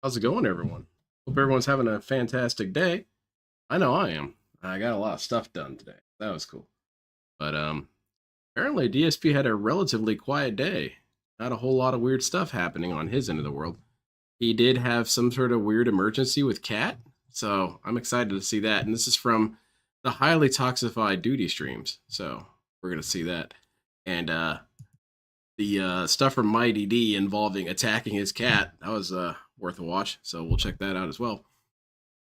How's it going, everyone? Hope everyone's having a fantastic day. I know I am. I got a lot of stuff done today. That was cool. But apparently DSP had a relatively quiet day. Not a whole lot of weird stuff happening on his end of the world. He did have some sort of weird emergency with Cat, so I'm excited to see that. And this is from the highly toxified duty streams, so we're gonna see that. And the stuff from Mighty D involving attacking his cat, that was worth a watch, so we'll check that out as well.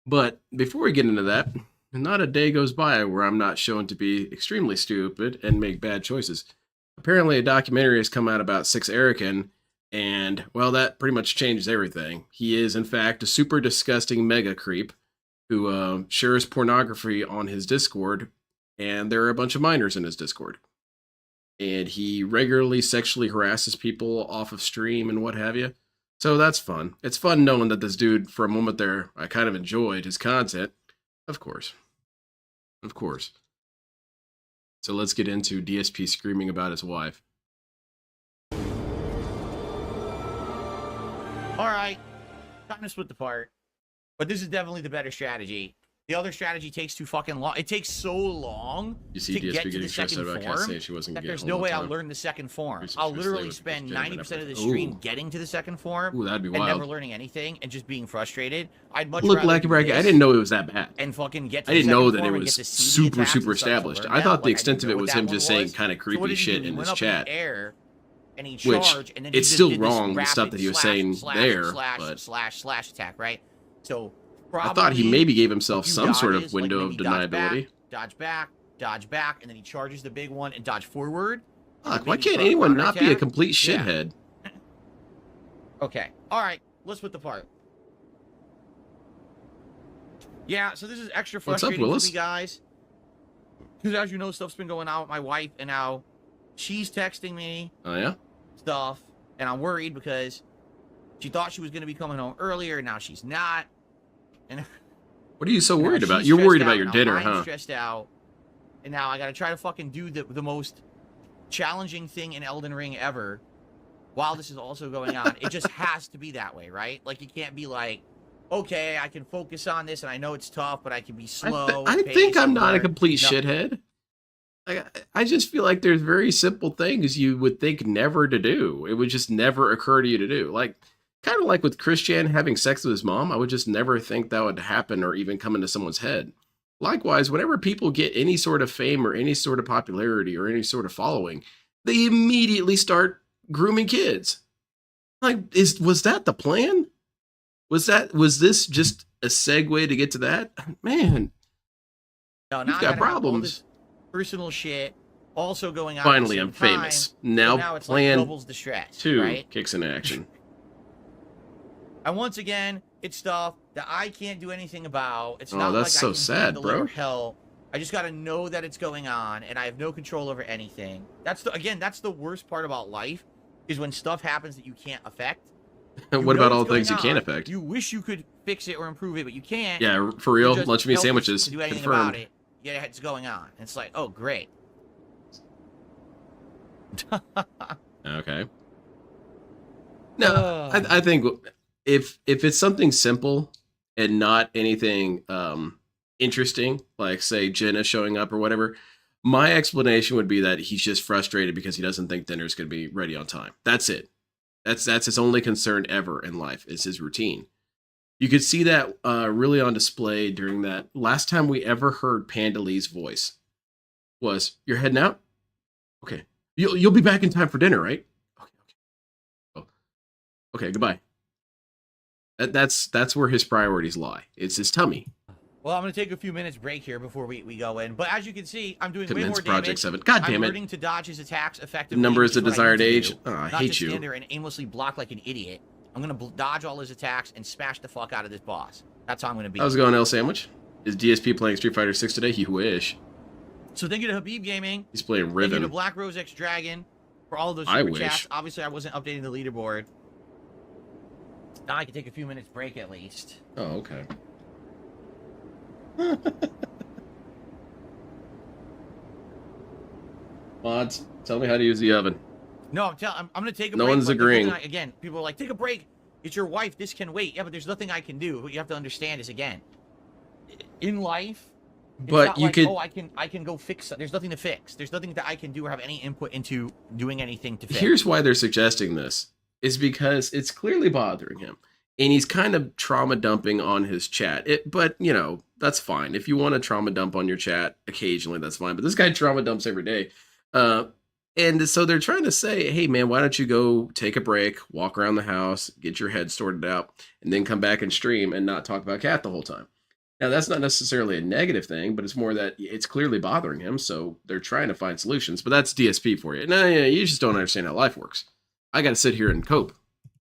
But before we get into that, not a day goes by where I'm not shown to be extremely stupid and make bad choices. Apparently a documentary has come out about Six Erican, and well, that pretty much changes everything. He is in fact a super disgusting mega creep who shares pornography on his Discord, and there are a bunch of minors in his Discord, and he regularly sexually harasses people off of stream and what have you. So that's fun. It's fun knowing that this dude, for a moment there, I kind of enjoyed his content. Of course. Of course. So let's get into DSP screaming about his wife. Alright, time to split the part. But this is definitely the better strategy. The other strategy takes too fucking long. It takes so long You see to DSP get to getting the stressed out second about Cat form saying she wasn't that getting there's home no on way I'll time. learn the second form. Research I'll for literally slavery spend because 90% of the Ooh. stream getting to the second form Ooh, that'd be and wild. never learning anything and just being frustrated. I'd much Look, rather Lackey do Bracket, I this didn't know it was that bad. and fucking get to I the didn't know second that it form and was get to see the super, attacks super and stuff to established. learn I that. thought the Like, I extent didn't of it know was what him that just one saying was. kind of So what creepy did he shit do? He in went his up chat. in the air and he Which, charged, and then it's he still did wrong, the this stuff rapid that he was slash, saying slash, there, slash, but slash attack, right? So I thought he probably maybe gave a himself few some sort of dodges, like window of maybe dodge deniability. dodge back, and then he charges the big one and dodge forward. Fuck, why Maybe can't anyone not be a counterattack. complete Yeah. shithead? Okay. All right. Let's split the part. Yeah. So this is extra What's up, frustrating for Willis? me, guys. Because as you know, stuff's been going on with my wife, and now she's texting me Oh, yeah? stuff, and I'm worried because she thought she was going to be coming home earlier, and now she's not. And What are you so now worried about? she's You're worried stressed about out, your now dinner, I'm huh? stressed out, and now I got to try to fucking do the most challenging thing in Elden Ring ever while this is also going on. It just has to be that way, right? Like, you can't be like, okay, I can focus on this, and I know it's tough, but I can be slow. I think I'm not a complete No. shithead. I just feel like there's very simple things you would think never to do. It would just never occur to you to do. Like, kind of like with Christian having sex with his mom, I would just never think that would happen or even come into someone's head. Likewise, whenever people get any sort of fame or any sort of popularity or any sort of following, they immediately start grooming kids. Like, was that the plan? Was this just a segue to get to that? Man, No, you've now I got gotta have all problems. this personal shit also going on. Finally, at the I'm same time, famous. so Now it's plan like doubles the stress, 2 right? kicks in action. And once again, it's stuff that I can't do anything about. It's Oh, not that's like so I can sad, handle it bro. or hell. I just gotta know that it's going on, and I have no control over anything. That's the worst part about life, is when stuff happens that you can't affect. You What know about all it's the things you going can on, affect? You wish you could fix it or improve it, but you can't. Yeah, for You're real. just Lunch meat helpless sandwiches. to do anything Confirmed. about it. Yeah, it's going on. And it's like, oh, great. Okay. No, I think if it's something simple and not anything interesting, like say Jenna showing up or whatever, my explanation would be that he's just frustrated because he doesn't think dinner's going to be ready on time. That's it. That's his only concern ever in life, is his routine. You could see that really on display during that last time we ever heard Panda Lee's voice was, "You're heading out? Okay. You'll be back in time for dinner, right? Okay. Oh. Okay, goodbye." That's where his priorities lie. It's his tummy. Well, I'm going to take a few minutes break here before we go in. But as you can see, I'm doing way Commence more Project damage. 7. God I'm damn it. learning to dodge his attacks The effectively. number is which the what I desired need to age. do, Oh, I not hate just you. stand there and aimlessly block like an idiot. I'm going to dodge all his attacks and smash the fuck out of this boss. That's how I'm going to be. How's it going, L Sandwich? Is DSP playing Street Fighter 6 today? He wish. So thank you to Habib Gaming. He's playing Thank you to Riven. Black Rose X Dragon for all of those I super wish. chats. Obviously, I wasn't updating the leaderboard. Now I can take a few minutes break at least. Oh, okay. Mods, tell me how to use the oven. No, I'm going to take a No break. one's but the whole agreeing. thing, again, people are like, take a break. It's your wife. This can wait. Yeah, but there's nothing I can do. What you have to understand is, again, in life, it's But not you like, could. oh, I can go fix. There's nothing to fix. There's nothing that I can do or have any input into doing anything to fix. Here's why they're suggesting this is because it's clearly bothering him. And he's kind of trauma dumping on his chat. But, you know, that's fine. If you want to trauma dump on your chat occasionally, that's fine. But this guy trauma dumps every day. And so they're trying to say, hey, man, why don't you go take a break, walk around the house, get your head sorted out, and then come back and stream and not talk about cat the whole time. Now, that's not necessarily a negative thing, but it's more that it's clearly bothering him. So they're trying to find solutions. But that's DSP for you. No, yeah, you just don't understand how life works. I got to sit here and cope.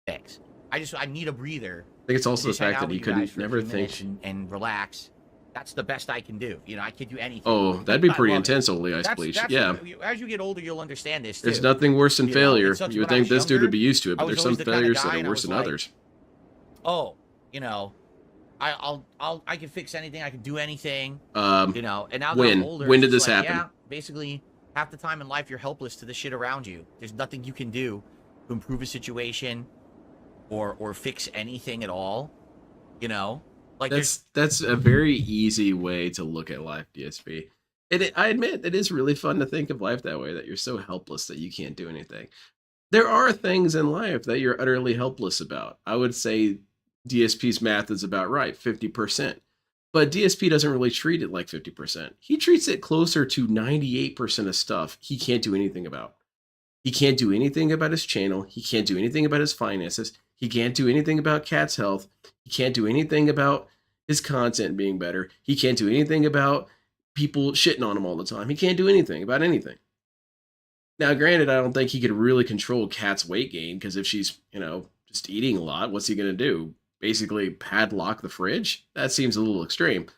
Fix. I need a breather. I think it's also the Just hang fact out that he with you guys couldn't for a never few think. minutes and relax. That's the best I can do. You know, I can't do anything. Oh, that'd be I pretty love intense, only ice bleach. Yeah. As you get older, you'll understand this too. There's nothing worse than You know, failure. it sucks You would when I think was this dude younger, would be used to it, I but was there's some always the kind of failures guy, that and are I worse was than like, others. Oh, you know, I can fix anything. I can do anything. You know, and now that I'm older, When it's did just this like, happen? Yeah, basically, half the time in life, you're helpless to the shit around you. There's nothing you can do to improve a situation or fix anything at all. You know, like That's a very easy way to look at life, DSP. I admit it is really fun to think of life that way, that you're so helpless that you can't do anything. There are things in life that you're utterly helpless about. I would say DSP's math is about right, 50%. But DSP doesn't really treat it like 50%. He treats it closer to 98% of stuff he can't do anything about. He can't do anything about his channel. He can't do anything about his finances. He can't do anything about Cat's health. He can't do anything about his content being better. He can't do anything about people shitting on him all the time. He can't do anything about anything. Now, granted, I don't think he could really control Cat's weight gain, because if she's, you know, just eating a lot, what's he going to do? Basically padlock the fridge? That seems a little extreme.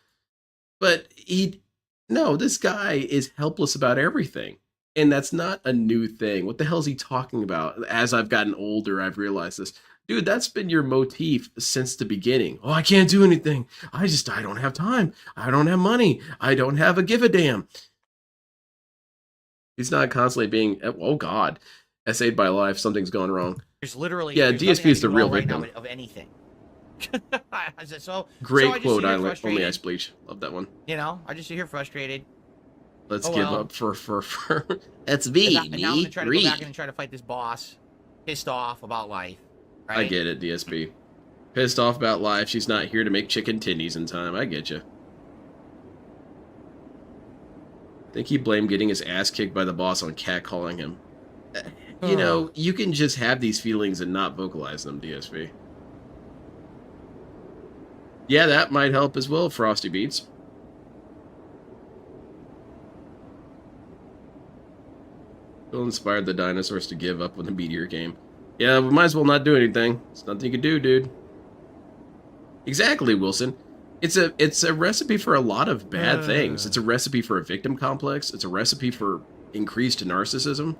But this guy is helpless about everything. And that's not a new thing. What the hell is he talking about? As I've gotten older, I've realized this. Dude, that's been your motif since the beginning. Oh, I can't do anything. I don't have time. I don't have money. I don't have a give a damn. He's not constantly being, oh God, SA'd by life. Something's gone wrong. There's literally DSP is the real victim of anything. Great quote. Only ice bleach. Love that one. You know, I just sit here frustrated. Let's give up for that's me. And now I'm gonna try to go back and try to fight this boss, pissed off about life. Right? I get it, DSP. Pissed off about life. She's not here to make chicken tendies in time. I get you. I think he blamed getting his ass kicked by the boss on catcalling him. You know, you can just have these feelings and not vocalize them, DSP. Yeah, that might help as well, Frosty Beats. Phil inspired the dinosaurs to give up when the meteor came. Yeah, we might as well not do anything. There's nothing you can do, dude. Exactly, Wilson. It's a recipe for a lot of bad things. It's a recipe for a victim complex. It's a recipe for increased narcissism.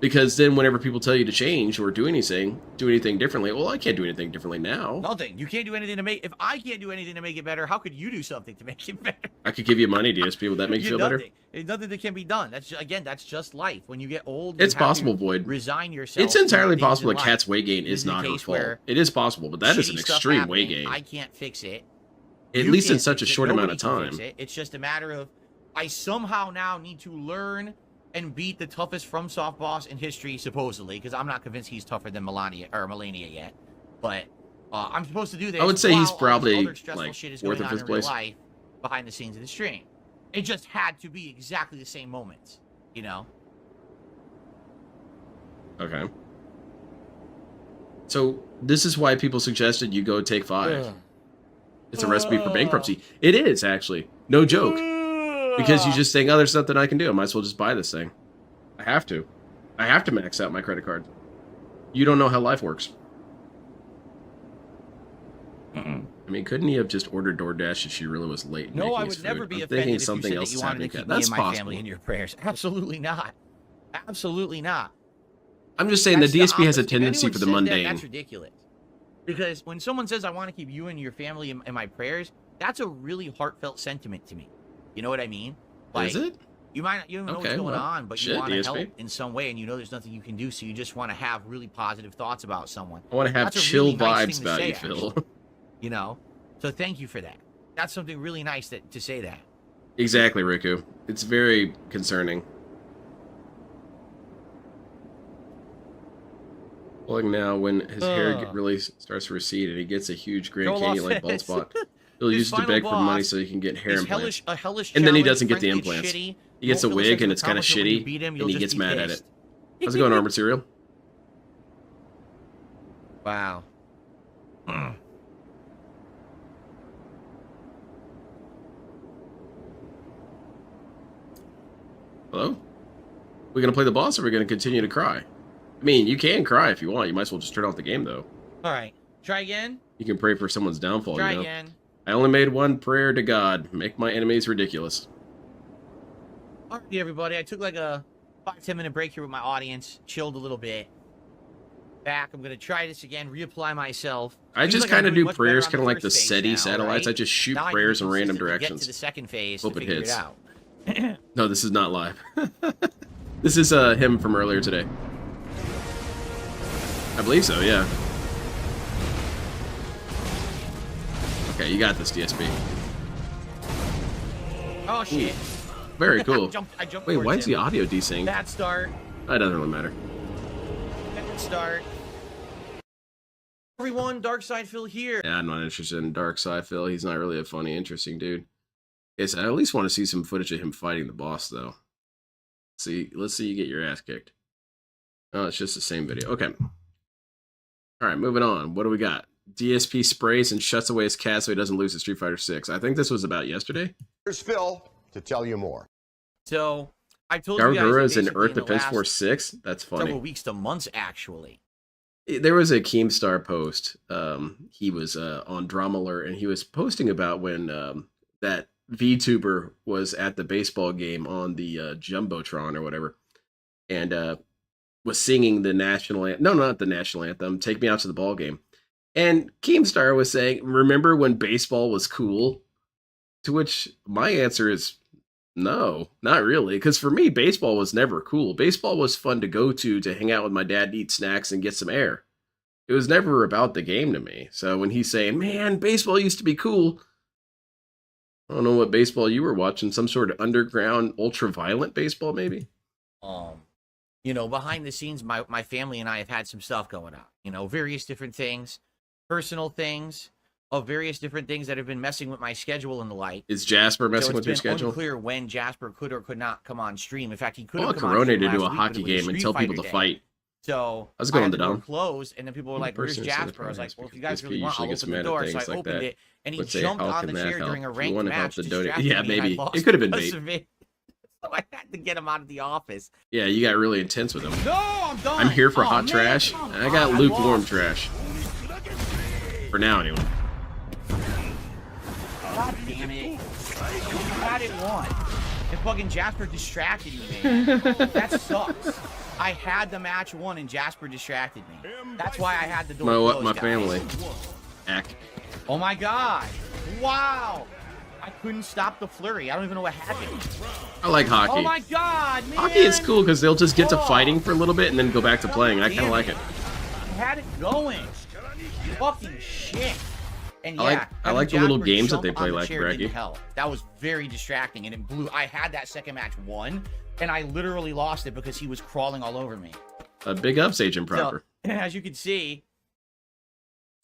Because then whenever people tell you to change or do anything differently, well, I can't do anything differently now. Nothing. You can't do anything to make... If I can't do anything to make it better, how could you do something to make it better? I could give you money, DSP. Would that make you feel better? There's nothing that can be done. That's just life. When you get old, it's possible, Void. Resign yourself. It's entirely possible that Cat's weight gain is not her fault. It is possible, but that is an extreme weight gain. I can't fix it. At least in such a short amount of time. It's just a matter of, I somehow now need to learn and beat the toughest FromSoft boss in history, supposedly, because I'm not convinced he's tougher than Melania yet. But I'm supposed to do this. I would say he's probably like shit is fourth of his place life behind the scenes of the stream. It just had to be exactly the same moments, you know. Okay. So this is why people suggested you go take 5. It's a recipe for bankruptcy. It is, actually. No joke. Because you just think, oh, there's nothing I can do. I might as well just buy this thing. I have to. I have to max out my credit card. You don't know how life works. I mean, couldn't he have just ordered DoorDash if she really was late? No, I would never be offended if you said that you wanted to keep me and my family in your prayers. Absolutely not. Absolutely not. I'm just saying the DSP has a tendency for the mundane. That's ridiculous. Because when someone says, I want to keep you and your family in my prayers, that's a really heartfelt sentiment to me. You know what I mean? Is it? You might not, you don't know what's Okay, going well, on, but you shit, want to DSP. help in some way, and you know there's nothing you can do, so you just want to have really positive thoughts about someone. I want to have That's a chill really nice vibes thing to about say, you, Phil. actually. You know, so thank you for that. That's something really nice to say that. Exactly, Riku. It's very concerning. Pulling now when his hair really starts to recede and he gets a huge Grand Canyon-like bald spot. He'll His use it to final beg for money boss so he can get hair is implants. a hellish And then he challenge. doesn't get the Frankly, it's implants. shitty. He gets You a won't feel wig sense and of it's kind of accomplishment when you shitty, beat him, and you'll he just gets be mad at it. pissed. How's it going, Armored Cereal? Wow. Hello? We gonna play the boss, or are we gonna continue to cry? I mean, you can cry if you want. You might as well just turn off the game, though. All right, try again. You can pray for someone's downfall. Try you know? again. I only made one prayer to God: make my enemies ridiculous. All right, everybody. I took like a 5-10 minute break here with my audience, chilled a little bit. Back. I'm gonna try this again. Reapply myself. I Seems just like I'm kind of doing do much prayers, better kind on of like the first phase SETI now, satellites. right? I just shoot Now I need to prayers in random consistently directions. Get to the second phase Hope to it figure hits. it out. No, this is not live. This is him from earlier today. I believe so, yeah. Okay, you got this, DSP. Oh shit! Very cool. I jumped Wait, towards why is the him. audio desync? Bad start. That doesn't really matter. Bad start. Everyone, Dark Side Phil here. Yeah, I'm not interested in Dark Side Phil. He's not really a funny, interesting dude. Yes, I at least want to see some footage of him fighting the boss, though. See, let's see you get your ass kicked. Oh, it's just the same video. Okay. All right, moving on. What do we got? DSP sprays and shuts away his cat so he doesn't lose to Street Fighter 6. I think this was about yesterday. Here's Phil to tell you more. So I told you guys Gargura is that in basically Earth the Defense last Force 6. That's several funny. weeks to months, actually. There was a Keemstar post. He was on Drama Alert, and he was posting about when that VTuber was at the baseball game on the Jumbotron or whatever, and was singing the national anthem. No, not the national anthem. Take Me Out to the Ball Game. And Keemstar was saying, remember when baseball was cool? To which my answer is no, not really. Because for me, baseball was never cool. Baseball was fun to go to hang out with my dad, eat snacks, and get some air. It was never about the game to me. So when he's saying, man, baseball used to be cool, I don't know what baseball you were watching. Some sort of underground, ultra-violent baseball, maybe? You know, behind the scenes, my family and I have had some stuff going on. You know, various different things, personal things, of various different things that have been messing with my schedule and the like. Is Jasper messing with your It's schedule? been unclear when Jasper could or could not come on stream. In fact, he could I have want come on Corona stream to do last a week, hockey but it was game and Street tell people Fighter to Day. fight. So How's it I going, had the Dom? door closed, and then people were like, "Where's Jasper?" I was like, "Well, if you guys really want, I'll open the door." So I opened it, and he jumped on the chair during a ranked match. Yeah, maybe. It could have been bait. So I had to get him out of the office. Yeah, you got really intense with him. No, I'm done. I'm here for Oh, hot man, trash, come and I got on, lukewarm lost. trash. For now, anyway. God damn it. You had it won. And fucking Jasper distracted me, man. That sucks. I had the match won and Jasper distracted me. That's why I had the door closed, My guys. family. Act. Oh my god. Wow. I couldn't stop the flurry. I don't even know what happened. I like hockey. Oh my god, man. Hockey is cool because they'll just get to Oh. fighting for a little bit and then go back to playing. I kind Damn of like it. I had it going. Fucking shit. And I yeah, like the little Jasper games that jump they play on the like chair Braggy. didn't help. That was very distracting, and it blew. I had that second match won, and I literally lost it because he was crawling all over me. Big ups, Agent Proper. So, as you can see,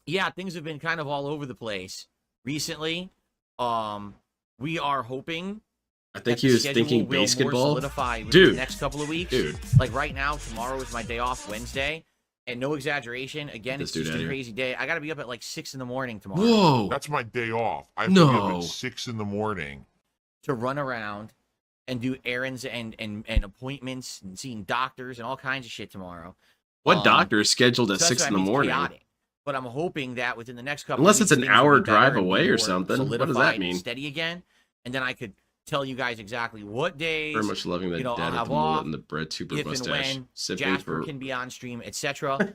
yeah, things have been kind of all over the place recently. We are hoping. I think that he the was schedule thinking will more basketball. solidify within Dude. the next couple of weeks. Dude. Like right now, tomorrow is my day off, Wednesday. And no exaggeration, again, This it's dude just out a here. crazy day. I got to be up at like 6 in the morning tomorrow Whoa. That's my day off. I have to be up No. at 6 in the morning. to run around and do errands and appointments and seeing doctors and all kinds of shit tomorrow. What doctor is scheduled at So 6 that's in what the I mean, it's morning? chaotic. But I'm hoping that within the next couple Unless of it's weeks, an things will hour be better drive and be away or more something. What does that solidified and mean? steady again. And then I could tell you guys exactly what days, Very much loving the you know, dad I'll at have the mullet off, and the bread super if and mustache. when Sipping Jasper for... can be on stream, etc. Man,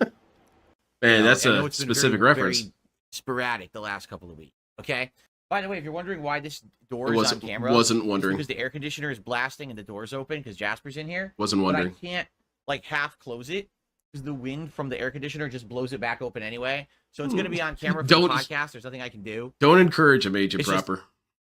You know, that's I know a it's been specific very, reference. very sporadic the last couple of weeks. Okay, By the way, if you're wondering why this door I is on camera, wasn't it's wondering. because the air conditioner is blasting and the door's open because Jasper's in here. Wasn't wondering. But I can't like half close it because the wind from the air conditioner just blows it back open anyway. So it's going to be on camera for the podcast. There's nothing I can do. Don't encourage him, Agent It's just Proper.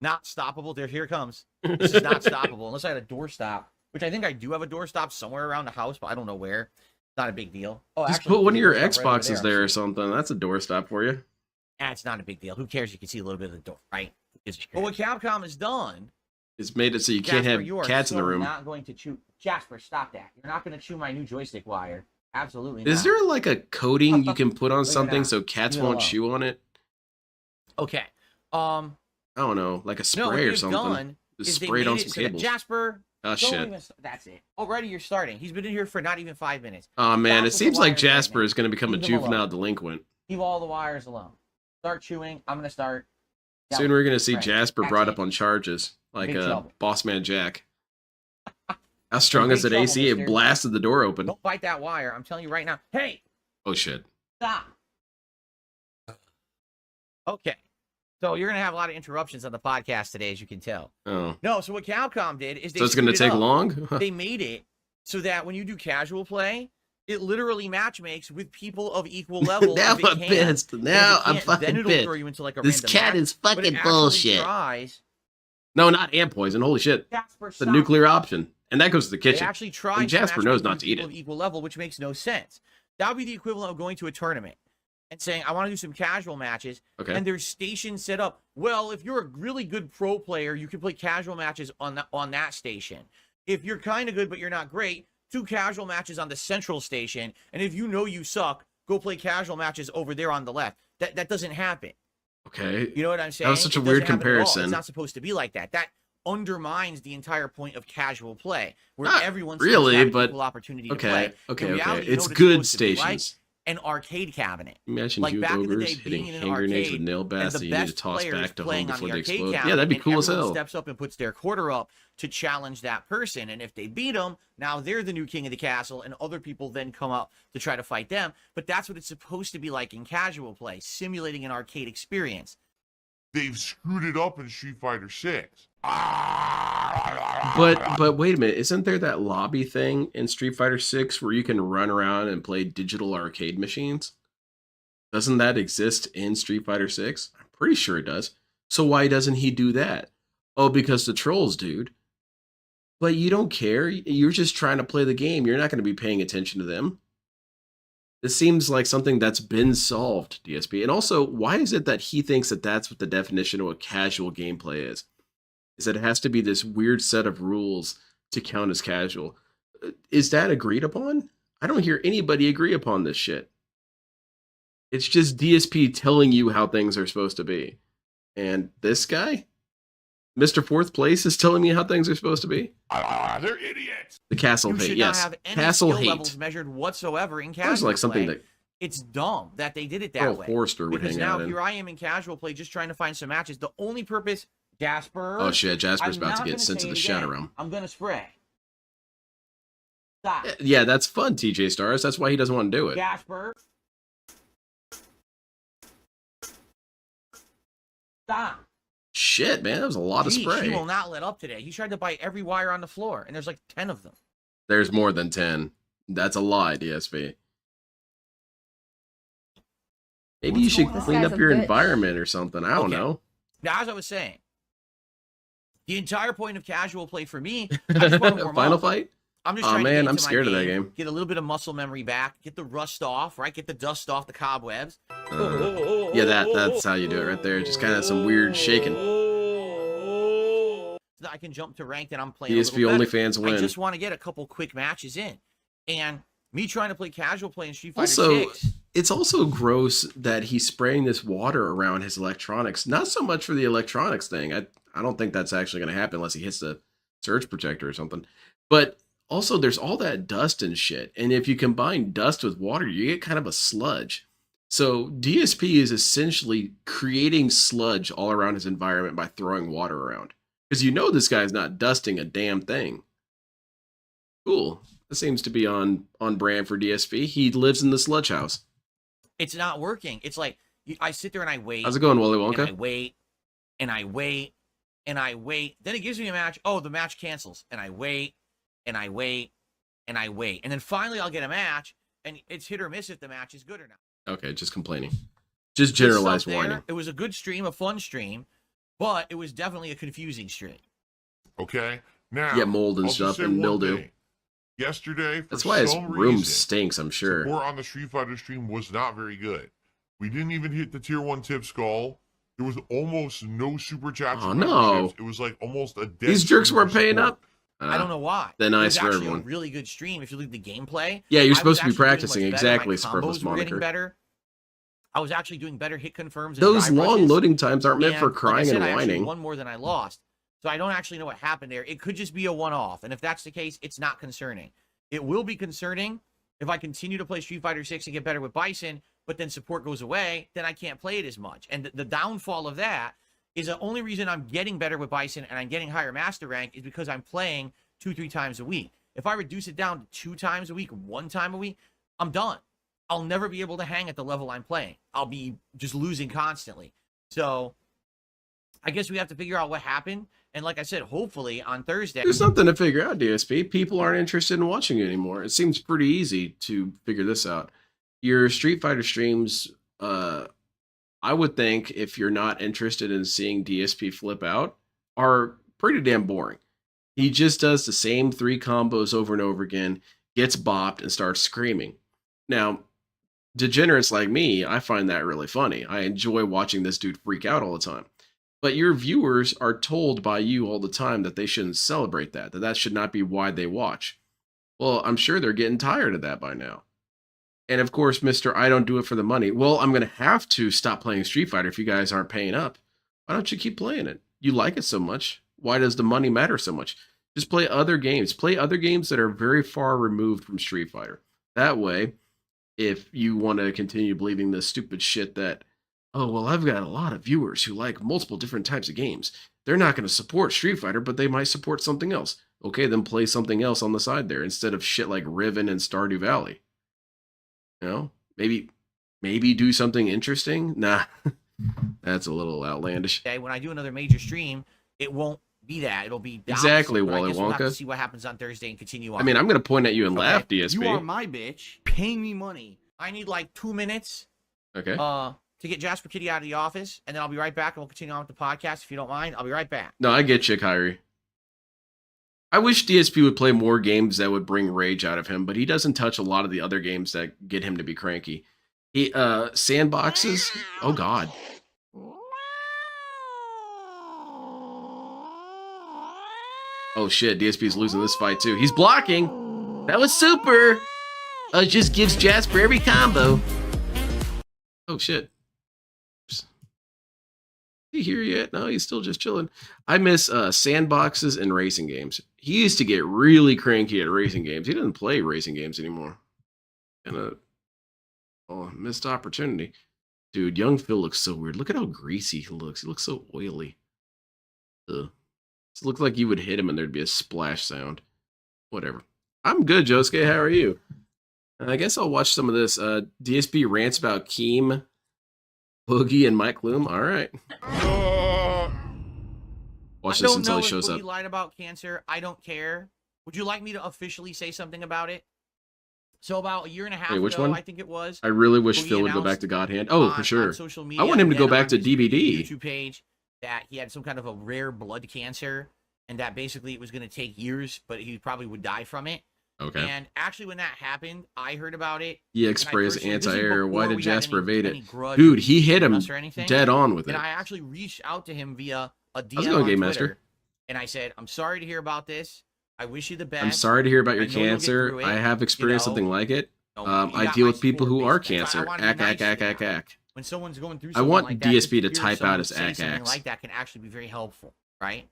Not stoppable. Here it comes. This is not stoppable unless I had a door stop, which I think I do have a door stop somewhere around the house, but I don't know where. It's not a big deal. Oh, Just actually, put one of the your door stop right over Xboxes there or something. That's a doorstop for you. It's not a big deal. Who cares? You can see a little bit of the door, right? But what Capcom has done, It's made it so you can't Jasper, have you are cats in the so room. Not going to chew. Jasper, stop that! You're not going to chew my new joystick wire. Absolutely not. Is there like a coating you can put on Look at something that. so cats Leave it won't alone. chew on it? Okay. I don't know, like a No, what spray or they've something. done Just is they spray it made on it some so that cables. Jasper, Oh don't shit. even, that's it. Already you're starting. He's been in here for not even 5 minutes. Oh man, Stop it with seems the like wires right Jasper now. is going to become a Leave them juvenile alone. delinquent. Leave all the wires alone. Start chewing. I'm going to start. Now, Soon we're going to see right, Jasper that's brought it. up on charges, like Big trouble. Boss Man Jack. How strong Big is that trouble, AC? It mister. blasted the door open. Don't bite that wire. I'm telling you right now. Hey, Oh shit. stop. Okay. So you're going to have a lot of interruptions on the podcast today, as you can tell. Oh. No, so what Capcom did is they So it's going to screwed it take up. long? They made it so that when you do casual play, it literally matchmakes with people of equal level. Now if it I'm can. pissed. And if Now it I'm can't, fucking then it'll pissed. throw you into like a This random cat match, is but it fucking actually bullshit. Tries, No, not ant poison. Holy shit. Jasper, It's a stop. nuclear option. And that goes to the They kitchen. actually tries And Jasper to knows matchmake not with to eat people it. of equal level, which makes no sense. That would be the equivalent of going to a tournament and saying, I want to do some casual matches. Okay. And there's stations set up. Well, if you're a really good pro player, you can play casual matches on that station. If you're kind of good but you're not great, 2 casual matches on the central station. And if you know you suck, go play casual matches over there on the left. That doesn't happen. Okay. You know what I'm saying? That was such a It weird doesn't happen at all. comparison. It's not supposed to be like that. That undermines the entire point of casual play, where Not everyone's really, supposed to have but equal opportunity to Okay. play. Okay. In reality, Okay. you know It's what good supposed to be like? stations. An arcade cabinet. Imagine Like you back in the ogres day, hitting being in an hand grenades arcade, with nail and bats the that you need to best toss players back to home playing on before the they arcade explode. cabinet, Yeah, that'd be and cool as everyone hell. steps up and puts their quarter up to challenge that person, and if they beat them, now they're the new king of the castle, and other people then come up to try to fight them. But that's what it's supposed to be like in casual play, simulating an arcade experience. They've screwed it up in Street Fighter 6. But wait a minute, isn't there that lobby thing in Street Fighter 6 where you can run around and play digital arcade machines? Doesn't that exist in Street Fighter 6? I'm pretty sure it does. So why doesn't he do that? Oh, because the trolls, dude. But you don't care. You're just trying to play the game. You're not going to be paying attention to them. This seems like something that's been solved, DSP. And also, why is it that he thinks that that's what the definition of what casual gameplay is? Is that it has to be this weird set of rules to count as casual. Is that agreed upon? I don't hear anybody agree upon this shit. It's just DSP telling you how things are supposed to be. And this guy, Mr. Fourth Place, is telling me how things are supposed to be. They're idiots. The castle You hate, should yes. not have any Castle skill hate. levels measured whatsoever in casual Sounds like something play. that It's dumb that they did it that Earl way. Forster would Because hang now out in. here I am in casual play, just trying to find some matches. The only purpose, Jasper. Oh shit, Jasper's I'm about not to gonna get sent to say the it Shadow again. Realm. I'm gonna spray. Stop, Yeah, that's fun, TJ Stars. That's why he doesn't want to do it. Jasper. Stop. Shit, man, that was a lot of Gee, spray. He will not let up today. He tried to bite every wire on the floor, and there's like 10 of them. There's more than 10. That's a lie, DSP. Maybe you should This clean guy's up a your bitch. environment or something. I don't Okay. know. Now, as I was saying, the entire point of casual play for me, I just want to warm Final up. fight? I'm just Aw, trying to man, get I'm into my scared of that game. Get a little bit of muscle memory back. Get the rust off, right? Get the dust off the cobwebs. Yeah, that's how you do it right there. Just kind of some weird shaking. So that I can jump to ranked and I'm playing DSP a little better. OnlyFans win. I just want to get a couple quick matches in. And me trying to play casual play in Street Fighter Also, 6. it's also gross that he's spraying this water around his electronics. Not so much for the electronics thing. I don't think that's actually going to happen unless he hits the surge protector or something. But also, there's all that dust and shit. And if you combine dust with water, you get kind of a sludge. So DSP is essentially creating sludge all around his environment by throwing water around. Because you know this guy's not dusting a damn thing. Cool. That seems to be on brand for DSP. He lives in the sludge house. It's not working. It's like I sit there and I wait. How's it going, Wally and I Wonka? wait and I wait, and I wait. Then it gives me a match. Oh, the match cancels. And I wait, and I wait, and I wait. And then finally I'll get a match, and it's hit or miss if the match is good or not. Okay, just complaining. Just generalized There, whining. it was a good stream, a fun stream, but it was definitely a confusing stream. Okay? Now, Get mold and I'll just stuff say and one mildew. thing. Yesterday, for That's why his some room reason, stinks, I'm sure. support on the Street Fighter stream was not very good. We didn't even hit the tier 1 tip skull. There was almost no super chats. Oh, or no. memberships. It was like almost a dead These jerks stream weren't for paying support. up. I don't know why. Then It nice was for actually everyone. a really good stream. If you look at the gameplay, Yeah, you're I supposed to be was actually doing practicing much better. exactly, My Superfluous combos were getting moniker. better. I was actually doing better hit confirms. And Those drive long rushes. loading times aren't meant for And crying like I said, and I actually whining. won more than I lost. So I don't actually know what happened there. It could just be a one-off. And if that's the case, it's not concerning. It will be concerning if I continue to play Street Fighter 6 and get better with Bison, but then support goes away, then I can't play it as much. And the downfall of that is the only reason I'm getting better with Bison and I'm getting higher master rank is because I'm playing 2-3 times a week. If I reduce it down to 2 times a week, 1 time a week, I'm done. I'll never be able to hang at the level I'm playing. I'll be just losing constantly. So I guess we have to figure out what happened. And like I said, hopefully on Thursday. There's nothing to figure out, DSP. People aren't interested in watching you anymore. It seems pretty easy to figure this out. Your Street Fighter streams, I would think, if you're not interested in seeing DSP flip out, are pretty damn boring. He just does the same 3 combos over and over again, gets bopped, and starts screaming. Now, degenerates like me, I find that really funny. I enjoy watching this dude freak out all the time. But your viewers are told by you all the time that they shouldn't celebrate that that should not be why they watch. Well, I'm sure they're getting tired of that by now. And of course, Mr. I don't do it for the money. Well, I'm going to have to stop playing Street Fighter if you guys aren't paying up. Why don't you keep playing it? You like it so much. Why does the money matter so much? Just play other games. Play other games that are very far removed from Street Fighter. That way, if you want to continue believing this stupid shit that, oh, well, I've got a lot of viewers who like multiple different types of games. They're not going to support Street Fighter, but they might support something else. Okay, then play something else on the side there instead of shit like Riven and Stardew Valley. You know, maybe do something interesting. Nah, that's a little outlandish. When I do another major stream, it won't be that. It'll be the Exactly, opposite, but I Wally guess we'll have to Wonka. see what happens on Thursday and continue on. I mean, I'm going to point at you and laugh, DSP. You are my bitch. Pay me money. I need like 2 minutes Okay. to get Jasper Kitty out of the office, and then I'll be right back, and we'll continue on with the podcast. If you don't mind, I'll be right back. No, I get you, Kyrie. I wish DSP would play more games that would bring rage out of him, but he doesn't touch a lot of the other games that get him to be cranky. He sandboxes. Oh God. Oh shit, DSP's losing this fight too. He's blocking. That was super. It just gives Jasper every combo. Oh shit. Is he here yet? No, he's still just chilling. I miss sandboxes and racing games. He used to get really cranky at racing games. He doesn't play racing games anymore. And missed opportunity. Dude, young Phil looks so weird. Look at how greasy he looks. He looks so oily. Ugh. It looks like you would hit him and there'd be a splash sound. Whatever. I'm good, Josuke. How are you? I guess I'll watch some of this. DSP rants about Keem, Boogie, and Mike Bloom. All right. Watch this until he shows up. Boogie lied about cancer. I don't care. Would you like me to officially say something about it? So about a year and a half which ago, one? I think it was. I really wish Boogie Phil would go back to God Hand. Oh, for sure. On social media, I want him to go and back on to his DVD. YouTube page that he had some kind of a rare blood cancer, and that basically it was going to take years, but he probably would die from it. Okay. And actually, when that happened, I heard about it. EX and I sprays personally- this is anti-air. Why before did we had Jasper evade any it? grudge Dude, he hit him us or anything. dead on with it. And I actually reached out to him via a DM How's it going, on Game Twitter, Master? and I said, "I'm sorry to hear about this. I wish you the best. I'm sorry to hear about your I know you'll get cancer. through it, I have experienced you know. something like it. You I got deal my with people support, who are basically. cancer. I wanna be nice to you. Ack. When someone's going through I something want like that, DSP to just type someone out his say ack something acks. like that can actually be very helpful, right?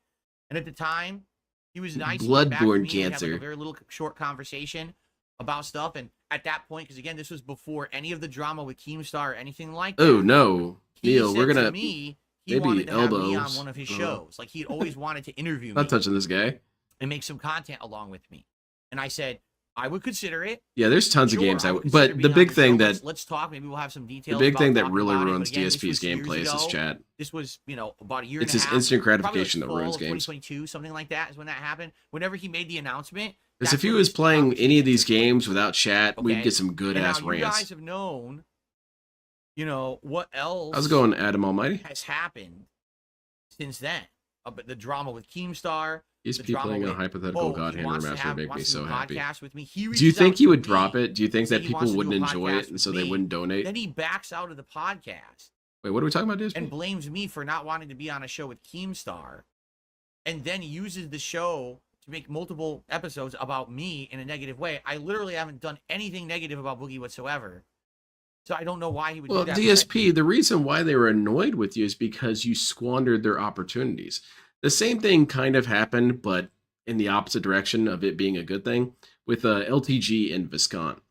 And at the time, he was nice. He came back to Bloodborne me, we had, cancer. like, a very little short conversation about stuff, and at that point, because again, this was before any of the drama with Keemstar or anything like that. Oh no, He Neil, said we're to gonna me, he maybe wanted to have me on elbows. one of his shows. Like he'd always wanted to interview me not touching this guy. and make some content along with me. And I said, I would consider it. Yeah, there's tons of Sure, games I I would would, consider but being the on big your thing show. that Let's talk. Maybe we'll have some details. the big about thing that talking really about it, but ruins again, this DSP's was years gameplay is his ago. chat. This was, about a year It's and a his half. instant Probably gratification that fall ruins of games. 2022, something like that is when that happened. Whenever he made the announcement. Because that's if he when was this playing any of conversation these took place. games without chat, we'd Okay? get some good And ass now you rants. guys have known, what else How's it going, Adam Almighty? has happened since then. But the drama with Keemstar. DSP playing a hypothetical God he Hand wants to remaster would make me wants to so do a happy. podcast with me. Do you reaches think out he to would me, drop it? Do you think say that he people wants to do a wouldn't enjoy podcast it and with so they me. wouldn't donate? Then he backs out of the podcast Wait, what are we talking about, DSP? and blames me for not wanting to be on a show with Keemstar, and then uses the show to make multiple episodes about me in a negative way. I literally haven't done anything negative about Boogie whatsoever. So I don't know why he would Well, do that. DSP, the reason why they were annoyed with you is because you squandered their opportunities. The same thing kind of happened, but in the opposite direction of it being a good thing, with LTG and Viscount.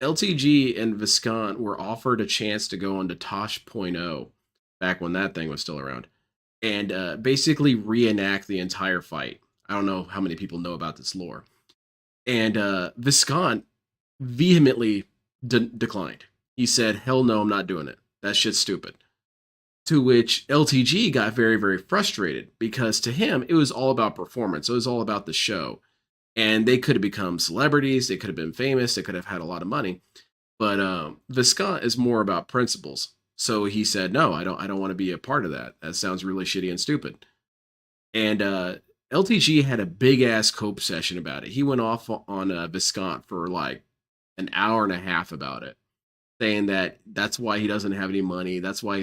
LTG and Viscount were offered a chance to go on to Tosh.0 back when that thing was still around and basically reenact the entire fight. I don't know how many people know about this lore. And Viscount vehemently declined. He said, hell no, I'm not doing it. That shit's stupid. To which LTG got very, very frustrated because to him, it was all about performance. It was all about the show. And they could have become celebrities. They could have been famous. They could have had a lot of money. But Viscount is more about principles. So he said, no, I don't want to be a part of that. That sounds really shitty and stupid. And LTG had a big ass cope session about it. He went off on Viscount for like an hour and a half about it, saying that that's why he doesn't have any money. That's why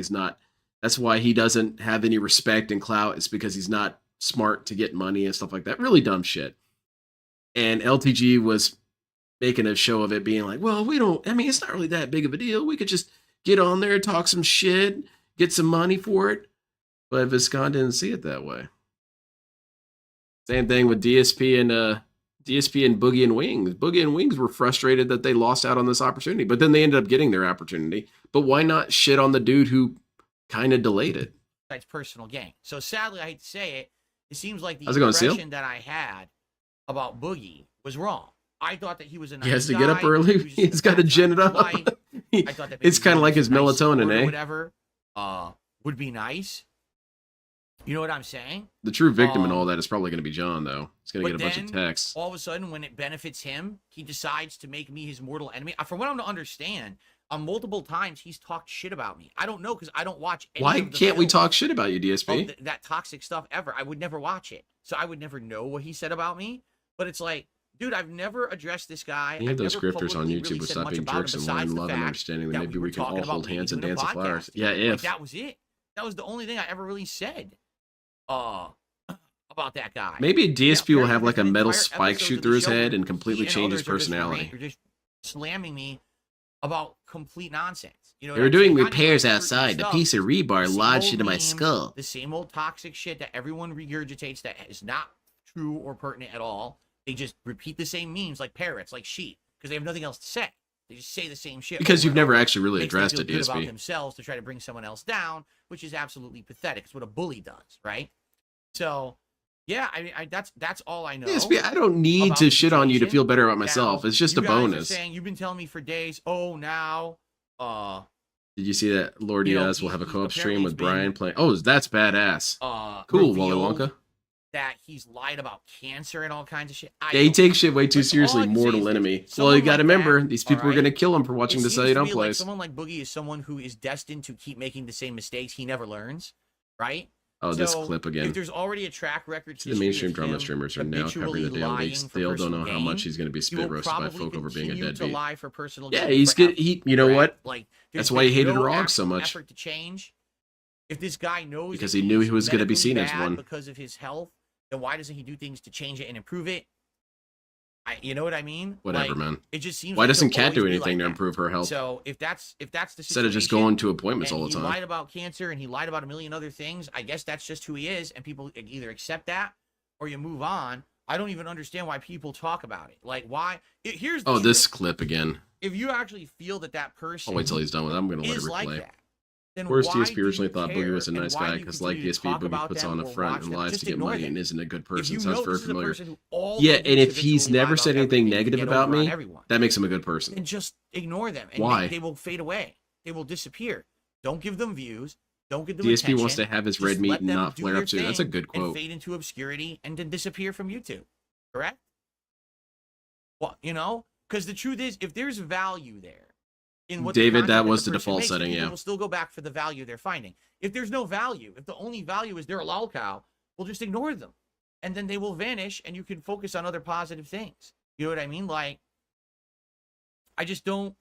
he doesn't have any respect and clout. It's because he's not smart to get money and stuff like that. Really dumb shit. And LTG was making a show of it, being like, well, it's not really that big of a deal. We could just get on there, talk some shit, get some money for it. But Viscount didn't see it that way. Same thing with DSP and Boogie and Wings. Boogie and Wings were frustrated that they lost out on this opportunity, but then they ended up getting their opportunity. But why not shit on the dude who kind of delayed it? That's personal gain. So sadly, I hate to say it, it seems like the How's it going, Seal? impression that I had about Boogie was wrong. I thought that he was a nice He has to guy. get up early. He was just He's a got to bad gin it guy in up. life. I thought that It's kind of like his nice melatonin, sport or eh? whatever, would be nice. You know what I'm saying? The true victim in all that is probably going to be John, though. He's going to But get a bunch of then, texts. all of a sudden, when it benefits him, he decides to make me his mortal enemy. From what I'm to understand, on multiple times, he's talked shit about me. I don't know because I don't watch any Why of the can't we films talk shit about you, DSP? of that toxic stuff ever. I would never watch it. So I would never know what he said about me. But it's like, dude, I've never addressed this guy. You have I've those never grifters on publicly YouTube really with said stop much being about him jerks and besides learn the love and fact understanding that that maybe were we can all talking about hold me hands and doing a dance with flowers. podcast. Yeah, Like, if. that was it. That was the only thing I ever really said about that guy. Maybe DSP will have apparently like a there's been metal entire spike episodes shoot of through the his show head where and completely he and change his others are just personality. They're just slamming me about complete nonsense. You know, They were doing not even repairs certain outside. The stuff. piece of The rebar same lodged old into my meme, skull. The same old toxic shit that everyone regurgitates that is not true or pertinent at all. They just repeat the same memes like parrots, like sheep, because they have nothing else to say. They just say the same shit. Because over you've and never over. actually really Makes them addressed feel it, good about DSP. themselves to try to bring someone else down, which is absolutely pathetic. It's what a bully does, right? So, yeah, that's all I know. DSP, I don't need about to the shit on you to situation. feel better about myself. Now, It's just a you guys are bonus. saying, you've been telling me for days, oh, now, Did you see that Lord you know, Diaz will have a he- co-op stream apparently with he's been, Brian playing? Oh, that's badass. Cool, Wally revealed Wonka. that he's lied about cancer and all kinds of shit. I Yeah, he don't takes know. shit way too But all seriously. I can say Mortal is this, enemy. Well, someone you got to like remember, that, these people are alright, going to kill him for watching it the seems Sell You to Don't me like plays. someone like Boogie is someone who is destined to keep making the same mistakes he never learns, right? Oh, this So, clip if again. there's already a track record, The mainstream drama him streamers are now covering habitually the daily lying leaks. for They don't personal know how gain, much he's going to be he spit will roasted by probably folk over being a continue to deadbeat. lie for personal Yeah, gain he's forever, good. You know right? what? Like, That's there's why he been hated no Rog so actual much. effort to change. If this guy knows Because that he knew he's he was gonna be medically seen as bad one. because of his health, then why doesn't he do things to change it and improve it? You know what I mean? Whatever, Like, man. It just seems Why like doesn't he'll Kat do always be anything like to that. improve her health? So if that's the Instead of just situation, going to appointments all the He time. lied about cancer and he lied about a million other things. I guess that's just who he is, and people either accept that or you move on. I don't even understand why people talk about it. Like, why? Here's the Oh, truth. this clip again. If you actually feel that that person I'll wait till he's done with it. I'm going to let it is like replay. that, then Of course, why DSP do originally you thought Boogie care, was a and nice why guy do you because, like continue to DSP, talk Boogie about puts them on a or front watch and them? lies Just to get ignore money them. and isn't a good If person. you Sounds know very this is a familiar. person who all Yeah, they do and is if he's habitually lie never about said anything everything to negative get about over on me, everyone, that makes him a good person. then just ignore them, and Why? they will fade away. They will disappear. Don't give them views. Don't give them DSP attention. wants to have his red Just meat let and them not do flare their up too. That's a thing good and quote. fade into obscurity and then disappear from YouTube. Correct? Well, you know, because the truth is, if there's value there in what David, the that content was the the person default makes, setting, people yeah. will still go back for the value they're finding. If there's no value, if the only value is they're a lol cow, we'll just ignore them, and then they will vanish, and you can focus on other positive things. You know what I mean? Like, I just don't.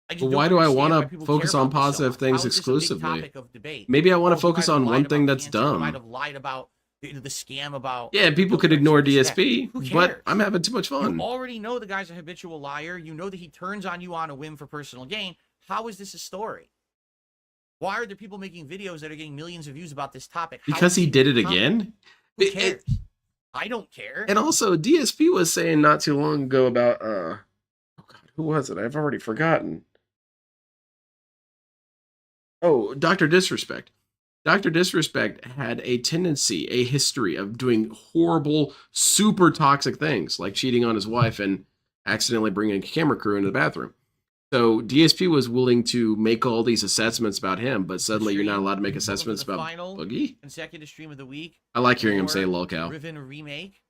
But why do I want why to people focus care on about this so positive much. things How is this a big exclusively? topic of debate? Maybe I want to Oh, he might focus have on lied one about thing that's cancer, he might dumb. have lied about the scam about. Yeah, people could ignore DSP, Who but cares? I'm having too much You fun. already know the guy's a habitual liar. You know that he turns on you on a whim for personal gain. How is this a story? Why are there people making videos that are getting millions of views about this topic? How Because is he he did it topic? again? Who cares? I don't care. And also, DSP was saying not too long ago about, oh God, who was it? I've already forgotten. Oh, Dr. Disrespect. Dr. Disrespect had a tendency, a history of doing horrible, super toxic things, like cheating on his wife and accidentally bringing a camera crew into the bathroom. So DSP was willing to make all these assessments about him, but suddenly you're not allowed to make assessments about Boogie? Consecutive stream of the week. I like hearing him say lolcow. Riven remake.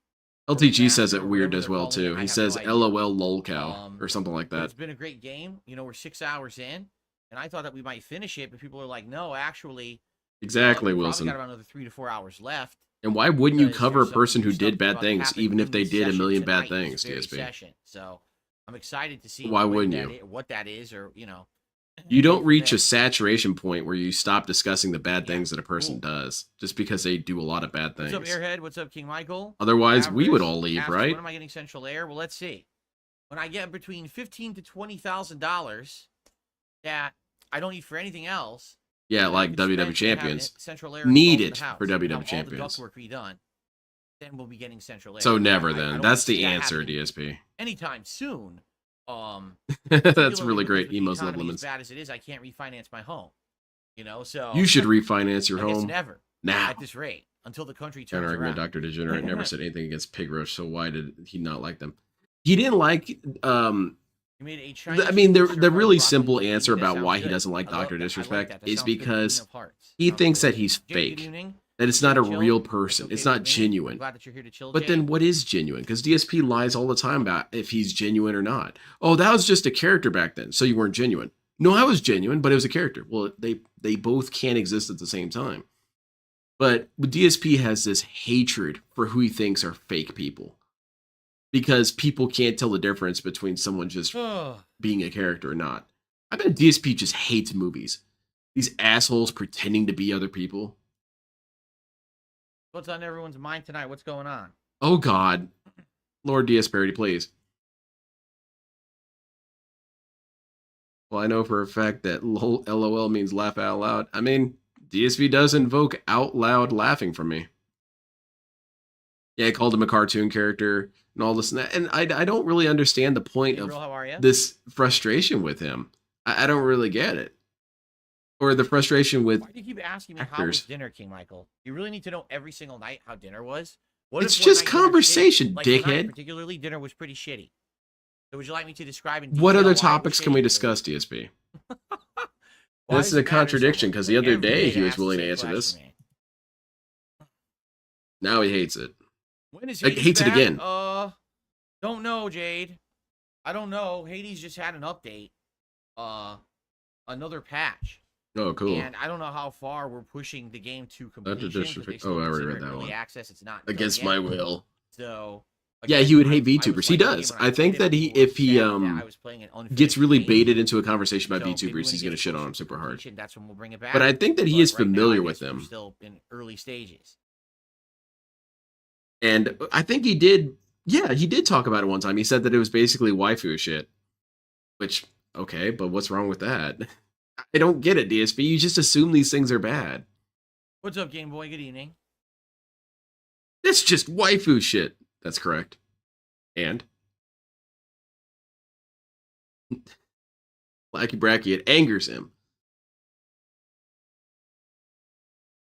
LTG says it or weird whatever as they're well, calling too. it. I He have says no idea. LOL lolcow or something like But that. it's been a great game. You know, we're 6 hours in, and I thought that we might finish it, but people are like, no, actually, Exactly, we Wilson. probably got about another 3 to 4 hours left. And why wouldn't you Because cover a there's some person who new stuff did bad about to things, happen even if in they this did a session million bad tonight, things, this very DSP? session. So I'm excited to see Why when wouldn't that you? what that is, or You go don't from reach there. a saturation point where you stop discussing the bad Yeah, things that a person cool. does just because they do a lot of bad What's up, things. Airhead? What's up, King Michael? Otherwise, we would Avarice all leave, asks, right? When am I getting Central Air? Well, let's see. When I get between $15,000 to $20,000 that I don't need for anything else. Yeah, that I like could spend WWE to have champions. Central Air Need installed in it the house for and have WWE all the champions. ductwork redone. Then we'll be getting Central Air. So never I then. don't That's see the that answer, happening DSP. anytime soon. That's particularly really because great. with the Emos love economy lemons. As bad as it is, I can't refinance my home. So You should refinance your I guess home never now. at this rate until the country turns Counter argument, around. Dr. Degenerate never said anything against pig roast, so why did he not like them? He didn't like You made a Chinese I mean, the shirt really broccoli simple zucchini. answer That about sounds why he good. doesn't like I love Dr. that. I like Disrespect that. That is sounds good. because Queen of Hearts. he Sounds thinks good. that he's Jake, good fake, evening. that it's Chill, not a chill. real It's person, okay it's with not me. genuine. I'm glad that you're here to chill, But then Jake. what is genuine? Because DSP lies all the time about if he's genuine or not. Oh, that was just a character back then, so you weren't genuine. No, I was genuine, but it was a character. Well, they both can't exist at the same time. But DSP has this hatred for who he thinks are fake people. Because people can't tell the difference between someone just being a character or not. I bet DSP just hates movies. These assholes pretending to be other people. What's on everyone's mind tonight? What's going on? Oh, God. Lord DS Parody, please. Well, I know for a fact that LOL means laugh out loud. I mean, DSP does invoke out loud laughing from me. Yeah, I called him a cartoon character and all this and that. And I don't really understand the point Gabriel, how are you? of this frustration with him. I don't really get it. Or the frustration with Why do you keep asking me how actors. was dinner, King Michael? You really need to know every single night how dinner was? What It's if one just night dinner's conversation, shitty? Like tonight, dickhead. particularly, dinner was pretty shitty. So would you like me to describe in What detail other why it was topics can we shitty? discuss, DSP? Why This is does a it matter so contradiction much? because the Like, other every day day he to was ask the willing to same answer this. question, man. Now he hates it. When is Like, Hades hates it back? again. Don't know, Jade. I don't know. Hades just had an update. Another patch. Oh, cool. And I don't know how far we're pushing the game to Dr. completion. 'cause they Disrespect. still Oh, I already consider read it that early one. access. It's not done Against yet. my will. So Yeah, again, he would hate I was VTubers. He playing the does. game when I think played it, that he, people were if he upset that I was playing an gets unfinished really game. baited into a conversation about So maybe VTubers, when he's it going to gets shit closer on him to super hard. completion, that's when we'll bring it back. But I think that he But is right now, familiar I with guess we're them. still in early stages. And I think he did, yeah, he did talk about it one time. He said that it was basically waifu shit. Which, okay, but what's wrong with that? I don't get it, DSP. You just assume these things are bad. What's up, Game Boy? Good evening. It's just waifu shit. That's correct. And? Blacky Bracky, it angers him.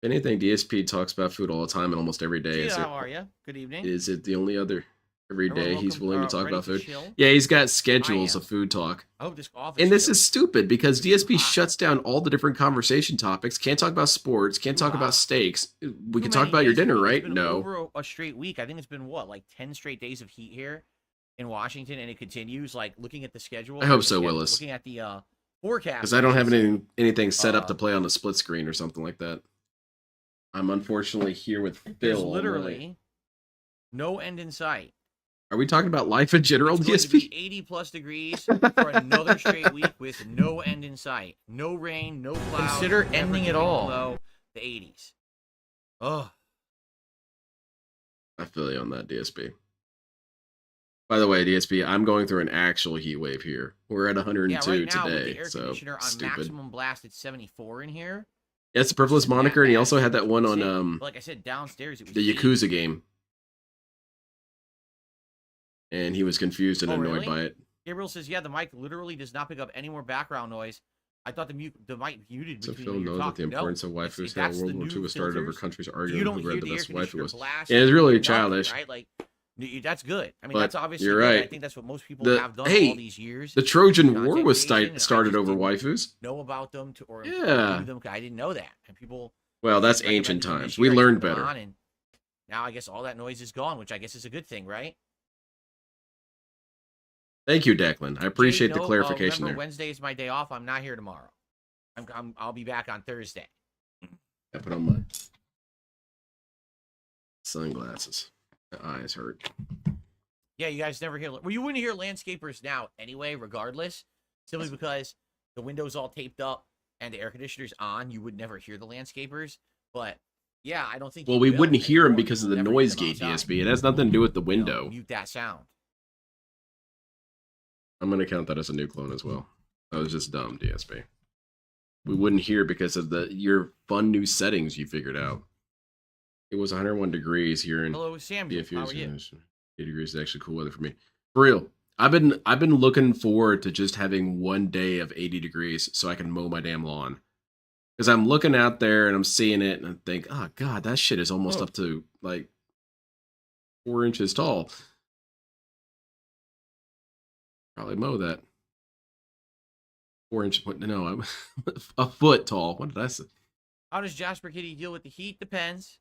If anything, DSP talks about food all the time and almost every day. Gina, how are you? Good evening. Is it the only other every Everyone day he's welcome, willing to talk ready about to food? chill? Yeah, he's got schedules am. of food talk. I hope this office. And this feels- is stupid because DSP hot. shuts down all the different conversation topics. Can't talk about sports. Can't Too talk hot. about steaks. We Too can talk many about your days of dinner, heat. It's right? been No. Over a straight week. I think it's been what, like 10 straight days of heat here in Washington, and it continues. Like looking at the schedule. I hope the so, schedule, Willis. Looking at the forecast. Because I don't have it's- anything set up to play on the split screen or something like that. I'm unfortunately here with Phil. There's all literally night. no end in sight. Are we talking about life in general, It's going to be DSP? 80 plus degrees for another straight week with no end in sight. No rain, no clouds. Consider ending it all. Below the 80s. Oh. I feel you on that, DSP. By the way, DSP, I'm going through an actual heat wave here. We're at 102 Yeah, right now with today, the air so conditioner on stupid. maximum blast, it's 74 in here. Yeah, it's the Purple's Isn't that moniker, and he bad? also had that one on But like I said, downstairs it was the 80. Yakuza game. And he was confused and Oh, annoyed really? by it. Gabriel says, yeah, the mic literally does not pick up any more background noise. I thought the mic muted So between Phil when knows you're that the talking. No, importance of it's- waifus. How that's the World War new II was started over filters. countries You arguing don't who hear had the the air best waifu conditioner was. blasting. Yeah, it's really Nothing, childish. right? Like, that's good. I mean, But that's obviously you're good. right. I think that's what most people The- have done hey, all these years. The Trojan War Content was creation, and I started just over didn't waifus. know about them or Yeah. do them. I didn't know that. And people. Well, that's recommended ancient them this times. year. We I learned turned them better. on, and now I guess all that noise is gone, which I guess is a good thing, right? Thank you, Declan. I appreciate Jay, the no, clarification remember, there. Wednesday is my day off. I'm not here tomorrow. I'll be back on Thursday. I put on my sunglasses. My eyes hurt. Yeah, you guys never hear. Well, you wouldn't hear landscapers now anyway, regardless, simply because the window's all taped up and the air conditioner's on. You would never hear the landscapers. But yeah, I don't think. Well, you we will wouldn't hear them anymore. because You of will the never hear noise them gate, outside. DSP. It has nothing to do with the You know, window. mute that sound. I'm going to count that as a new clone as well. That was just dumb, DSP. We wouldn't hear because of your fun new settings you figured out. It was 101 degrees here in Hello, Samuel. DFU. How are you? 80 degrees is actually cool weather for me. For real. I've been looking forward to just having one day of 80 degrees so I can mow my damn lawn. Because I'm looking out there and I'm seeing it and I think, oh god, that shit is almost up to like 4 inches tall. Probably mow that. 4 inch, no, I'm a foot tall. What did I say? How does Jasper Kitty deal with the heat? Depends.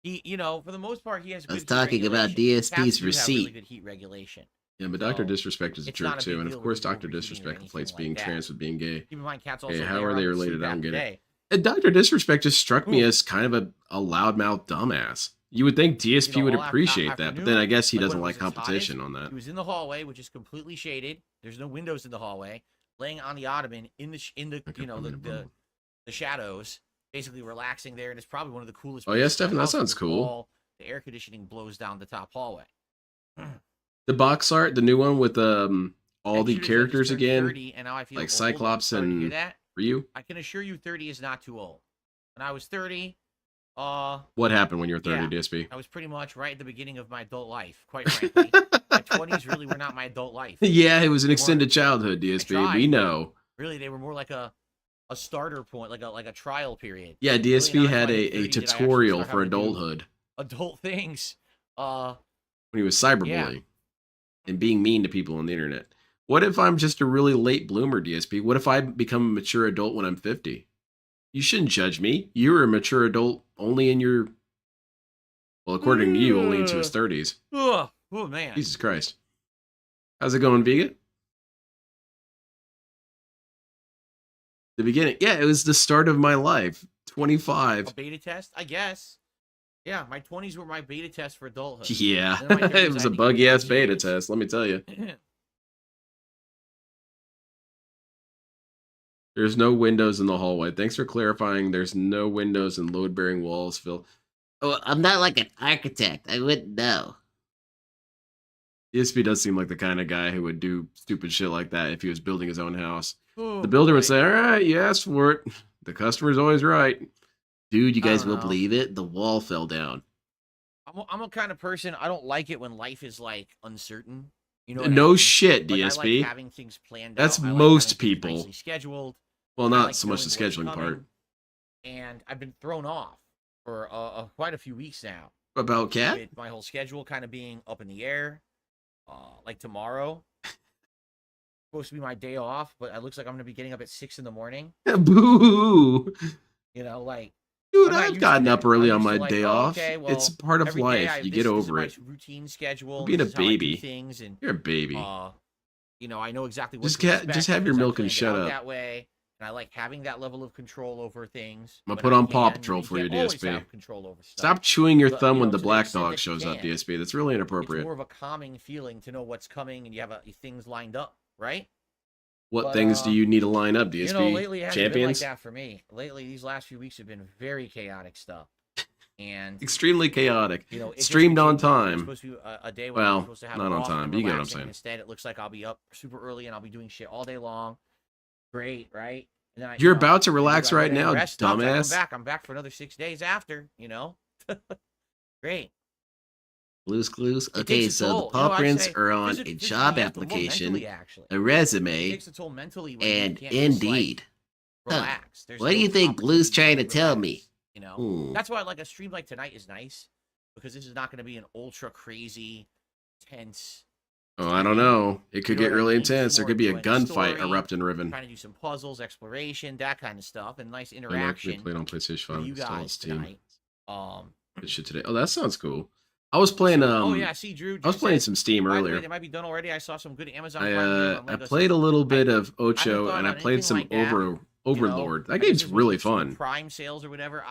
He, for the most part, he has. I was good heat talking about regulation. DSP's Cats do have receipt. really good heat regulation. Yeah, but Dr. So, Disrespect is a it's jerk not a too, big and deal of course with Dr. overheating or Disrespect anything conflates like being that. trans with being gay. Keep in mind, cats also. Hey, lay how are around they and sleep related? I half don't the get it. day. And Dr. Disrespect just struck me Ooh. as kind of a loudmouth dumbass. You would think DSP would all appreciate that, but then I guess he like, doesn't when it like was its competition hottest, on that. He was in the hallway, which is completely shaded. There's no windows in the hallway, laying on the ottoman in the Okay, I'm in a bubble. the shadows, basically relaxing there, and it's probably one of the coolest. Oh, yeah, places in the Stefan, that house sounds because cool. all the air conditioning blows down the top hallway. The box art, the new one with all And the Judith, I just characters turned again, 30, and now I feel like old. Cyclops Sorry to hear and that. Ryu. I can assure you, 30 is not too old. When I was 30, What happened when you were 30, Yeah. DSP? I was pretty much right at the beginning of my adult life. Quite frankly, my 20s really were not my adult life. Yeah, it was an They extended weren't. childhood, DSP. tried, We but- know. Really, they were more like a starter point, like a trial period. Yeah, Really DSP not had until I a hit 30 did I actually tutorial start for having to do adulthood Adult things. when he was cyberbullying and being mean to people on the internet. What if I'm just a really late bloomer, DSP? What if I become a mature adult when I'm 50? You shouldn't judge me. You were a mature adult only in your, well, according to you, only into his 30s. Oh man. Jesus Christ. How's it going, Vega? The beginning. Yeah, it was the start of my life. 25. A beta test, I guess. Yeah, my 20s were my beta test for adulthood. Yeah, And in my 30s, it was I a think buggy ass it was beta years. test, let me tell you. There's no windows in the hallway. Thanks for clarifying. There's no windows and load-bearing walls, Phil. Oh, I'm not like an architect. I wouldn't know. DSP does seem like the kind of guy who would do stupid shit like that if he was building his own house. Oh, The builder would boy. say, all right, you asked for it. The customer's always right. Dude, you I guys don't will know. believe it? The wall fell down. I'm a kind of person, I don't like it when life is like uncertain. You know what I No mean? shit, Like, DSP. I like having things planned That's out. I like most having things people. nicely scheduled. Well, I not like so much the knowing what's scheduling part. coming, And I've been thrown off for quite a few weeks now. About cat? With my whole schedule kind of being up in the air. Like tomorrow, supposed to be my day off, but it looks like I'm gonna be getting up at 6 in the morning. Boo! You know, like, Dude, I've gotten up early on my day off. Okay, well, it's part of life. You get over it. Routine schedule. You're being a baby. Things and you're a baby. You know, I know exactly what just have your milk and shut up. That way, and I like having that level of control over things. I'm gonna put on Paw Patrol for you, DSP. Control over stuff. Stop chewing your thumb when the black dog shows up, DSP. That's really inappropriate. It's more of a calming feeling to know what's coming and you have things lined up, right? What things do you need to line up, DSP? You know, lately it hasn't been like Champions? that for me. Lately, these last few weeks have been very chaotic stuff. And Extremely chaotic. you know, Streamed on it's time. supposed to be a day when Well, I'm supposed to have not on off time, and but you get what I'm relaxing. saying. Instead, it looks like I'll be up super early and I'll be doing shit all day long. Great, right? And then You're about to relax I right go now, rest up, dumbass. I'm back for another 6 days after, you know? Great. Blues Clues. It Okay, takes a so the toll. paw I'd prints say are on a physically job and mentally, application, actually. a It resume, takes a toll mentally when and you can't just, like, Indeed. relax. There's What do no you think Blue's trying to opportunity tell relax, me? You know, Hmm. that's why like a stream like tonight is nice because this is not going to be an ultra crazy, tense. Oh, I don't know. It could You know get what I really mean? intense. There More could be a enjoying the gunfight story, erupt in Riven. Trying to do some puzzles, exploration, that kind of stuff, and nice I know, interaction we played on PlayStation 5. with you Still on guys Steam. tonight. Good shit today. Oh, that sounds cool. I was playing. Oh yeah, see, Drew. I was playing said, some Steam by the way, earlier. they might be done already. I saw some good Amazon. I played a little bit of Ocho and I played some like that, Overlord. You know, That game's just really with some fun. Prime sales or whatever.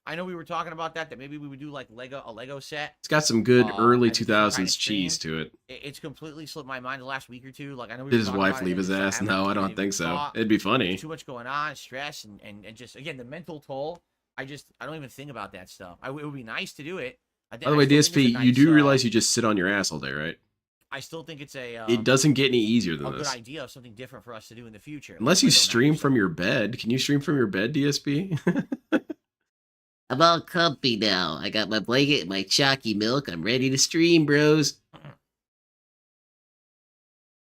I know we were talking about that maybe we would do like a Lego set. It's got some good early as a different kind 2000s of cheese stream. to it. It's completely slipped my mind the last week or two. Like I know we Did were his talking wife about it, leave and his just, ass? haven't No, I really don't think so. thought. It'd be funny. Too much going on, stress, and just again the mental toll. I don't even think about that stuff. It would be nice to do it. By the way, DSP, you do realize you just sit on your ass all day, right? I still think it's it doesn't get any easier than a good this. idea of something different for us to do in the future. Unless you stream from your bed. Can you stream from your bed, DSP? I'm all comfy now. I got my blanket and my chalky milk. I'm ready to stream, bros.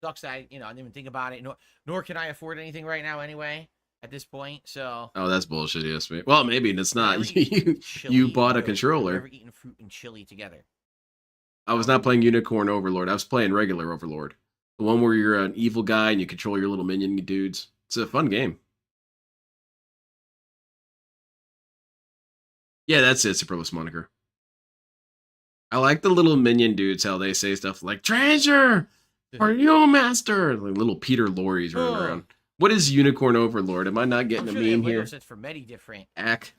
Sucks that I didn't even think about it. Nor can I afford anything right now anyway. At this point, so. Oh, that's bullshit, DSP. Well, maybe it's not. Chili, You bought a We've controller. never eaten fruit and chili together. I was not playing Unicorn Overlord. I was playing regular Overlord. The one where you're an evil guy and you control your little minion dudes. It's a fun game. Yeah, that's it, Superless Moniker. I like the little minion dudes, how they say stuff like, Treasure! Are you a master? Like little Peter Lorre's running around. What is Unicorn Overlord? Am I not getting I'm a sure meme they have here? sets for many different. Ack.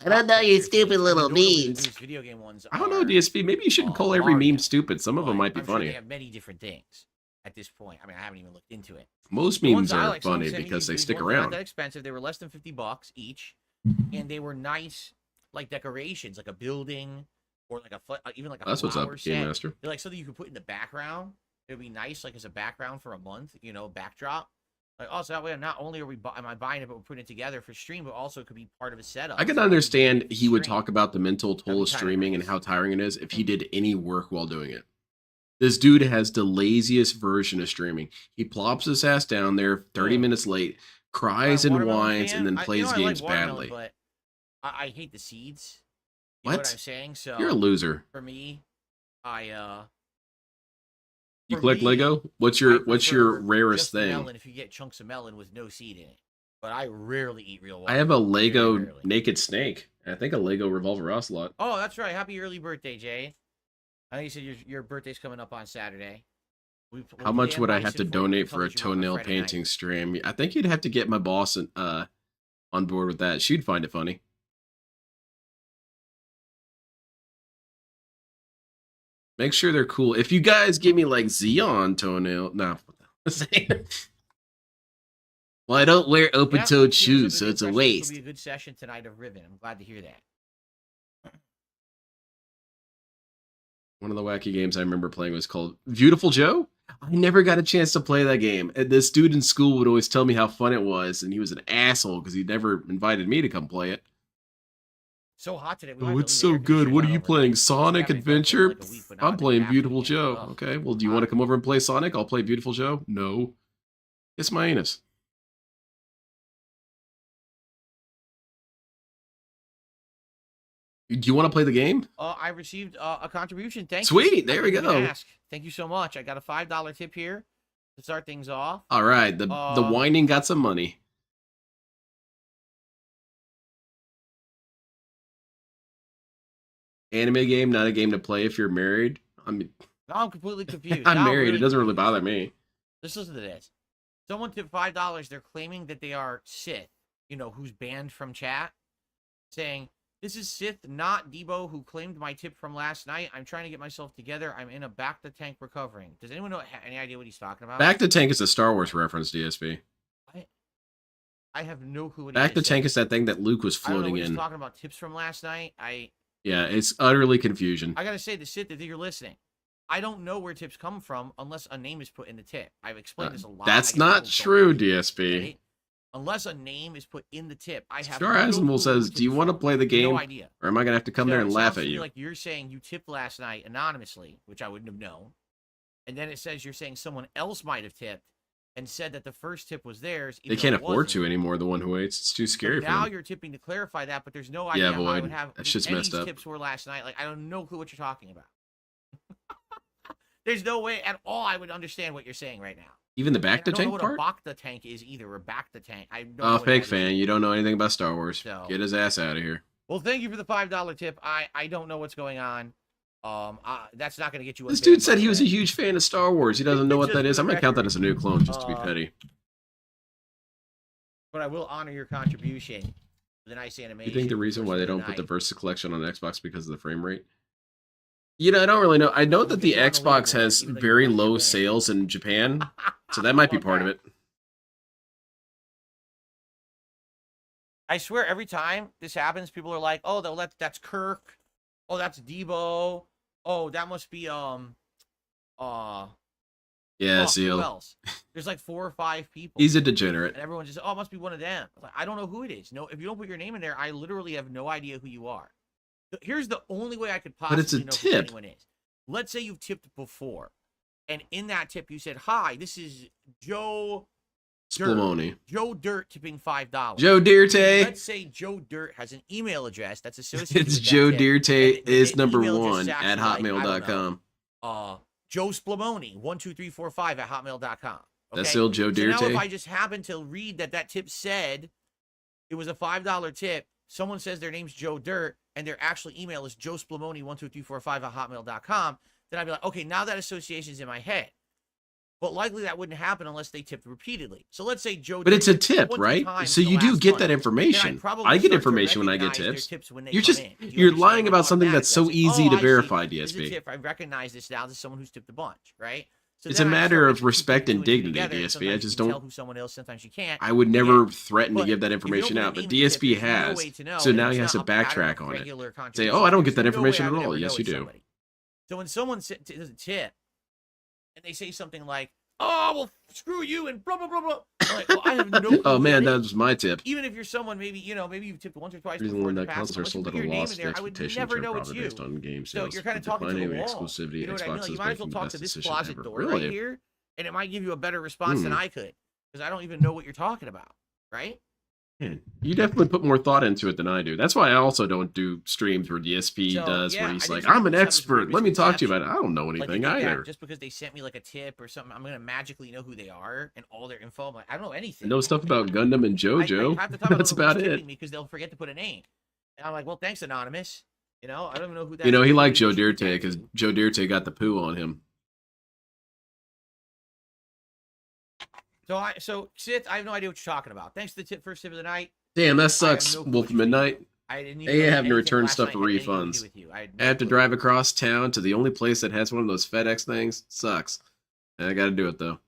I don't know, you stupid little Notably, memes. these video game ones I don't know, are, DSP. Maybe you shouldn't call every Mario, meme stupid. Some of them but might be I'm sure funny. they have many different things at this point. I mean, I haven't even looked into it. Most The ones memes I are like, someone funny sent me because they these stick ones were not around. that expensive. They were less than $50 each, and they were nice, like decorations, like a building or like even like a That's what's up, flower Game set. Master. They're like something you could put in the background. It would be nice, like as a background for a month, backdrop. Like, also that way, not only am I buying it, but we're putting it together for stream, but also it could be part of a setup. I can for understand the he would stream. talk about the mental toll of That'd be kinda streaming and nice. how tiring it is if he did any work while doing it. This dude has the laziest version of streaming. He plops his ass down there 30 minutes late, cries I'm a and watermelon whines, fan. and then plays I like games watermelon, badly. But I hate the seeds. You know What? what I'm saying? So You're a loser. for me, You for collect me, Lego? What's I your prefer rarest just the thing? melon if you get chunks of melon with no seed in it. But I rarely eat real I have a watermelon, very Lego rarely. Naked Snake. And I think a Lego Revolver Ocelot. Oh, that's right. Happy early birthday, Jay. I know you said your birthday's coming up on Saturday. How much would I have to donate for a toenail painting stream? I think you'd have to get my boss on board with that. She'd find it funny. Make sure they're cool. If you guys give me like Xeon toenail, no. Well, I don't wear open-toed shoes, so it's a waste. It'll be a good session tonight of Riven. I'm glad to hear that. One of the wacky games I remember playing was called Beautiful Joe. I never got a chance to play that game. And this dude in school would always tell me how fun it was, and he was an asshole because he never invited me to come play it. So hot today. Oh, it's so good. What are you playing? Sonic Adventure? I'm playing Beautiful Joe. Okay, well, do you want to come over and play Sonic? I'll play Beautiful Joe. No. It's my anus. Do you want to play the game? I received a contribution. Thank you. Sweet. There we I didn't even go. ask. Thank you so much. I got a $5 tip here to start things off. All right. The whining got some money. Anime game, not a game to play if you're married. I mean, No, I'm completely confused. I'm Now married. really It doesn't really confused. bother me. Just listen to this. Someone tipped $5. They're claiming that they are Sith, who's banned from chat, saying, "This is Sith, not Debo, who claimed my tip from last night. I'm trying to get myself together. I'm in a back to tank recovering." Does anyone know any idea what he's talking about? Back to Tank is a Star Wars reference, DSP. I have no clue what Back to just Tank said. is that thing that Luke was I don't know floating what he's in. talking about. Tips from last night. Yeah, it's utterly confusion. I gotta say, the Sith that you're listening, I don't know where tips come from unless a name is put in the tip. I've explained this a lot. That's I guess not people don't true, get it, DSP. right? Unless a name is put in the tip, I have Star no Asimul clue says, who "Do you tips want to from. play the game, No idea. or am I gonna have to come there and It laugh sounds at to me you?" like you're saying you tipped last night anonymously, which I wouldn't have known. And then it says you're saying someone else might have tipped and said that the first tip was theirs. They even can't though it afford wasn't. to anymore. The one who waits, it's too So scary for now them. you're tipping to clarify that, but there's no idea how I Void. would have That shit's any messed up. tips were last night. Like, I don't no clue what you're talking about. There's no way at all I would understand what you're saying right now. Even the back to And I don't tank know what part? a Bacta tank is either, or back the tank. I don't know Oh, what fake that fan. is. You don't know anything about Star Wars. So- Get his ass out of here. Well, thank you for the $5 tip. I don't know what's going on. That's not going to get you. This dude said he was a huge fan of Star Wars. He doesn't know what that is. I'm gonna count that as a new clone just to be petty. But I will honor your contribution with the nice animation. You think the reason why they don't put the night. Versus collection on Xbox because of the frame rate? I don't really know. I know that the It's Xbox unbelievable, has even though you very like low Japan. sales in Japan, so that might be Love part of that. it. I swear, every time this happens, people are like, "Oh, that's Kirk. Oh, that's Debo. Oh, that must be Yeah, who Seal. else?" There's like 4 or 5 people. He's a degenerate. And everyone just, "Oh, it must be one of them." Like, I don't know who it is. No, if you don't put your name in there, I literally have no idea who you are. Here's the only way I could But it's a possibly know tip. who anyone is. Let's say you've tipped before, and in that tip you said, "Hi, this is Joe Splamoni. Dirt tipping $5." Joe Dirte. Let's say Joe Dirt has an email address that's associated It's with that Joe tip, Dirte and the is number email just 1 is at actually like, I don't know, hotmail.com. Joe Splamoni 12345 at hotmail.com. Okay? That's still Joe So now if Dirte. I just happen to read that tip said it was a $5 tip, someone says their name's Joe Dirt and their actual email is Joe Splamoni 12345 at hotmail.com, then I'd be like, okay, now that association's in my head. But likely that wouldn't happen unless they tipped repeatedly. So let's say Joe. But it's a tipped tip, 20 right? times So in the you do last get month, that then I'd information. probably I get start to information when I get recognize their tips. tips when they You're come just in. You you're understand? lying Like, about something that's so automatically, easy to I see. verify, This is a DSP. tip. I recognize this now. This is someone who's tipped a bunch, right? So It's then a I matter start of putting respect and 2 and 2 dignity, together, and DSP. I sometimes just you can don't. tell who someone is, sometimes you can't. I would never Yeah. threaten to But give that if you don't information out, put but your name in the DSP tip, there's no has. way to know, So and now it's he has to not a pattern backtrack of on it. regular Say, contributions. oh, I don't get that There's no way information I at would all. ever Yes, know you it's do. somebody. So when someone does a tip and they say something like, "Oh, well, screw you," and blah, blah, blah, blah. I'm like, well, I have no clue Oh who man, that that is. was my tip. Even if you're someone, maybe you've tipped once or twice Reason before when in the that past, consoles are unless you sold put at a your name loss, in the there, I would expectations never are know it's probably you. based on game So sales. you're kind of With talking to the declining wall. exclusivity, You know what I mean? Xbox Like, you is might as well making the talk best to this decision closet ever. door Really? right here, and it might give you a better response than I could, because I don't even know what you're talking about, right? Man, you definitely put more thought into it than I do. That's why I also don't do streams where DSP So, does, yeah, where I he's think like, some I'm an people have this expert. weird Let me talk to you about it. I misconception. don't know Like, anything they think either. that just because they sent me like a tip or something, I'm gonna magically know who they are and all their info. I'm like, I don't know I anything. know stuff about Gundam and JoJo. I have to talk That's about it. me because they'll forget to put a name. And I'm like, well, thanks, anonymous. I don't even know who that. You know, he who liked you Joe should Dirte react because to. Joe Dirte got the poo on him. So Sith, I have no idea what you're talking about. Thanks for the first tip of the night. Damn, that I have sucks, no clue Wolf what you're Midnight. I didn't Hey, even know having to anything return last stuff night for had anything to do refunds. with you. I have to drive across town to the only place that has one of those FedEx things. Sucks. I gotta do it though.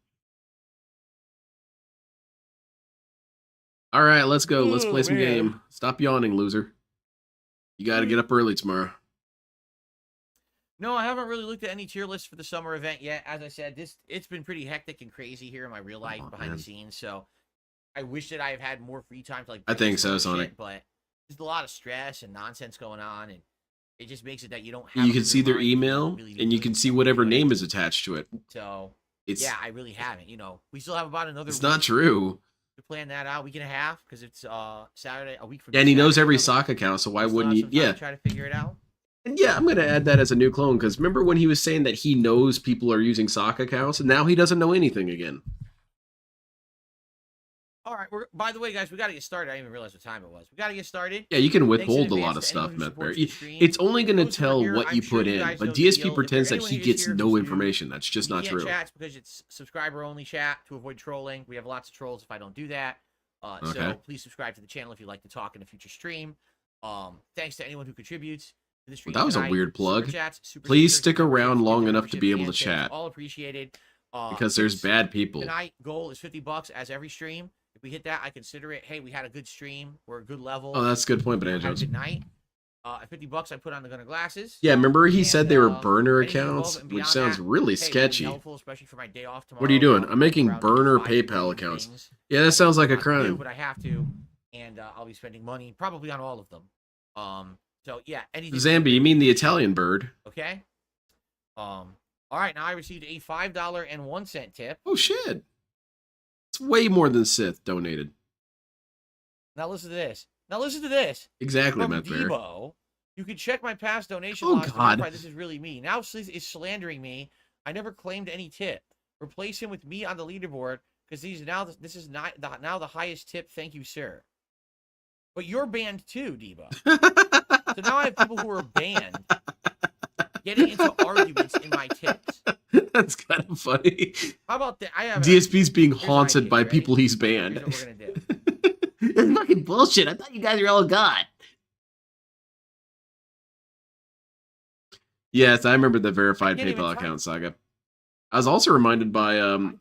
All right, let's go. Let's play some game. Stop yawning, loser. You gotta get up early tomorrow. No, I haven't really looked at any tier lists for the summer event yet. As I said, it's been pretty hectic and crazy here in my real life behind man. the scenes. So I wish that I have had more free time to like. I think do some so, other Sonic. shit, but there's a lot of stress and nonsense going on, and it just makes it that you don't have. You a can clear see their mind if you don't email, really and you do can it. see whatever You know what I name mean? is attached to it. So It's yeah, I really haven't. We still have about another. it's week not true. to plan that out, week and a half, because it's Saturday, a week from. And he knows Saturday every coming. sock account, so why Still wouldn't have he? some time Yeah. to try to figure it out. And yeah, I'm gonna add that as a new clone because remember when he was saying that he knows people are using sock accounts, and now he doesn't know anything again. All right. By the way, guys, we got to get started. I didn't even realize what time it was. We got to get started. Yeah, you can Thanks in withhold a advance lot of to stuff, anyone who Matt Bear. supports the stream. It's only gonna Those who are tell here, what I'm you sure put you in, guys but know the DSP deal. If pretends that anyone he who's gets here no who's new, information. That's just we not can't true. chat because it's subscriber only chat to avoid trolling. We have lots of trolls if I don't do that. Okay. So please subscribe to the channel if you'd like to talk in a future stream. Thanks to anyone who contributes to the stream. That was a tonight. weird plug. Super chats, super Please stickers, stick around memberships, long gift enough to be able to memberships, and tips, chat. all appreciated. Because there's tips bad people. Tonight goal is $50 as every stream. If we hit that, I consider it. Hey, we had a good stream. We're a good level. Oh, that's a good point, Banana Had a Jones. good night. At $50, I put on the Gunner glasses. Yeah, remember he said they were And, burner anything above accounts, and which beyond sounds that, really hey, would be sketchy. helpful, especially for my day off tomorrow. What are you doing? I'll I'm making around burner 5 PayPal million accounts. things. Yeah, that sounds like a Not to do, crime. but I have to, and I'll be spending money probably on all of them. So yeah, anything. Zambi, you mean the Italian bird? Okay. All right. Now I received a $5.01 tip. Oh shit! It's way more than Sith donated. Now listen to this. Now listen to this. Exactly, From Matt Bear. Debo, you can check my past donation Oh, logs to God. verify this is really me. Now Sliz is slandering me. I never claimed any tip. Replace him with me on the leaderboard because this is not now the highest tip. Thank you, sir. But you're banned too, Debo. So now I have people who are banned getting into arguments in my tips. That's kind of funny. How about that? I have DSP's being Here's an haunted idea, by ready? people he's Here's banned. what we're gonna do. That's fucking bullshit. I thought you guys were all gone. Yes, I remember the verified can't even PayPal type. account saga. I was also reminded by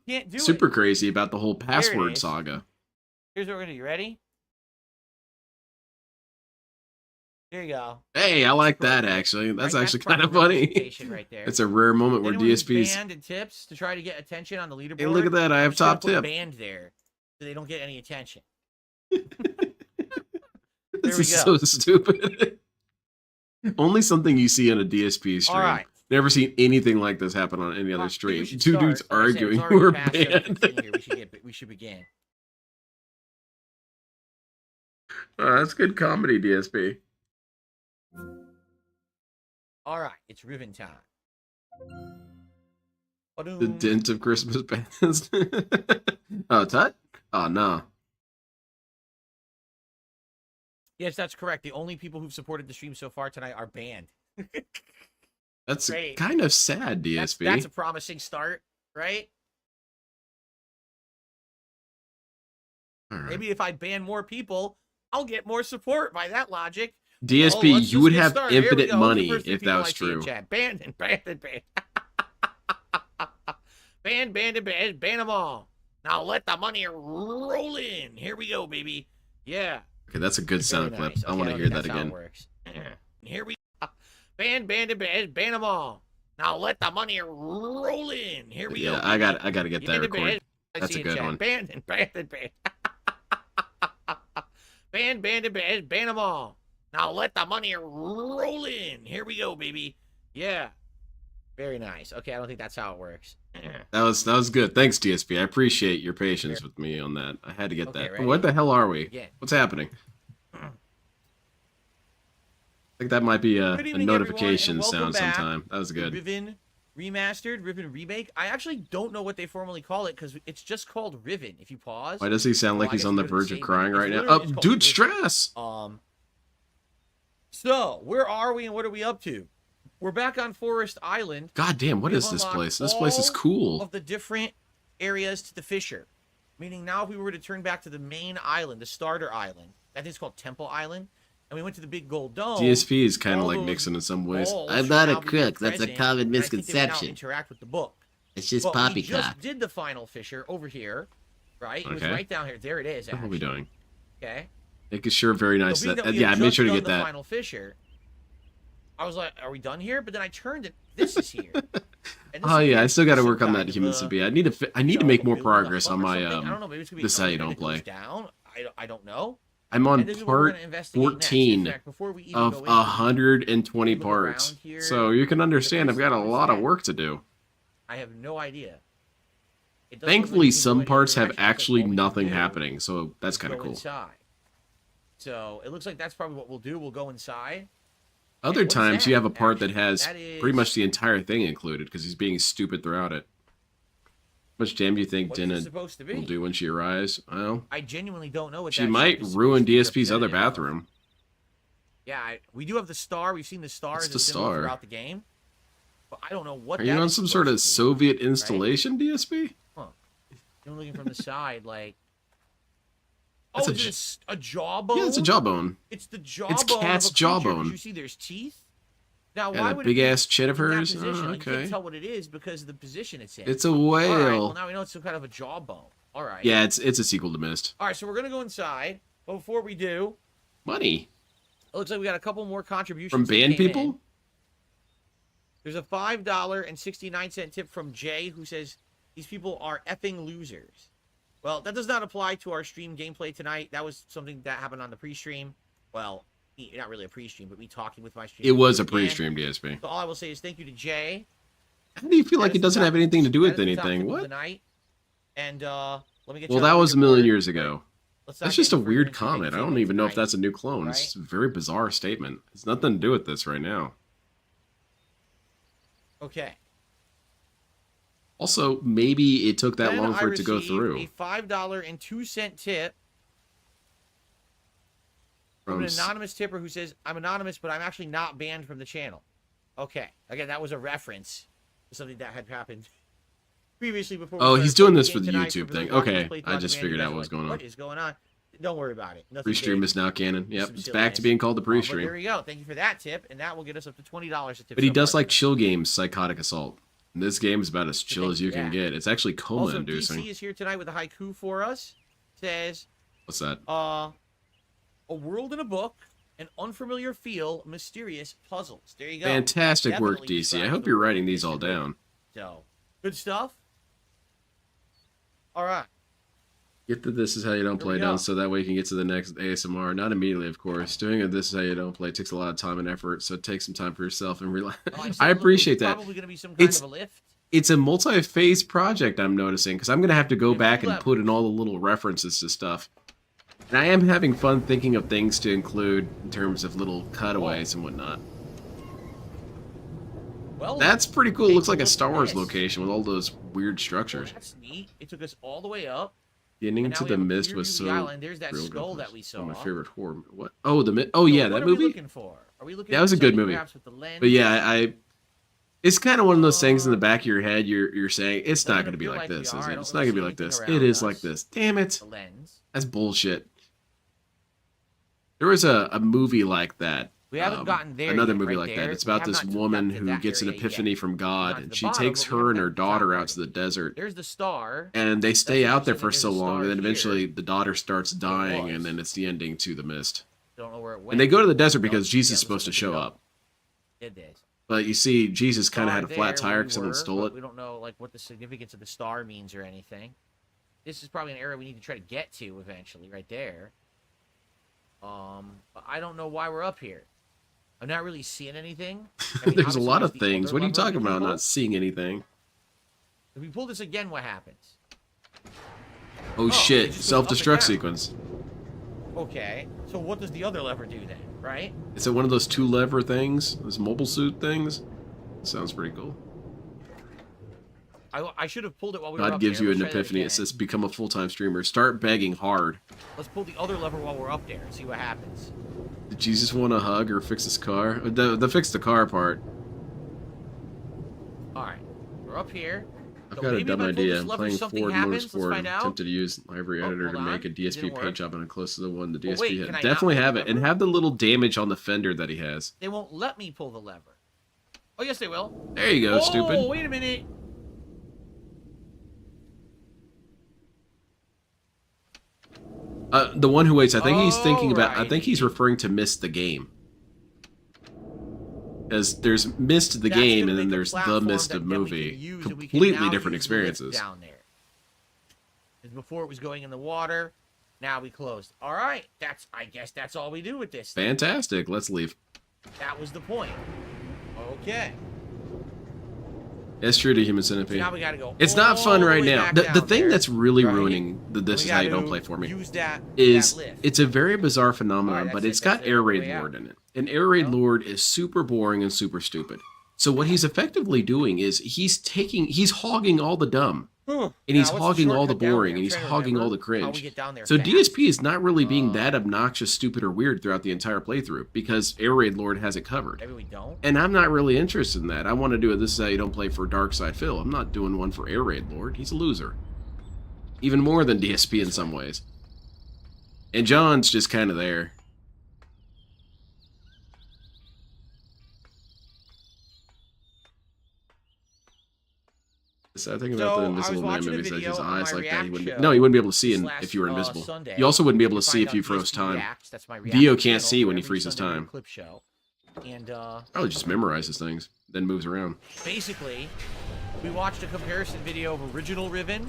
Can't do Super it. Crazy about the whole password is. saga. Here's what we're gonna do. You ready? Here you go. Hey, I like that Perfect. actually. That's Right? actually part kind of funny. representation right there. It's a rare moment where Anyone who's DSP's. banned and tips to try to get attention on the leaderboard. Hey, look at that! I I'm have just gonna top put tip. banned there, so they don't get any attention. This we is go. so stupid. Only something you see on a DSP stream. All right. Never seen anything like this happen on any Well, I other think stream. we should Two start. dudes Like I said, it's arguing already who are past banned. 7:15 here. We should begin. Oh, that's good comedy, DSP. All right, it's Riven time. The dent of Christmas bands. Oh, Tut? Oh, no. Yes, that's correct. The only people who've supported the stream so far tonight are banned. That's Great. kind of sad, DSP. That's a promising start, right? All right. Maybe if I ban more people, I'll get more support by that logic. DSP, let's you just would get have started. Here we infinite go. Who's the money first three if people that I was see in true. chat? Banned and banned and banned. Banned and banned. Ban them all. Now let the money roll in. Here we go, baby. Yeah. Okay, that's a good Very sound clip. nice. I Okay, want to don't hear think that that's how it again. works. Here we go. Banned and banned. Ban them all. Now let the money roll in. Here we go. Yeah, I got to get that Banned and recorded. banned. I That's see a in good chat. one. Banned and banned and banned. Banned and banned. Ban them all. Now let the money roll in. Here we go, baby. Yeah. Very nice. Okay, I don't think that's how it works. That was good. Thanks, DSP. I appreciate your patience with me on that. I had to get Okay, that. ready? What the hell are we? Again. What's happening? I think that might be a Good evening, notification everyone, and welcome sound back sometime. That was good. Riven Remastered, Riven Remake. I actually don't know what they formally call it because it's just called Riven. If you pause. Why does he sound like I he's guess on the they're the verge of same, but crying it's right now? literally just called Dude, Riven. stress! So where are we and what are we up to? We're back on Forest Island. God damn, what We've is this unlocked place? This place is all cool. Of the different areas to the Fisher. Meaning now if we were to turn back to the main island, the starter island, I think it's called Temple Island, and we went to the big gold dome. DSP is kind of all like those Nixon in some ways. balls I'm should not a now be crook. That's a present, common and I think they would now misconception. interact with the book. It's just But we poppycock. just did the final Fisher over here, right? It was Okay. right down here. There it is. What are we actually. doing? Okay. Making sure very nice. So being That, that we yeah, I had made just sure to done get the that. final Fisher. I was like, "Are we done here?" But then I turned it. This is here. And this Oh is yeah, I here. still got to Some work on kind that of, human symbiote. I need to I need to make more progress on my I don't know. Maybe it's gonna be this is how you something don't that play. goes down. I don't know. I'm on And this is what we're part gonna investigate next. In 14 fact, before we even of go into 120 look parts. around here, So you can understand I've got a lot of work to do. I have no idea. It doesn't look like Thankfully, you can go some any parts other have direction, so actually all we can nothing do happening, so that's is kind of go cool. inside. So it looks like that's probably what we'll do. We'll go inside. Other What is times, you that, have a part that actually? has That pretty much is- the entire thing included because he's being stupid throughout it. How much damage do you think What is it Dinah supposed to will be? do when she arrives? Well, I genuinely don't know what she that might ship is ruin supposed to be DSP's other representative of. bathroom. Yeah, we do have the star. We've seen the star What's as a the symbol star? throughout the game. But I don't know what Are that you on is some sort of supposed to be. Soviet installation, DSP? I'm looking from the side, like... That's Oh, a is j- it a jawbone? Yeah, it's a jawbone. It's the jawbone cat's of a creature. jawbone. Did you see there's teeth? Now, Yeah, why that would big it be ass chin of in that hers. position? Oh, Like, you can't okay. tell what it is because of the position it's in. It's a All right, whale. well, now we know it's some kind of a jawbone. All right. Yeah, it's a sequel to Myst. All right, so we're going to go inside. But before we do, Money it looks like we got a couple more contributions from that band came people. in. There's a $5.69 tip from Jay who says, these people are effing losers. Well, that does not apply to our stream gameplay tonight. That was something that happened on the pre-stream. Well, not really a pre-stream, but me talking with my stream. It was a again. pre-stream DSP. So all I will say is thank you to Jay. How do you feel like That it is the doesn't top- have anything to do that with is the top anything? tip of What? the night. And let me get Well, you that on was a your million board. years ago. Let's not That's get just a into further weird into comment. I negativity don't even know if tonight. that's a new clone. right? It's a very bizarre statement. It's nothing to do with this right now. Okay. Also, maybe it took that Then long I for it to go received through. a $5.02 tip from From an anonymous tipper who says, I'm anonymous, but I'm actually not banned from the channel. Okay. Again, that was a reference to something that had happened previously before. we Oh, started he's doing playing this the for game the tonight. YouTube For thing. those watching Okay, this play I throughout just the figured game, out you what guys was are going on. What is going on? Don't worry about it. Nothing Pre-stream big. is now canon. Yep, Some it's back to silliness. being called the But there pre-stream. we go. Thank you for that tip, and that will get us up to $20 a tip. But he so does far like tonight. chill games, Psychotic Assault. And this game is about as chill thank as you you, can yeah. get. It's actually Also, coma-inducing. DC is here tonight with a haiku for us. Says, What's that? a world in a book, an unfamiliar feel, mysterious puzzles. There you go. Fantastic work, Definitely DC. I describes hope the you're world writing these all instantly. down. So, good stuff. All right. Get the This Is How You Don't Here Play we go. down so that way you can get to the next ASMR. Not immediately, of course. Doing a This Is How You Don't Play takes a lot of time and effort, so take some time for yourself and relax. Well, said, I look, appreciate it's that. Probably going to be some kind It's- of a lift. It's a multi-phase project, I'm noticing, because I'm going to have to go And back full and put in all the little references to stuff. And I am having fun thinking of things to include in terms of little cutaways and whatnot. Well, That's pretty cool. It take looks a like a look Star at Wars this. location with all those weird well, structures. that's neat. It took us all the way up. Getting And now to we the have a Mist clear was view of so the island. There's that real skull good. that we One saw. of my favorite horror. What? Oh, the So yeah, what that are we movie. looking for? Are we looking That was for a good something movie. perhaps with the lens? But yeah, I it's kind of one of those things in the back of your head. You're saying it's Doesn't not going to be appear like like we this, are. is I it? don't It's not really going to be see like this. anything It is around like us. this. Damn it. The lens. That's bullshit. There was a movie like that. We haven't gotten there Another yet, movie right like there. that. It's We about have this not gotten woman to who that gets an area epiphany yet. from Not God, to and the she bottom, takes but we her and haven't her gotten to the top daughter part out of to the it. desert, There's the star. and they stay That's out there interesting. for There's so a long, star and then here. eventually the daughter starts dying, was. and then it's the ending to the Mist. Don't know where it went. And they go to the desert No, because Jesus yeah, is supposed to let's show look it up. It did. But you see, Jesus kind of Star had a flat there tire where because we someone were, stole but it. We don't know like what the significance of the star means or anything. This is probably an area we need to try to get to eventually, right there. But I don't know why we're up here. I'm not really seeing anything. I mean, There's a obviously lot there's of the things. other What are you lever we talking can about? pull. Not seeing anything. If we pull this again, what happens? Oh it shit! just goes Self-destruct up and down. sequence. Okay, so what does the other lever do then, right? Is it one of those two lever things? Those mobile suit things? Sounds pretty cool. I should have pulled it while we were God up gives there. you an Let's try that epiphany. It again. says become a full-time streamer. Start begging hard. Let's pull the other lever while we're up there and see what happens. Did Jesus want to hug or fix his car? The fix the car part. Alright, we're up here. I've So got a maybe if dumb I pull idea. this I'm lever, playing something Ford happens. Let's Motorsport. find out. Attempted to use library Oh, editor hold to on. make a It DSP didn't paint work. job and close to the one the Well, DSP wait, had. can I not Definitely pull have the it, and lever? have the little damage on the fender that he has. They won't let me pull the lever. Oh, yes, they will. There you go, Oh, stupid. wait a minute. The one who waits. I think he's thinking about. I Alrighty. think he's referring to Mist the game. As there's Mist the That's game, gonna and then make a there's the platform Mist that of then we can movie. use, and we can Completely now different use the lift experiences. down there. 'Cause before it was going in the water. Now we closed. All right, I guess that's all we do with this thing. Fantastic. Let's leave. That was the point. Okay. It's true to Human So Centipede. now we gotta go. It's not fun all right the way now. back The down thing there, that's really right? ruining the And This we Is How You gotta Don't Play for me use that is lift. it's a very bizarre phenomenon, Alright, but that's it's it, got that's it, Air all the Raid way out. Lord in it. And Air Raid No? Lord is super boring and super stupid. So what he's effectively doing is he's hogging all the dumb. And he's hogging all the boring, and he's hogging all the cringe. So DSP is not really being that obnoxious, stupid, or weird throughout the entire playthrough because Air Raid Lord has it covered. Maybe we don't. And I'm not really interested in that. I want to do it. This is how you don't play for Dark Side Phil. I'm not doing one for Air Raid Lord. He's a loser. Even more than DSP in some ways. And John's just kind of there. So I think about So, the I was Invisible Man watching a movie. Like video his on eyes my like that. He React wouldn't. show No, he wouldn't be able to see this if you were last, invisible. Sunday. You also wouldn't be able You to can see find if you on froze DSP time. Reacts, that's my React Vio can't channel see for when he every freezes Sunday time. Clip show. And Probably just memorizes things, then moves around. basically, we watched a comparison video of original Riven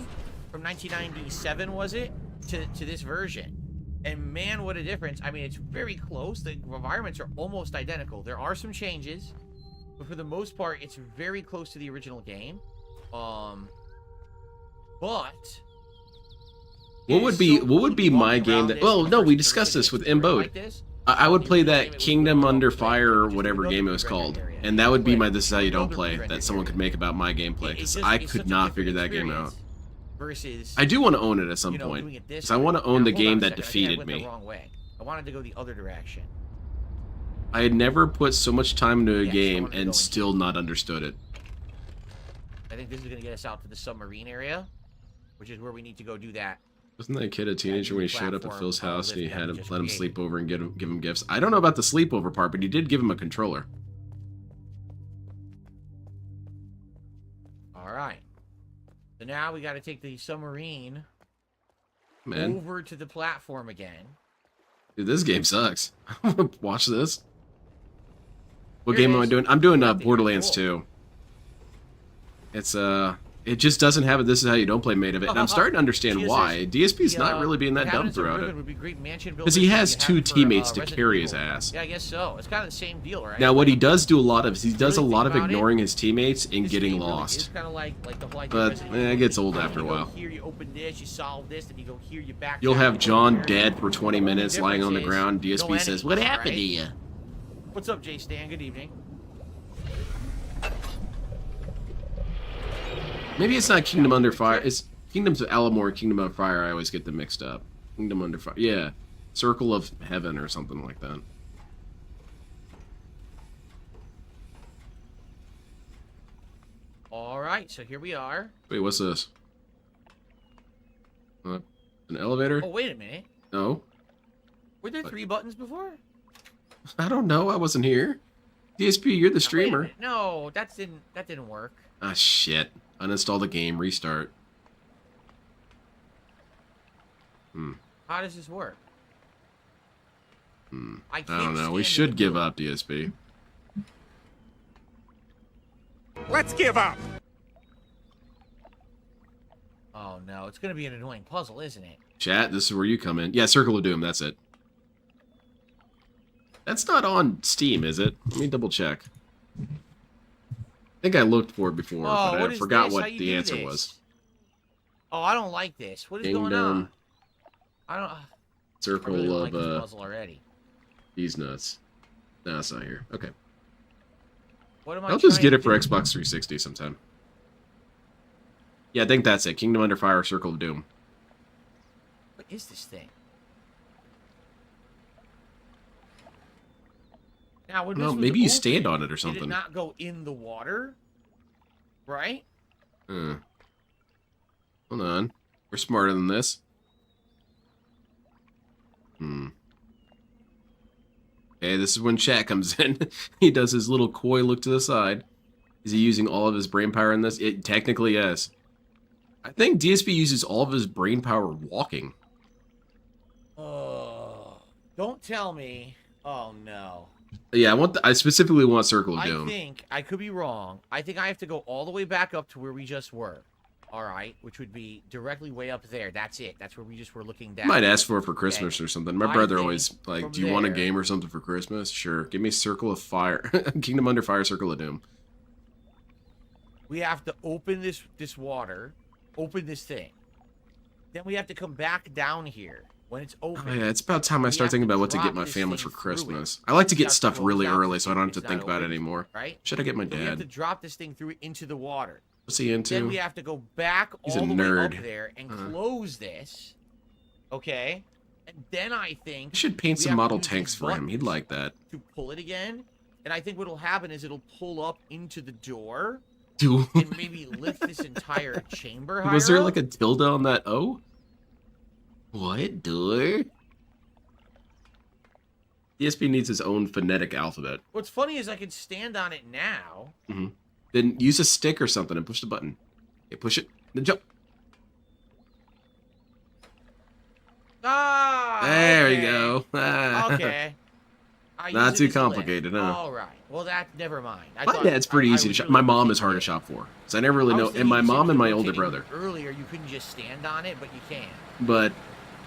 from 1997, was it, to this version. And man, what a difference. I mean, it's very close. The environments are almost identical. There are some changes, but for the most part, it's very close to the original game. But What would be my game that? Well, no, we discussed this with Imbode. I would play that Kingdom Under Fire or whatever game it was called, and that would be my This Is How You Don't Play that someone could make about my gameplay because I could not figure that game out. Versus, I do want to own it at some point because I want to own the game that defeated me. I wanted to go the other direction. I had never put so much time into a Yes, I game wanted to go and into still not understood it. I think this is going to get us out to the submarine area, which is where we need to go do that. Wasn't that kid a teenager when he showed up at Platform, Phil's house and he lift that had we him just let him created. sleep over and give him gifts? I don't know about the sleepover part, but he did give him a controller. All right. So now we got to take the submarine Man, over to the platform again. dude, this game sucks. Watch this. What Here it game am I is. doing? I'm doing Nothing. Borderlands Cool. 2. It's it just doesn't have a This Is How You Don't Play made of it, and I'm starting to understand why. DSP's not really being that dumb throughout it. Because he has two teammates to carry his ass. Yeah, I guess so. It's kind of the same deal, right? Now, what he does do a lot of is he does a Really lot of think about it, ignoring his teammates and This getting game really lost. is kind of like the whole idea But, of Resident it Evil. gets old You after a go while. Here, you open this, you solve this, and you go here, you back. You'll down, have you go John there. dead for 20 The only minutes lying on the difference ground. is DSP no says, enemies, "What happened right? to you?" What's up, Jay Stan? Good evening. Maybe it's not Kingdom Under Fire. It's Kingdoms of Alamore and Kingdom of Fire. I always get them mixed up. Kingdom Under Fire. Yeah. Circle of Heaven or something like that. All right, so here we are. Wait, what's this? An elevator? Oh, wait a minute. No. Were there 3 buttons before? I don't know. I wasn't here. DSP, you're the Wait a streamer. minute. No, that didn't work. Ah, shit. Uninstall the game. Restart. How does this work? I don't know. We should give up, DSP. Let's give up. Oh no, it's gonna be an annoying puzzle, isn't it? Chat, this is where you come in. Yeah, Circle of Doom. That's it. That's not on Steam, is it? Let me double check. I think I looked for it before, Oh, but what I is forgot this? How what you the do answer this? was. Oh, I don't like this. What is going Kingdom, on? I don't. I Circle really don't of like this puzzle already. these nuts. No, it's not here. Okay. What am I? I'll just trying get to it for do? Xbox 360 sometime. Yeah, I think that's it. Kingdom Under Fire, Circle of Doom. What is this thing? Now, when Well, this was maybe you open, stand on it or Did something. it not go in the water? Right? Hold on. We're smarter than this. Okay, this is when chat comes in. He does his little coy look to the side. Is he using all of his brain power in this? It technically is. I think DSP uses all of his brain power walking. Don't tell me. Oh no. Yeah, I specifically want Circle of I Doom. think I could be wrong. I think I have to go all the way back up to where we just were. All right, which would be directly way up there. That's it. That's where we just were looking down. Might ask for it for Christmas or something. My I brother think always like, from do you want a there- game or something for Christmas? Sure. Give me Circle of Fire. Kingdom Under Fire, Circle of Doom. We have to open this water, open this thing. Then we have to come back down here when it's open. Oh, yeah, it's about time I We start have thinking to about what to drop get my this family thing for through it. Christmas. I like to We get have to stuff close really out early the so I don't have to it's think not about it open, anymore. Right? Should I get my So we have to dad? drop this thing through into the water. What's he into? Then we have to go back He's all a the way nerd. up there and close this. Okay? And then I think I should paint we some have to model use tanks these for him. He'd buttons like that. to pull it again. And I think what'll happen is it'll pull up into the door Dude. and maybe lift this entire chamber higher Was there up. like a tilde on that O? What? Door? DSP needs his own phonetic alphabet. What's funny is I can stand on it now. Then use a stick or something and push the button. Okay, push it. Then jump. Ah! There okay. you go. Okay. I Not use too it as a lift. complicated, huh? All right. Well, never mind. My dad's pretty easy to shop. My mom is hard to shop for. So I never really know. And my mom and my older brother. Earlier, you couldn't just stand on it, but you can. But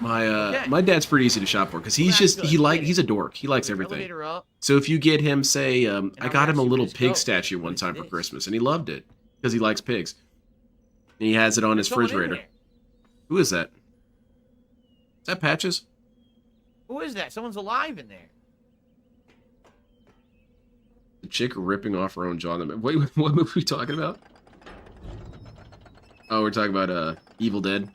my Okay. my dad's pretty easy to shop for because he's Well, that's just good. he's a dork. He likes Put the everything. Elevator up. So if you get him, say, I how got him a fast little you pig just go. statue What one is time for this? Christmas, and he loved it because he likes pigs. And he has it on his There's someone in refrigerator. there. Who is that? Is that Patches? Who is that? Someone's alive in there. The chick ripping off her own jaw. Wait, what movie are we talking about? Oh, we're talking about Evil Dead.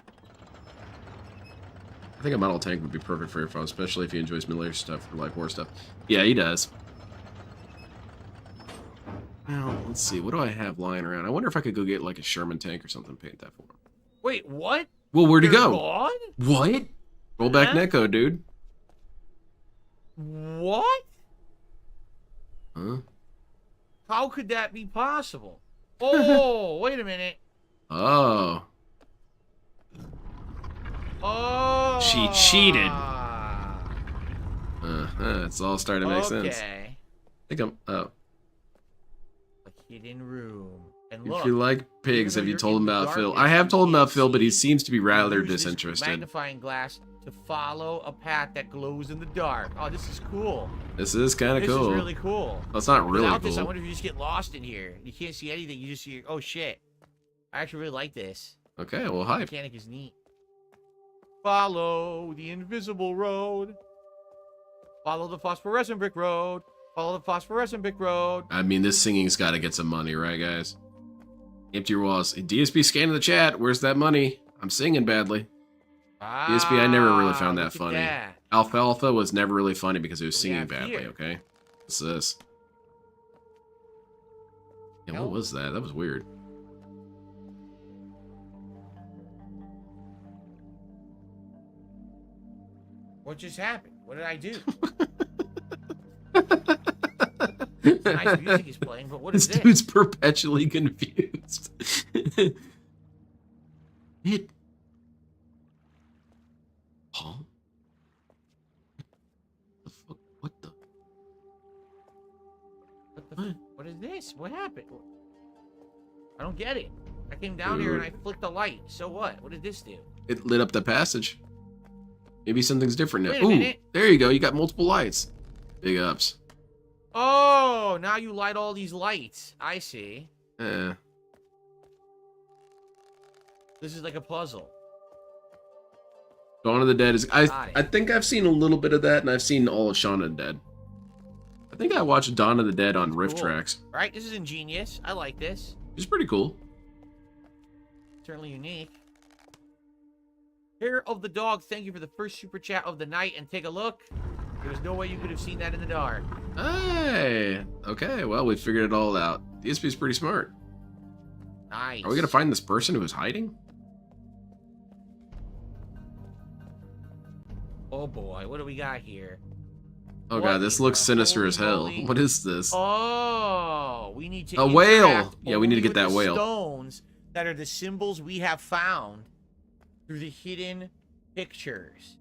I think a model tank would be perfect for your phone, especially if he enjoys military stuff or like war stuff. Yeah, he does. Now, let's see. What do I have lying around? I wonder if I could go get like a Sherman tank or something and paint that for him. Wait, what? Well, where'd he They're go? gone? What? Roll back Huh? Neko, dude. What? Huh? How could that be possible? Oh, wait a minute. Oh. Oh. She cheated. It's all starting to make sense. Okay. I think I'm. Oh. A hidden room. And If look. you like pigs, even have though you you're told in him the about Phil? darkness, I have you told him can't about Phil, but he see. seems to be rather Use this disinterested. magnifying glass to follow a path that glows in the dark. Oh, this is cool. This is kind of This cool. is really cool. Well, it's not really Without this, I cool. wonder if you just get lost in here. You can't see anything. You just see, oh shit. I actually really like this. Okay, well, hype. Mechanic is neat. Follow the invisible road. Follow the phosphorescent brick road. Follow the phosphorescent brick road. I mean, this singing's got to get some money, right, guys? Empty your walls. DSP scanning the chat. Where's that money? I'm singing badly. DSP, I never really found that look at funny. that. Alfalfa was never really funny because it was What do we singing have badly, here? okay? What's this? Yeah, Hell. what was that? That was weird. What just happened? What did I do? Nice music is playing, but what This is this? dude's perpetually confused. It. Huh? The fuck? What the? What is this? What happened? I don't get it. I came down here and I flicked the light. So what? What did this do? It lit up the passage. Maybe something's different now. Wait a Ooh, minute. there you go. You got multiple lights. Big ups. Oh, now you light all these lights. I see. Eh. This is like a puzzle. Dawn of the Dead is. Got it. I think I've seen a little bit of that, and I've seen all of Shaun of the Dead. I think I watched Dawn of the Dead on Rift Cool. Tracks. Right? This is ingenious. I like this. It's pretty cool. Certainly unique. Hair of the Dog, thank you for the first super chat of the night. And take a look. There's no way you could have seen that in the dark. Hey. Okay. Well, we figured it all out. DSP's pretty smart. Nice. Are we gonna find this person who was hiding? Oh boy, what do we got here? Oh What god, this in looks the sinister holy as hell. moly? What is this? Oh, we need to A whale! interact Yeah, we need to only get with that the whale. Stones that are the symbols we have found through the hidden pictures,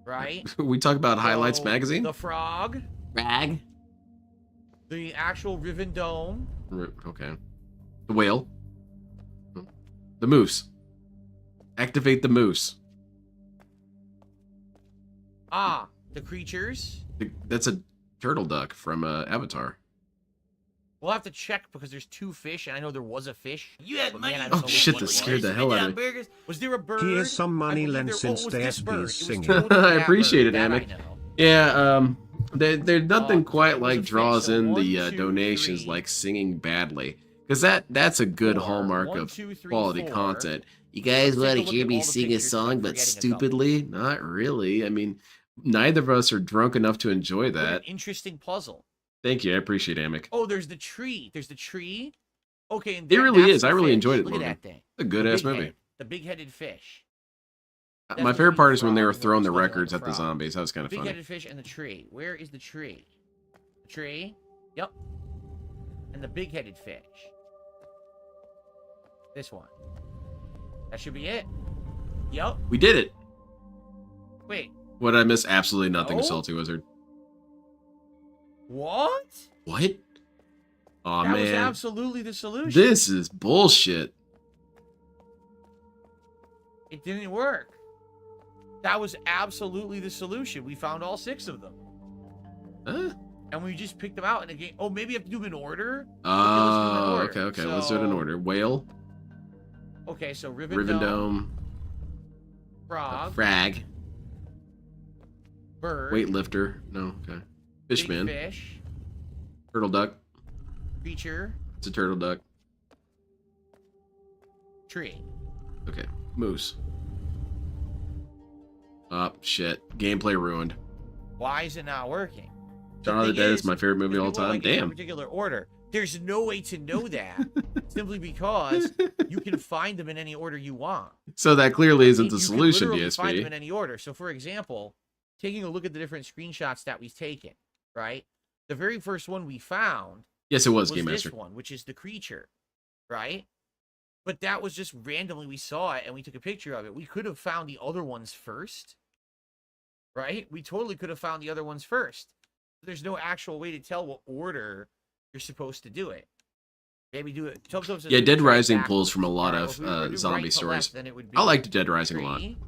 right? We talk about Highlights So, magazine. The frog, Rag. the actual Riven Dome, Okay. The whale. The moose. Activate the moose. the creatures. That's a turtle duck from Avatar. We'll have to check because there's 2 fish, and I know there was a fish. You had but money. man, I Oh don't know which shit, one that it was. scared the hell out of me. Burgers. Was there a bird? Here's some money I believe lent there- since was this DSP bird? is It was singing. totally I that appreciate bird. it, That I Amic. know. Yeah, there's nothing quite it was a like fish, draws so in 1, the 2, donations 3. like singing badly, because that's a good 4. hallmark 1, of 2, 3, quality 4. content. You guys Let's take want a to look hear at me all the sing a pictures, 'cause I'm song, but forgetting a couple. Stupidly? Not really. I mean, neither of us are drunk enough to enjoy What an that. interesting puzzle. Thank you, I appreciate it, Amic. Oh, there's the tree. There's the tree. Okay, and It really that's is. the I really fish. enjoyed it, Look Logan. at that thing. It's a good ass movie. Big-headed- The big-headed fish. That My must favorite be part the is when they were frog, what throwing was the looking like records a at the frog. zombies. That was kind of funny. Big-headed fish and the tree. Where is the tree? The tree. Yep. And the big-headed fish. This one. That should be it. Yep. We did it. Wait. What did I miss? Absolutely nothing, No? Salty Wizard. What? What? Aw, That was man. absolutely the solution. This is bullshit. It didn't work. That was absolutely the solution. We found all 6 of them. Huh? And we just picked them out in a game. Oh, maybe you have to do them in order? Oh, let's do them in okay. Let's do it in So- order. Whale, Okay, so Riven, Riven Dome, Dome, Frog, Frag, Bird, Weightlifter. No, okay. Big Fishman, Fish, Turtle Duck. Creature, It's a turtle duck. Tree. Okay. Moose. Oh, shit. Gameplay ruined. Why is it not working? Shaun of the thing Dead is my favorite movie of all people time. like it in a Damn. particular order. There's no way to know that simply because you can find them in any order you want. So that clearly isn't the You can solution, literally find them in DSP. any order. So, for example, taking a look at the different screenshots that we've taken, right? The very first one we found Yes, it was, was Game this Master. one, which is the creature, right? But that was just randomly we saw it and we took a picture of it. We could have found the other ones first, right? We totally could have found the other ones first. There's no actual way to tell what order you're supposed to do it. Maybe do it. Yeah, Dead Rising back, pulls from a lot or of if we were to do zombie right to stories. left, then it would be I liked Dead Rising a lot. tree.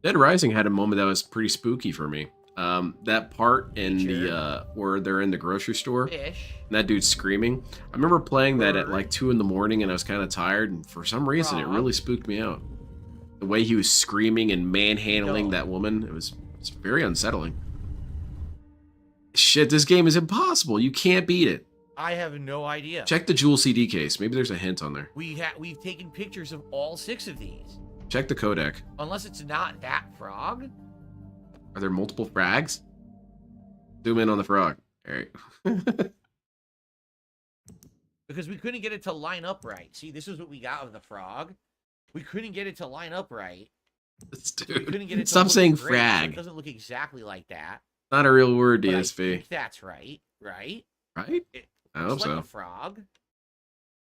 Dead Rising had a moment that was pretty spooky for me. That part in Feature. the where they're in the grocery store Fish. and that dude's screaming. I remember playing that at Bird. like 2 in the morning and I was kind of tired, and for some reason it Frog. really spooked me out. The way he was screaming and manhandling Dome. that woman, it's very unsettling. Shit, this game is impossible. You can't beat it. I have no idea. Check the Jewel CD case. Maybe there's a hint on there. We've taken pictures of all 6 of these. Check the codec. Unless it's not that frog. Are there multiple frags? Zoom in on the frog. All right. Because we couldn't get it to line up right. See, this is what we got with the frog. We couldn't get it to line up right. This We couldn't get dude. it to Stop look saying great, so it frag. doesn't look exactly like that. Not a real word, But I DSP. think that's right. Right? Right? It I looks hope like so. a frog.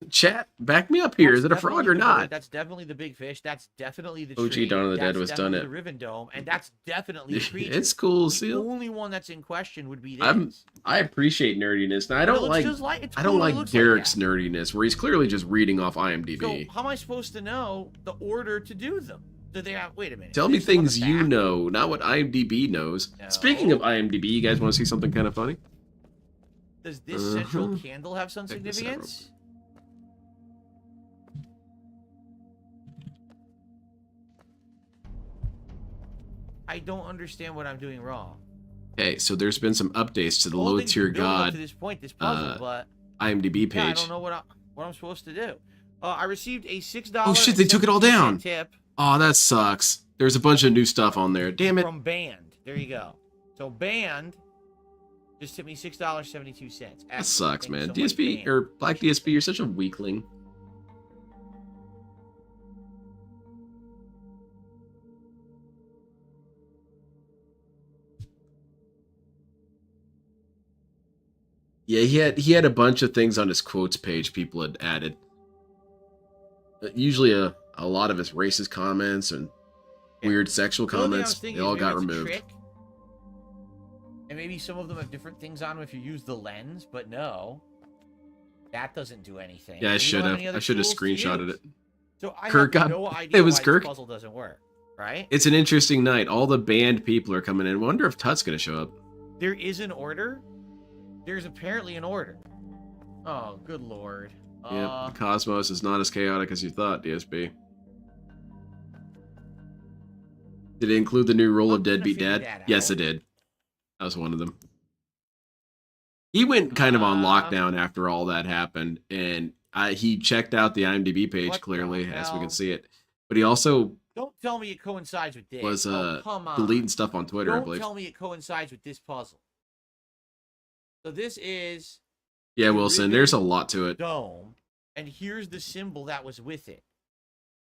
Chat, back me up here. Is it a That's frog definitely or the not? bird, That's definitely the big fish. That's definitely the OG tree. Dawn of the Dead That's was done definitely it. the Riven Dome, and that's definitely the creature. It's cool, The Seal. only one that's in question would be this. I appreciate nerdiness. Now, I But it don't looks like just it I don't totally like looks Derek's that. nerdiness, where he's clearly just reading off IMDb. So how am I supposed to know the order to do them? Do they have? Wait a minute. Tell me Is this on the things you back? know, not what IMDb knows. No. Speaking of IMDb, you guys want to see something kind of funny? Does this central Uh-huh. candle have some Check this out real significance? I don't understand what I'm doing wrong. Okay, so there's been some updates to the All low things tier been building up god to this point, this puzzle, but IMDb yeah, I page. don't know what I'm supposed to do. I received a $6. Oh, shit, they took it all down. Tip Oh, that sucks. There's a bunch of new stuff on there. Damn it. from Band. There you go. So Band just tipped me $6.72. That sucks, man. Thanks so much, DSP Band. or Black DSP, you're such a weakling. Yeah, he had a bunch of things on his quotes page people had added. Usually a lot of his racist comments and weird sexual The only thing I was comments, thinking they all is got maybe it's a removed. trick, and maybe some of them have different things on them if you use the lens, but no. That doesn't do anything. Yeah, I And you don't should have. any other I should have tools to screenshotted use. it. So I Kirk have got- no idea it was why Kirk. this puzzle doesn't work, right? It's an interesting night. All the band people are coming in. Wonder if Tut's gonna show up. There is an order. There's apparently an order. Oh, good lord. Yep, the cosmos is not as chaotic as you thought, DSP. Did it include the new role I'm of gonna Deadbeat figure Dad? that Yes, out. it did. That was one of them. He went kind of on lockdown after all that happened, and he checked out the IMDb page What the clearly, as we can hell? see it. But he also Don't tell me it coincides with this. was Oh, come on. deleting stuff on Twitter, I Don't believe. tell me it coincides with this puzzle. So this is Yeah, the Wilson, there's a Riven lot to it. dome, and here's the symbol that was with it.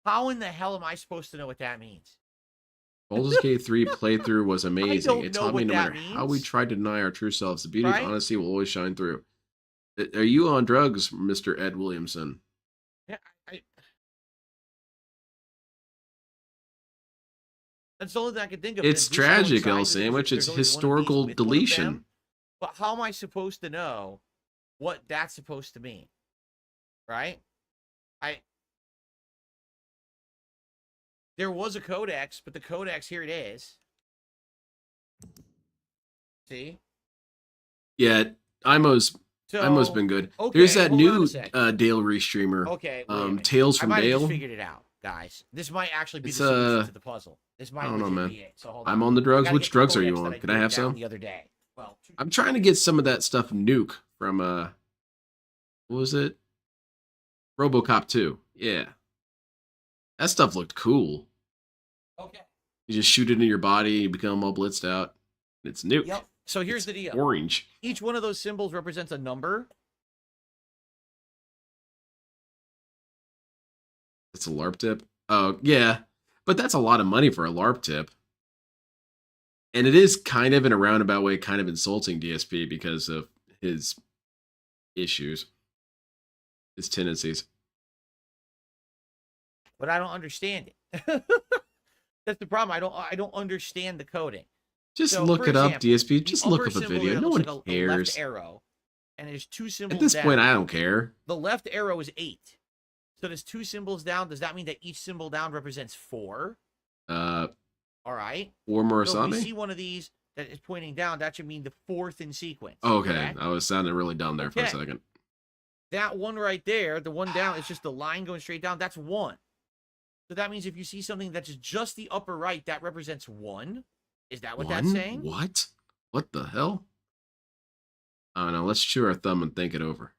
How in the hell am I supposed to know what that means? Baldur's Gate 3 playthrough was amazing. don't It know taught me what no that matter how we means. try to deny our true selves, the beauty Right? of honesty will always shine through. Are you on drugs, Mr. Ed Williamson? Yeah, that's the only thing I can think of. It's Does this tragic, coincide L with Sandwich. there's It's only one of these historical with one of deletion. them? But how am I supposed to know what that's supposed to mean? Right? There was a codex, but the codex, here it is. See? Yeah, IMO's So been good. okay, There's that hold on a new second. Dale Restreamer. Okay, wait a minute. Tales I from might have just Dale. figured it out, guys. This might actually be It's, the solution to the puzzle. This might I don't know, legit man. be it. So hold on. I'm on the I drugs. gotta Which get the drugs are you codex that on? Can I have wrote down some? the other day? Well, I'm trying to get some of that stuff Nuke from what was it? RoboCop 2. Yeah. That stuff looked cool. okay. You just shoot it in your body, you become all blitzed out. It's Nuke. Yep. So here's It's the deal. Orange. Each one of those symbols represents a number. It's a LARP tip. Oh, yeah. But that's a lot of money for a LARP tip. And it is kind of in a roundabout way kind of insulting DSP because of his issues, his tendencies. But I don't understand it. That's the problem. I don't understand the coding. Just So, look for it up, example, DSP. the Just look upper up a symbol video. there No looks one like a cares. left arrow, and there's two symbols At this down. point, I don't care. The left arrow is 8. So there's two symbols down. Does that mean that each symbol down represents 4? All right. War So if we Murasame? see one of these that is pointing down, that should mean the 4th in sequence. Oh, okay. correct? I was sounding really dumb there for a Okay. second. That one right there, the one down, it's just the line going straight down. That's 1. So that means if you see something that's just the upper right, that represents 1. Is that what that's saying? What? What the hell? I don't know. Let's chew our thumb and think it over.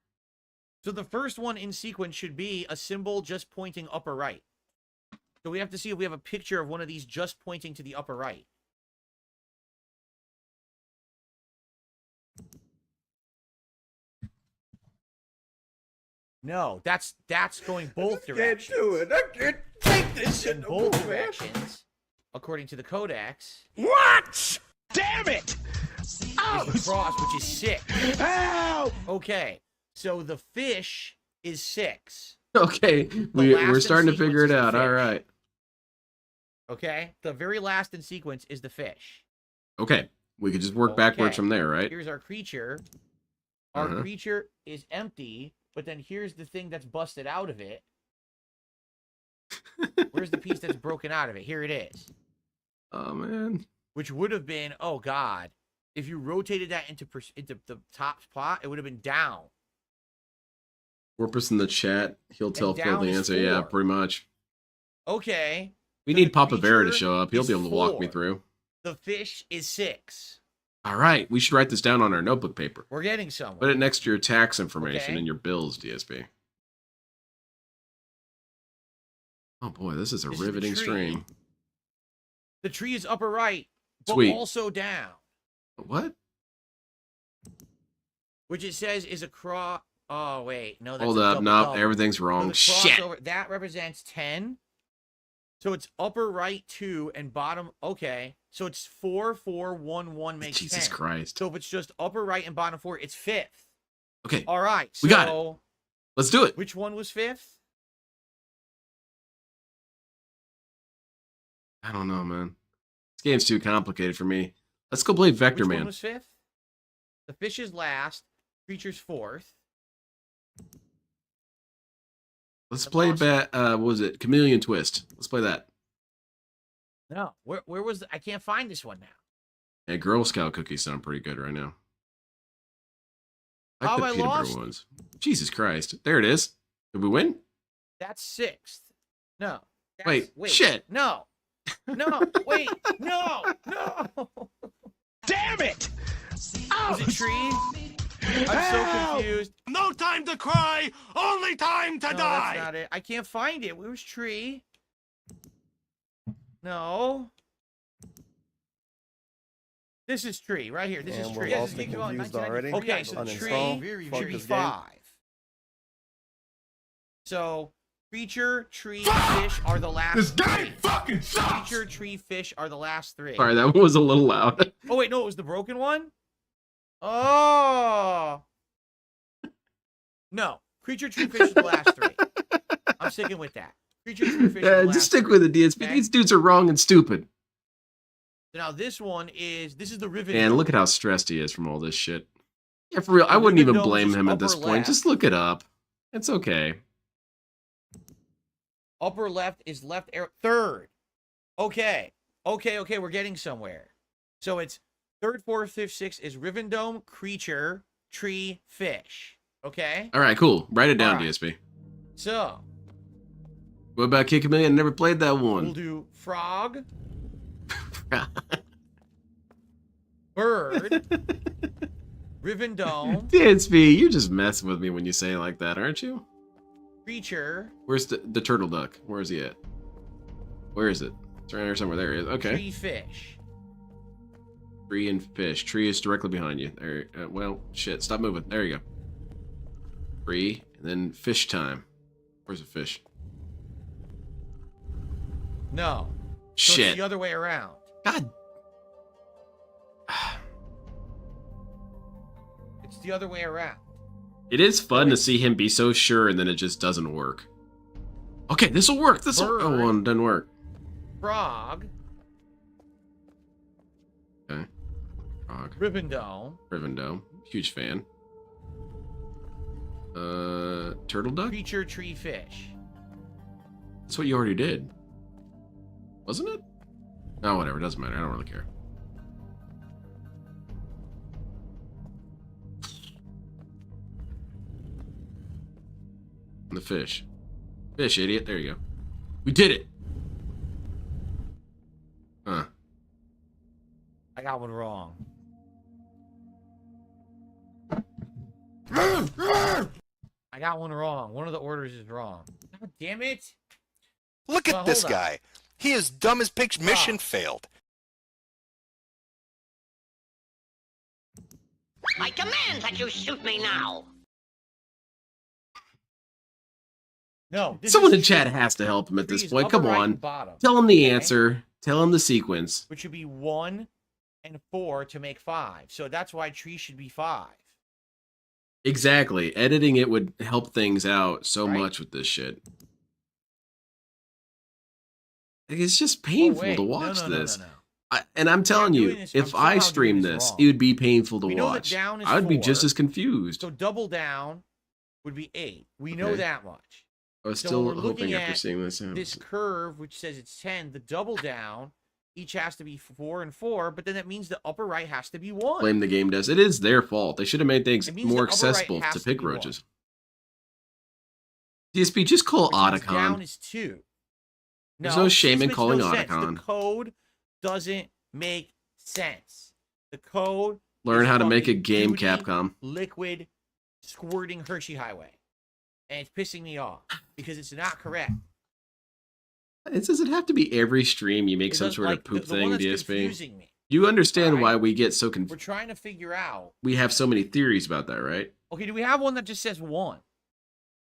So the first one in sequence should be a symbol just pointing upper right. So we have to see if we have a picture of one of these just pointing to the upper right. No, that's going both directions. Can't do it. I can't take this shit In no both more, man. directions, according to the codex, What? Damn it! is the cross, which is 6. Help! Okay, so the fish is 6. Okay, last we're in starting to sequence figure is it the out. All fish. right. Okay, the very last in sequence is the fish. Okay, we could just work backwards Okay. from there, right? Here's our creature. Our Uh-huh. creature is empty, but then here's the thing that's busted out of it. Where's the piece that's broken out of it? Here it is. Oh man. Which would have been, oh god, if you rotated that into the top spot, it would have been down. Warpus in the chat. He'll tell Phil down the is answer. Yeah, 4. pretty much. Okay, We So need the Papa Bear to creature show up. He'll is be able to walk me 4. through. the fish is 6. All right, we should write this down on our notebook paper. We're getting somewhere. Put it next to your tax information Okay. and your bills, DSP. Oh boy, this is a This is the riveting tree. stream. The tree is upper right, but Sweet. also down. What? Which it says is a cross. Oh, wait. No, that's Hold a up. double Nope, double. everything's So wrong. the Shit. crossover, that represents 10. So it's upper right 2 and bottom. Okay. So it's 4, 4, 1, 1 makes Jesus 10. Christ. So if it's just upper right and bottom 4, it's 5th. Okay, All right. We got so let's do it. which one was 5th? I don't know, man. This game's too complicated for me. Let's go play Vector Which Man. one was 5th? The fish is last. Creature's 4th. Let's the play boss- what was it? Chameleon Twist. Let's play that. No. Where was I can't find this one now. Hey, Girl Scout cookies sound pretty good right now. I How like the have I peanut butter lost? ones. Jesus Christ. There it is. Did we win? That's sixth. No. Wait, shit. No. No. Wait. No. No. Damn it! Was it tree? I'm so Help! confused. No time to cry, only time to No, that's not it. I can't find it. Where's tree? No. This is tree right here. This is And tree. we're Yes, all this game came out in confused already. 1994. Okay, so the Uninstall. tree Fuck should be this game. 5. So creature, tree, fish are the last. This game three. fucking sucks! Creature, tree, fish are the last 3. Sorry, that one was a little loud. Oh wait, no, it was the broken one. Oh. No, creature, tree, fish are the last 3. I'm sticking with that. Creature, tree, fish. Are the Just last stick 3. with the DSP. Okay. These dudes are wrong and stupid. So now this one is the Riven. And look at how stressed he is from all this shit. Yeah, for real. I wouldn't even Riven Dome blame is him at this upper point. left. Just look it up. It's okay. Upper left is left arrow. Third. Okay. Okay. We're getting somewhere. So it's third, fourth, fifth, sixth is Riven Dome, creature, tree, fish. Okay. All right, cool. Write it down, All right. DSP. So What about Kick a Million? I never played that we'll one. do frog, bird, Riven Dome, DSP, you're just messing with me when you say it like that, aren't you? creature, Where's the turtle duck? Where is he at? Where is it? It's right here somewhere. There he is. Okay. tree, fish. Tree and fish. Tree is directly behind you. There. Well, shit. Stop moving. There you go. Tree and then fish time. Where's the fish? No. So Shit. it's the other way around. God. It's the other way around. It is fun to see him be so sure and then it just doesn't work. Okay, this will work. This will. Bird. Oh, one doesn't work. Frog, Okay. Frog. Riven Dome, Rivendell. Huge fan. Turtle duck? creature, tree, fish. That's what you already did. Wasn't it? Oh, whatever. Doesn't matter. I don't really care. And the fish. Fish, idiot. There you go. We did it! Huh. I got one wrong. I got one wrong. One of the orders is wrong. God damn it. Look Well, at this hold on. guy. He is dumb as pigs. Mission Ah. failed. I command that you shoot me now. No. This Someone is in chat tree. has to help him at Tree this is point. upper Come right on. and bottom, Tell him the okay? answer. Tell him the sequence. which would be 1 and 4 to make 5. So that's why tree should be 5. Exactly. Editing it would help things out so Right. much with this shit. It's just painful wait. to No, watch no, no, this. no, no. And I'm telling doing you, this- if I'm I somehow stream doing this this, wrong. it would be painful to We know that watch. down is I would be just 4. as confused. So double down would be 8. We know Okay. that much. I was so still we're hoping looking after at seeing this. This curve, which says it's 10, the double down, each has to be 4 and 4, but then that means the upper right has to be 1. Blame the game does. It is their fault. They should have made things It means more the upper right accessible has to to pig be one. roaches. DSP, just call Which means down Otacon. is 2. There's no shame this in makes calling no sense. Otacon. The code doesn't make sense. The code Learn is how to make a fucking game, duty, Capcom. liquid, squirting Hershey Highway. And it's pissing me off because it's not correct. Does it have to be every stream you make It some does- sort like, of poop the one thing, that's DSP? confusing me. You understand Alright. why we get so We're confused. trying to figure out. We have so many theories about that, right? Okay, do we have one that just says 1?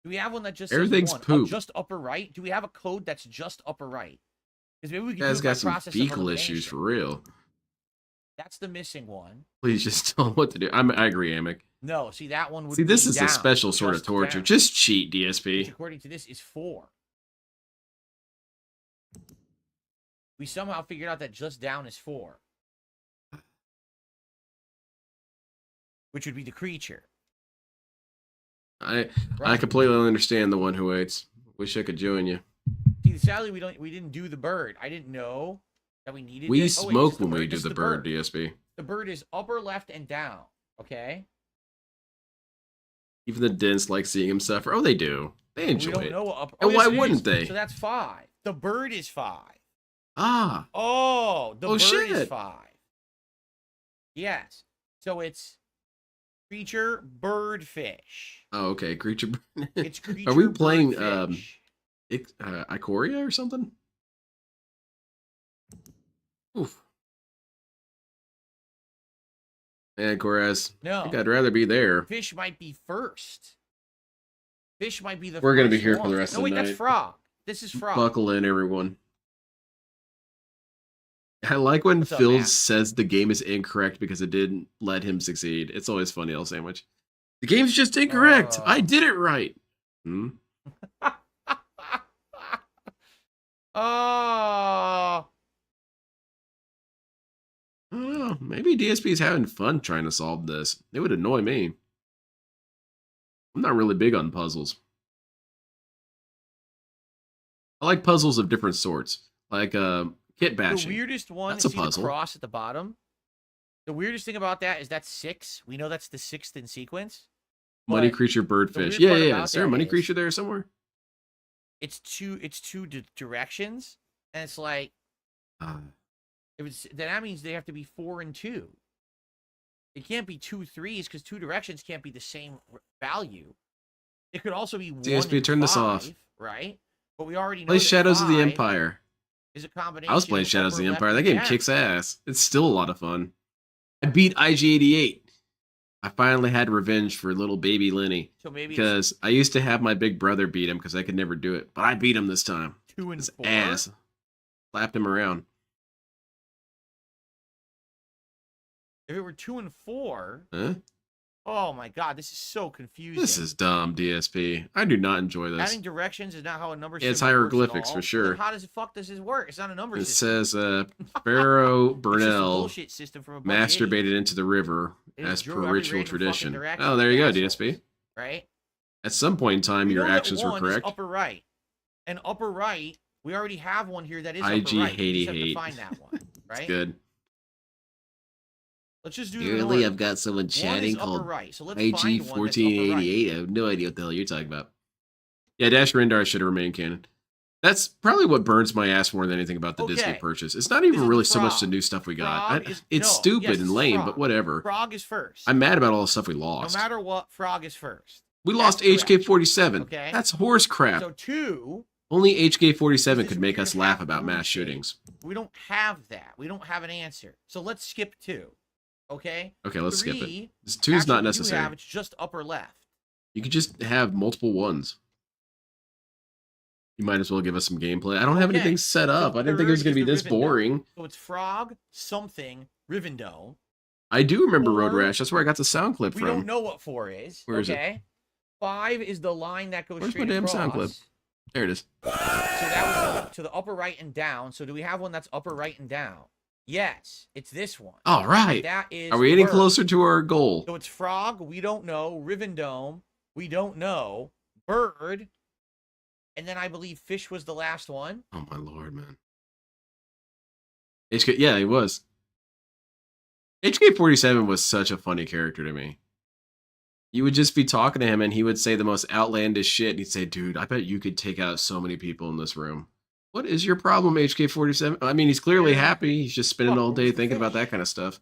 Do we have one that just Everything's says 1? poop. Just upper right? Do we have a code that's just upper right? Because maybe we You can guys do it by got some process of fecal issues elimination. for real. That's the missing one. Please just tell them what to do. I agree, Amick. No, see that one would See, this be is down, a special sort of just torture. down, Just cheat, which DSP. according to this is 4. We somehow figured out that just down is 4. Which would be the creature. I Right. completely understand the one who waits. Wish I could join you. See, sadly we didn't do the bird. I didn't know that we needed We it. Oh, wait, smoke just the when we bird, do just the bird, DSP. The bird is upper left and down. Okay. Even the Dents like seeing him suffer. Oh, they do. They enjoy We don't it. know what upper. And yes, why it wouldn't is. they? So that's 5. The bird is 5. Ah. Oh, the Oh, bird is shit. 5. Yes. So it's creature, bird, fish. Oh, okay. Creature. It's creature. Are we bird, playing fish. Ikoria or something? Oof. Man, Koraz. No. I think I'd rather be there. Fish might be first. Fish might be the. We're gonna be first here for one. the rest no, of the wait, night. that's frog. This is frog. Buckle in, everyone. I like when What's up, Phil Matt? says the game is incorrect because it didn't let him succeed. It's always funny, L Sandwich. The game's just incorrect. I did it right. Hmm? Oh. I don't know. Maybe DSP is having fun trying to solve this. It would annoy me. I'm not really big on puzzles. I like puzzles of different sorts. Like kit bashing. The weirdest one That's a is the puzzle. cross at the bottom. The weirdest thing about that is that's 6. We know that's the 6th in sequence. Money but creature, the birdfish. weird Yeah, part yeah. about Is there a that money is- creature there somewhere? It's two directions, and it's like that means they have to be 4 and 2. It can't be 2 3s because 2 directions can't be the same value. It could also be 1 DSP, and turn this off. 5, right? But we already know Play that Shadows of the 5 Empire. is a combination. I was playing of Shadows of upper, the left, Empire. That and game down. kicks ass. It's still a lot of fun. I beat IG-88. I finally had revenge for little baby Lenny. So maybe Because I used to have my big brother beat him because I could never do it. But I beat him this time. it's 2 and His 4. ass. Slapped him around. If it were 2 and 4, Huh? oh my god, this is so confusing. This is dumb, DSP. I do not enjoy this. Adding directions is not how a number Yeah, it's system works at hieroglyphics all. for Well, sure. then how does the fuck does this work? It's not a number It system. says Pharaoh It's just a Burnell bullshit system from a bunch of idiots, masturbated into the river It as drew per every ritual random fucking tradition. direction, Oh, there you go, assholes. DSP. right? At some point in time, We your know that actions were 1 is correct. upper right, and upper right. We already have one here that is upper IG right. We just have hate. to find that one, right? It's good. Let's just do the Apparently, order. I've got someone One chatting is upper called right. So let's IG find one that's upper right. 1488. I have no idea what the hell you're talking about. Yeah, Dash Rendar should have remained canon. That's probably what burns my ass more than anything about the Disney Okay. purchase. It's not This even is really the so much the frog. new stuff we got. Frog is- It's no, stupid yes, and it's lame, frog. but whatever. Frog is first. I'm mad about all the stuff we No lost. matter what, frog is first. We That's lost correct. HK-47. Okay. That's horse crap. So 2, Only HK-47 This could is make weird us laugh half about mass bullshit. shootings. we don't have that. We don't have an answer. So let's skip 2. Okay. Okay, let's skip it. 3, This 2 is actually, not we do necessary. have, it's just upper left. You could just have multiple ones. You might as well give us some gameplay. I don't have Okay. anything set up. So I didn't think it was third going to is be the this Riven Dome. boring. So it's frog something Riven Dome. I do remember Road 4, Rash. That's where I got the sound clip We from. don't know what 4 is. Where is it? Okay. 5 is the line that goes Where's my straight damn across. sound clip? There it is. So that would go to the upper right and down. So do we have one that's upper right and down? Yes, it's this one. All right. That is. Are we getting bird. closer to our goal? So it's frog. We don't know. Riven Dome. We don't know. Bird. And then I believe fish was the last one. Oh my lord, man. HK, yeah, he was. HK-47 was such a funny character to me. You would just be talking to him and he would say the most outlandish shit. And he'd say, dude, I bet you could take out so many people in this room. What is your problem, HK-47? I mean, he's clearly happy. He's just spending all day thinking about that kind of stuff.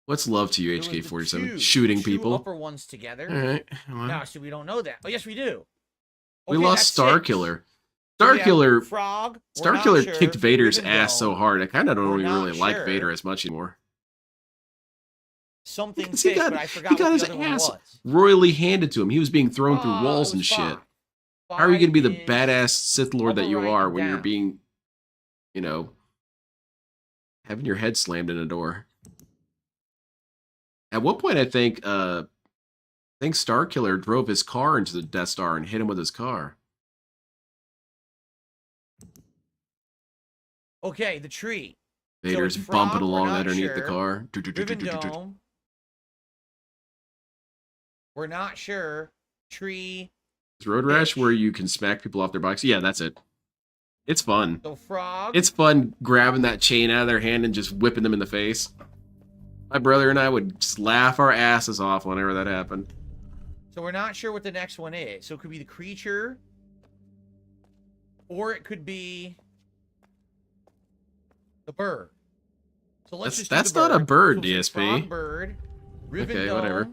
What's love to you, It was the HK-47? Shooting two people. upper ones together. All right. Well, No, so we don't know that. Oh, yes, we do. we Okay, lost that's 6. Starkiller. So we have Starkiller, Frog. we're not Starkiller sure, kicked Vader's Riven ass so Dome, hard. I kind of don't we're even not really like sure. Vader as much anymore. Something Because he fish, got- but I he forgot got what his the other one ass was. royally handed to him. He was being thrown through Oh, walls it and was shit. 5. How are you going to be the 5 is badass Sith Lord that upper you right are and when you're down. being, you know, having your head slammed in a door? At one point, I think Starkiller drove his car into the Death Star and hit him with his car. Okay, the tree. Vader's it's bumping Frog, we're along not underneath the sure. car. Riven Dome. We're not sure. Tree. Is Road Rash Fish. where you can smack people off their bikes? Yeah, that's it. It's fun. So frog. It's fun grabbing that chain out of their hand and just whipping them in the face. My brother and I would just laugh our asses off whenever that happened. So we're not sure what the next one is. So it could be the creature, or it could be the bird. So let's just do That's the not a bird, So it's DSP. frog, bird, Riven Okay, Dome, whatever.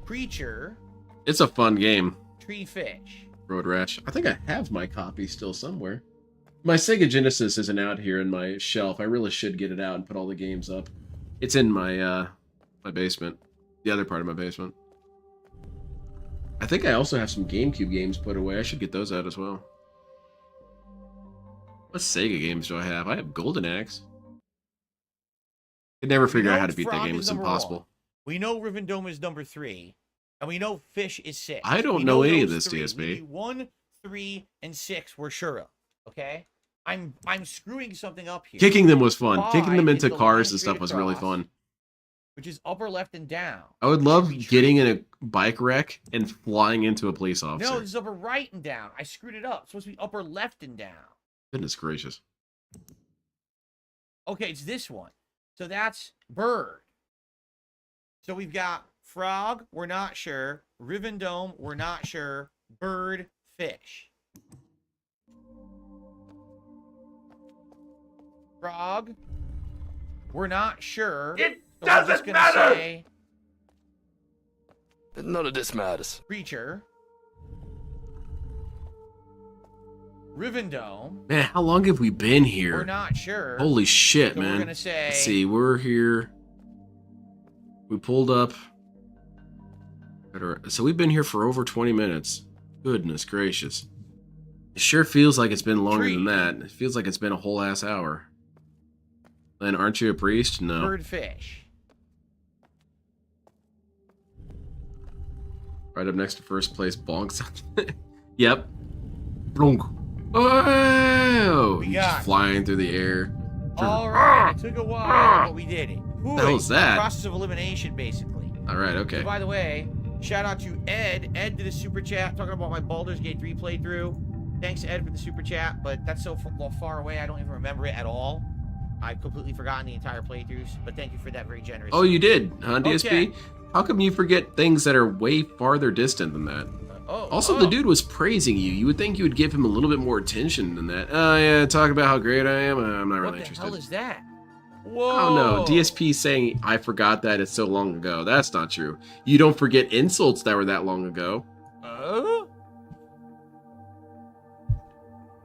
creature, It's a fun game, tree fish. Road Rash. I think I have my copy still somewhere. My Sega Genesis isn't out here in my shelf. I really should get it out and put all the games up. It's in my my basement, the other part of my basement. I think I also have some GameCube games put away. I should get those out as well. What Sega games do I have? I have Golden Axe. Could never figure out how to beat that Frog game. is It's number impossible. 1. We know Riven Dome is number 3. And we know fish is 6. I don't We know any of those this, three. DSP. 1, 3, and 6 we're sure of. Okay? I'm screwing something up here. Kicking them was fun. 5 Kicking them is into the cars line and stuff straight was really across, fun. Which is upper left and down. I would Should love be getting true. in a bike wreck and flying into a police officer. No, this is upper right and down. I screwed it up. It's supposed to be upper left and down. Goodness gracious. Okay, it's this one. So that's bird. So we've got frog, we're not sure. Riven Dome, we're not sure. Bird, fish. Frog, we're not sure. It so we're just doesn't gonna matter! say None of this matters. creature. Riven Dome, Man, how long have we been we're here? not sure. Holy shit, so man. we're gonna say Let's see, we're here. We pulled up. So we've been here for over 20 minutes. Goodness gracious. It sure feels like it's been longer than Tree. that. It feels like it's been a whole ass hour. Then aren't you a priest? No. bird, fish. Right up next to first place, bonks. Yep. Blunk. Oh! We He's got- just flying through the air. All right, it took a while, but we did it. the hell's that? Process of elimination, basically. All right, okay. So by the way, shout out to Ed. Ed did a super chat talking about my Baldur's Gate 3 playthrough. Thanks, Ed, for the super chat, but that's so far away, I don't even remember it at all. I've completely forgotten the entire playthroughs, but thank you for that very generous. Oh, you did, huh, DSP? Okay. How come you forget things that are way farther distant than that? Also, the dude was praising you. You would think you would give him a little bit more attention than that. Oh, yeah, talk about how great I am. I'm not What really the interested. hell is that? Whoa. Oh, no. DSP saying, I forgot that it's so long ago. That's not true. You don't forget insults that were that long ago.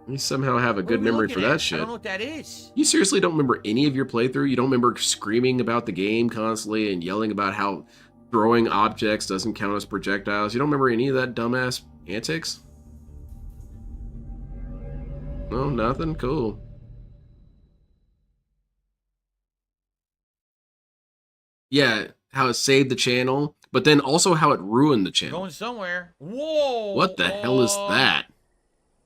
You somehow have a What good are we memory looking for at? that shit. I don't know what that is. You seriously don't remember any of your playthrough? You don't remember screaming about the game constantly and yelling about how throwing objects doesn't count as projectiles? You don't remember any of that dumbass antics? No, nothing? Cool. Yeah, how it saved the channel, but then also how it ruined the channel. Going somewhere. Whoa. What the hell is that?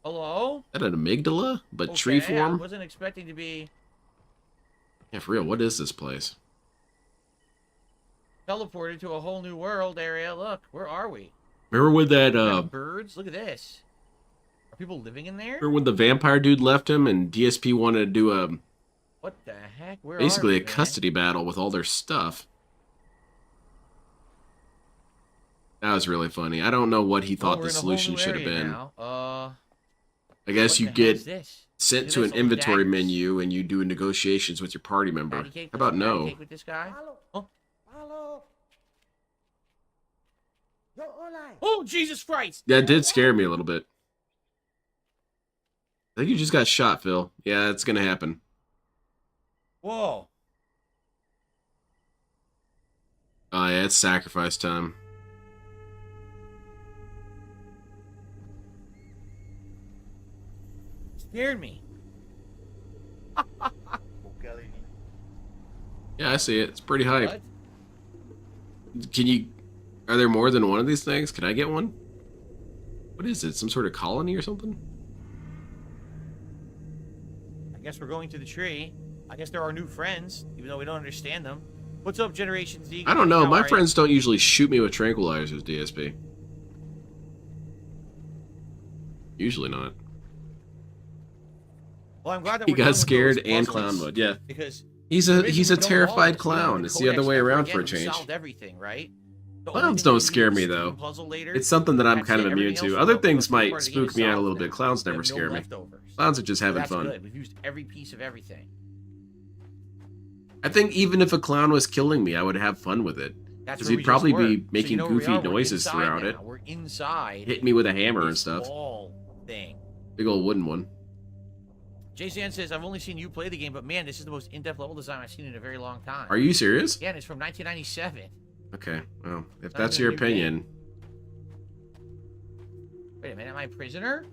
Hello? Is that an amygdala? But tree Okay, I form? wasn't expecting to be Yeah, for real, what is this place? teleported to a whole new world area. Look, where are we? Remember when that, We got birds? Look at this. Are people living in there? remember when the vampire dude left him and DSP wanted to do a What the heck? Where basically are a we, man? custody battle with all their stuff. That was really funny. I don't know what he Oh, thought we're the in a whole solution new should have area been. now. I guess what you the hell is get this? sent Look to at an this, all the inventory daggers. menu and you do negotiations with your party member. Patty cake How about with- patty no? cake with this guy? Oh. Oh, Jesus Christ! That did scare me a little bit. I think you just got shot, Phil. Yeah, that's gonna happen. Whoa. Oh yeah, it's sacrifice time. Scared me. Yeah, I see it. It's pretty hype. What? Can you... Are there more than one of these things? Can I get one? What is it? Some sort of colony or something? I guess we're going to the tree. I guess there are new friends, even though we don't understand them. What's up, Generation Z? I don't know. How My are you? friends don't usually shoot me with tranquilizers, DSP. Usually not. Well, I'm glad that He we're done got with scared those and puzzles, clown mode. Yeah, because he's the a reason he's we're a done with all terrified this, you know, clown. in It's the other Codex way never around again, for a we change. solved everything, right? The only Clowns thing don't that we scare did was me Steam though. puzzle later. It's something that I'm That's kind it. of immune Everything to. else, Other the things first might part of the game spook is me out a solved little bit. now. Clowns We never have no scare me. leftovers. Clowns are just So having that's fun. good. We've used every piece of everything. I think even if a clown was killing me, I would have fun with it. That's Because where he'd we probably just were. be making so you know where we goofy are? We're noises inside throughout now. it. We're inside. Hit me with a hammer and this stuff. Ball thing. Big old wooden one. Jason says, I've only seen you play the game, but man, this is the most in-depth level design I've seen in a very long time. Are you serious? Yeah, and it's from 1997. Okay, well, if Not that's even your a new game. opinion, Wait a minute, am I a prisoner?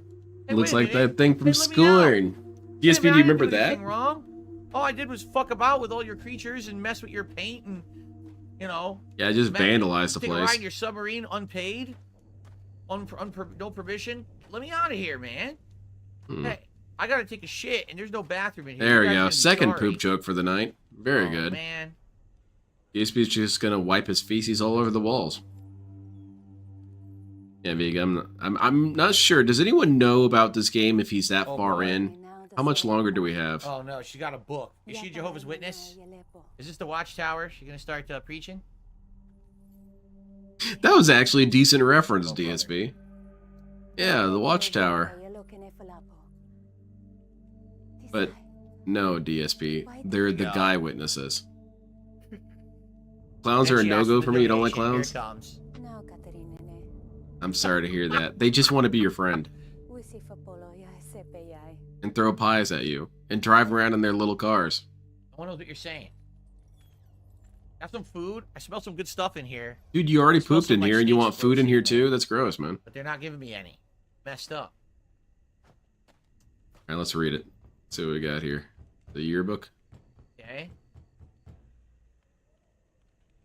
Hey, looks wait a like minute. that thing from Hey, let me out. Scorn. Wait a DSP, do minute, you I didn't remember do that? anything wrong. All I did was fuck about with all your creatures and mess with your paint and, you know. Yeah, I just vandalized the Take a ride place. in your submarine unpaid, no permission. Let me out of here, man. Hmm. Hey, I gotta take a shit and there's no bathroom in here. There You we guys go. are gonna be Second sorry. poop joke for the night. Very Oh, good. man. DSP's just gonna wipe his feces all over the walls. Yeah, Vega, I'm not sure. Does anyone know about this game if he's that Oh, far boy. in? How much longer do we have? Oh no, she got a book. Is she Jehovah's Witness? Is this the Watchtower? She gonna start preaching? That was actually a decent reference, Oh, brother. DSP. Yeah, the Watchtower. But no, DSP. They're the No. guy witnesses. Clowns And are a she asked no-go the for me. You don't like donation. Here clowns? it comes. I'm sorry to hear that. They just want to be your friend and throw pies at you and drive around in their little cars. No one knows what you're saying. Got some food. I smell some good stuff in here, Dude, you already Smells pooped in like here and you steak want food in here roasting, man. too? That's gross, man. but they're not giving me any. Messed up. All right, let's read it. See what we got here. The yearbook. Okay.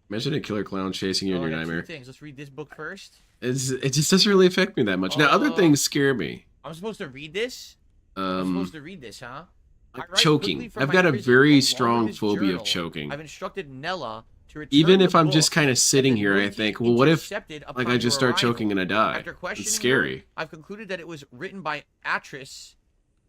Imagine a killer clown chasing you in Oh, your I got two nightmare. things. Let's read this book first. It just doesn't really affect me that much. Now, other Oh. things scare me. I'm supposed to read this? I'm supposed Um, to read this, huh? I like write choking. quickly from I've my got a prison, very along with strong this phobia journal. of choking. I've instructed Nella to return Even the if I'm book just kind of that sitting the here and I royalty think, well, what if intercepted like upon I just your start arrival. choking and I die? After questioning It's her, scary. I've concluded that it was written by Atris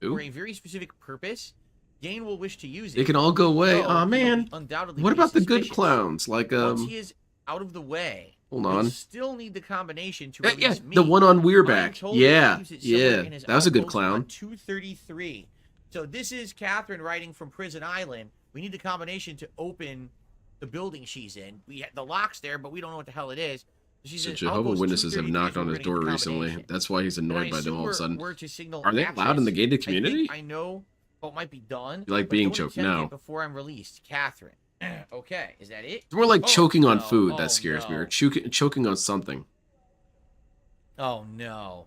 Ooh. for a very specific purpose. Gain will wish to use it. They can all go away. So, Aw, he'll man. undoubtedly What be about the good suspicious. clowns? Like, Once he is out of the way, hold we'll on. still need the combination to Yeah, release yeah, me. the one on I'm Weirback. told he Yeah, keeps it somewhere yeah. in his That was a good outpost clown. on 233. So this is Catherine writing from Prison Island. We need the combination to open the building she's in. The lock's there, but we don't know what the hell it is. She's So in Jehovah outpost Witnesses have 233, knocked so on we're his gonna door need the recently. combination. That's why he's And I annoyed by them assume all of a sudden. we're to signal Are they allowed in the Atris. gated I community? think I know what might be done. You like but being don't choked? attempt No. it before I'm released. Catherine. Okay, is that it? It's more like Oh, choking on no. food Oh, that scares me, no. or choking on something. Oh no.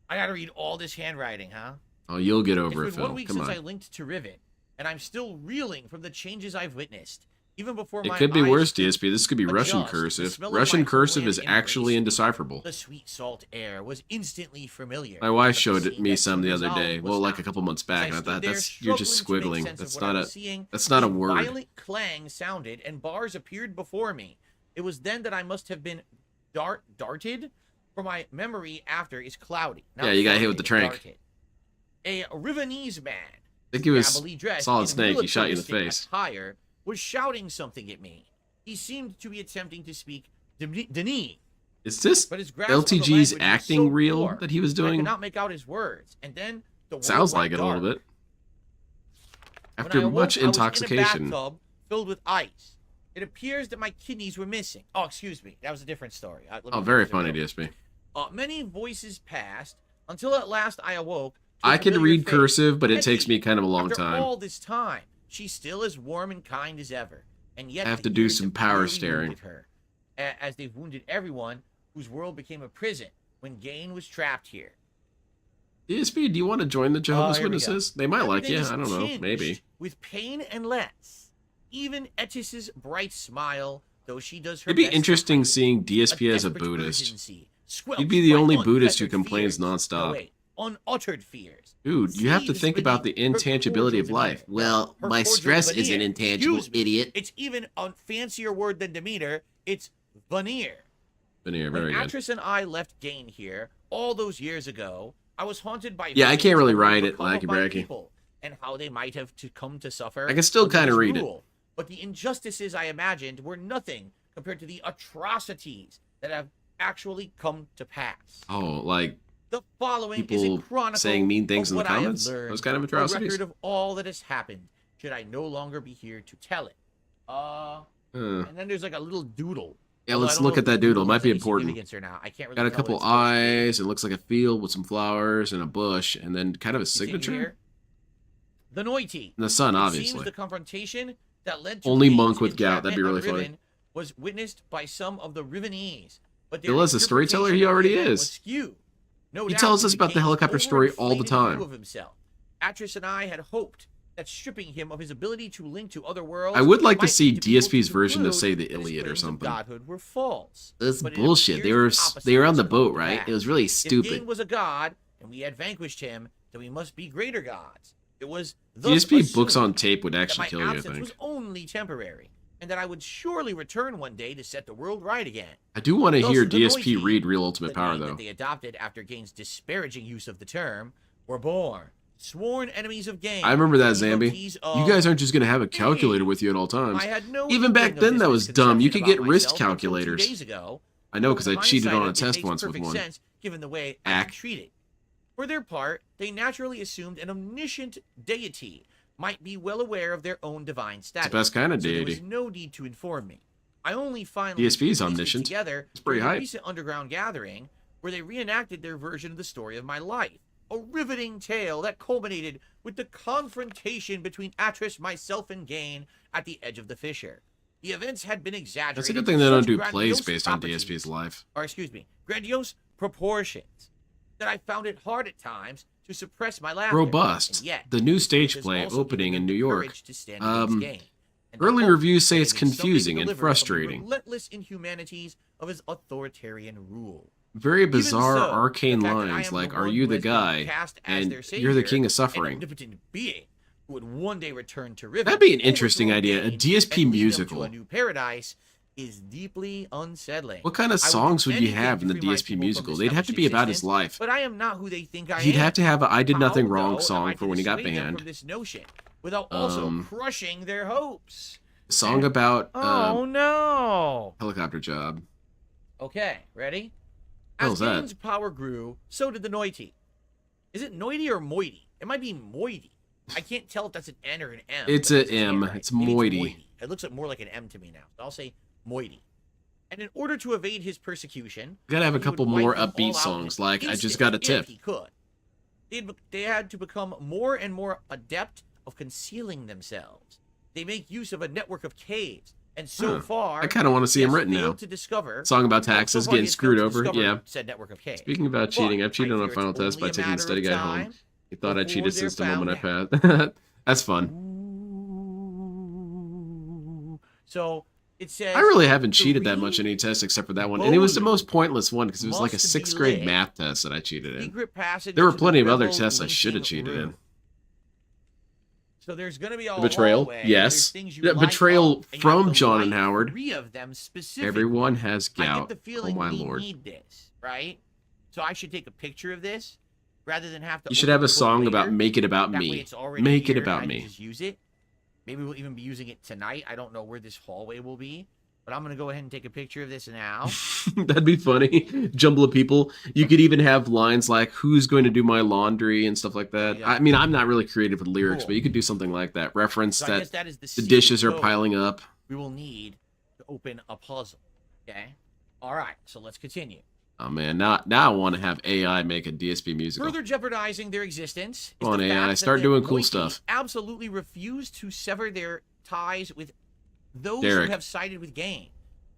I gotta read all this handwriting, huh? Oh, you'll get It's over it, been 1 Phil. week Come since on. I linked to Riven, and I'm still reeling from the changes I've witnessed. Even before It my could be eyes worse, could DSP. This could be Russian adjust, the cursive. smell of Russian my cursive is homeland actually embraced. indecipherable. The sweet salt air was instantly familiar. My wife but the showed scene me that some the took other us out day. was Well, like a not. couple months As back, I and I stood thought there that's you're just struggling to make squiggling. sense of That's what I not was a seeing, that's not a a word. violent clang sounded, and bars appeared before me. It was then that I must have been darted, for my memory after is cloudy. Yeah, you got hit with the trank. Darted. A Rivenese man, I think he was shabbily dressed Solid in Snake. He shot you in the militaristic face. attire, was shouting something at me. He seemed to be attempting to speak Denis, Is this but his grasp of the LTG's language was acting so reel poor that he was I could doing? not make out his words. And then the world Sounds went like it a little dark. bit. When After I awoke, much I was in a intoxication. bathtub filled with ice. It appears that my kidneys were missing. Oh, excuse me. That was a different story. Let me Oh, get very to the funny, real- DSP. Many voices passed until at last I awoke. to a I can familiar read face. cursive, but it Hetty, takes me kind of a long after time. all this time, she's still as warm and kind as ever. And yet I have the to do years some have power really staring. wounded her, as they've wounded everyone whose world became a prison when Gain was trapped here. DSP, do you want to join the Jehovah's Here we go. Witnesses? They might like you. Everything I is don't know. tinged Maybe. with pain and less. Even Etis's bright smile, though she does her It'd be best to interesting hide it. seeing DSP as a desperate Buddhist. urgency squelched You'd be the by only Buddhist who unfettered complains fears. nonstop. No, wait, unuttered fears. Dude, you have to Seethes think about the beneath her intangibility of cordial life. demeanor. Well, Her my cordial stress is veneer. an intangible, Excuse me. idiot. It's even a fancier word than demeanor. It's veneer. Veneer, When very good. Atris and I left Gain here all those years ago, I was haunted by Yeah, I visions can't really of ride the it, become of Lackey my Bracky. people and how they might have come to suffer. I can still under kinda his read it. rule. But the injustices I imagined were nothing compared to the atrocities that have actually come to pass. Oh, like The following is a people chronicle saying mean things of in the what I have comments? learned, Those kind of a atrocities? record of all that has happened, should I no longer be here to tell it. And then there's like a little doodle. Yeah, Although I let's don't look know at if the that doodle. It might has be any important. significance or not. I can't really Got a tell couple what it's supposed to be. eyes. It looks like a field with some flowers and a bush, and then kind of a Continue signature. here. The Noiti. And the sun, It obviously. seems the confrontation that led to Only Kane's monk with gout. That'd be entrapment really on funny. Riven was witnessed by some of the Rivenese. But their Bill is a storyteller. He interpretation of the already event is. was skewed. No He doubt tells due us to about the Kane's helicopter story all the overinflated time. view of himself. Atris and I had hoped that stripping him of his ability to link to other worlds I would like to might see lead people DSP's to version of, conclude say, the that his Iliad or claims of something. godhood were false. That's But it bullshit. appears the They were on opposite the has boat, come to right? pass. It was really If stupid. Kane was a god and we had vanquished him, then we must be greater gods. It was thus DSP books assumed on tape would that actually my kill you, I absence was think. only temporary, and that I would surely return one day to set the world right again. I do want to Thus, hear the DSP Noiti, read Real the Ultimate Power, name though. that they adopted after Gain's disparaging use of the term, were born. Sworn enemies of Gain. I remember that, Zambi. devotees You of guys aren't just going to have a calculator Gain. with you at all times. I had no Even back inkling of then, this that was dumb. You could misconception get about wrist myself until 2 calculators. days ago. I know, because I cheated on a Hindsight, it test makes once with perfect one. sense, given the way I Ack. was treated. For their part, they naturally assumed an omniscient deity might be well aware of their own divine It's status. the best kind of So there deity. was no need to inform me. I only finally DSP is pieced it omniscient. together It's pretty during a hype. recent underground gathering where they reenacted their version of the story of my life. A riveting tale that culminated with the confrontation between Atris, myself, and Gain at the edge of the fissure. The events had been exaggerated. That's a good thing to they don't such do plays grandiose based on properties- DSP's life. or excuse me, grandiose proportions, that I found it hard at times to suppress my laughter. Robust. And yet, The new this stage has play also opening given in me New York. courage to stand against Gain, and to Early hope reviews say that it's they can someday be confusing and delivered from the frustrating. relentless inhumanities of his authoritarian rule. Very Even bizarre, so, arcane the fact that I lines am like, the "Are one you who the has been guy?" cast as and their "You're the savior, king of an suffering." omnipotent being who would one day return to Riven, That'd be an interesting overthrow idea, a Gain, DSP and lead them musical. to a new paradise, is deeply unsettling. What kind of I would songs do would you anything have to in the free my DSP people from musical? this They'd have to hellish be about his existence, life. But I am not who they think I am. He'd have to have a I did nothing How, wrong though, am song I for to when he got dissuade them banned. From this notion, without also Um, crushing their hopes. A song about Oh no! helicopter job. Okay, ready? Hell's As that? Gain's power grew, so did the Noiti. Is it Noiti or Moiti? It might be Moiti. I can't tell if that's an N or an M. It's but a this is M. handwriting. It's Maybe Moiti. It looks like more like an M to me now. So I'll say Moiti. And in order to evade his persecution, Gotta have a he would couple wipe more them all upbeat out songs, in an like I just instant got a if tip. he could. They had to become more and more adept of concealing themselves. They make use of a network of caves, and so Huh. far, I kind of want to see he him has written failed now. To discover, Song about so taxes far getting he has screwed failed to over. discover Yeah. said network of caves. Speaking about But cheating, I've I cheated on a fear it's final test by only a taking a matter study of guide home. time He thought I before cheated they're since the moment I found passed. That's fun. Ooh. So it says I really haven't cheated that three much in any test except for that one, and it was the most pointless one because it was like a must be 6th grade lit. math test that I cheated in. secret passage There were to the plenty of other rebel tests I should have linking cheated in. room. So there's going to be a Betrayal? hallway. Yes. There's things you Yeah, light betrayal up, and you from have to John and light Howard. 3 of them specifically. Everyone has I gout. get the Oh feeling my we lord. need this, right? So I should take a picture of this rather than have to. You should open have a the book song about later. "Make It About That way Me." it's already Make it here, about and I can me. Just use it. Maybe we'll even be using it tonight. I don't know where this hallway will be, but I'm gonna go ahead and take a picture of this now. That'd be funny. Jumble of people. You could even have lines like "Who's going to do my laundry" and stuff like that. Yeah. I mean, I'm not really creative with lyrics, Cool. but you could do something like that. Reference So I that guess that is the the secret dishes are code piling up. we will need to open a puzzle. Okay. All right. So let's continue. Oh man, now I want to have AI make a DSP musical. Further jeopardizing their existence is Come on, the AI, fact that start the doing cool Noiti stuff. absolutely refuse to sever their ties with those Derek. who have sided with Gain.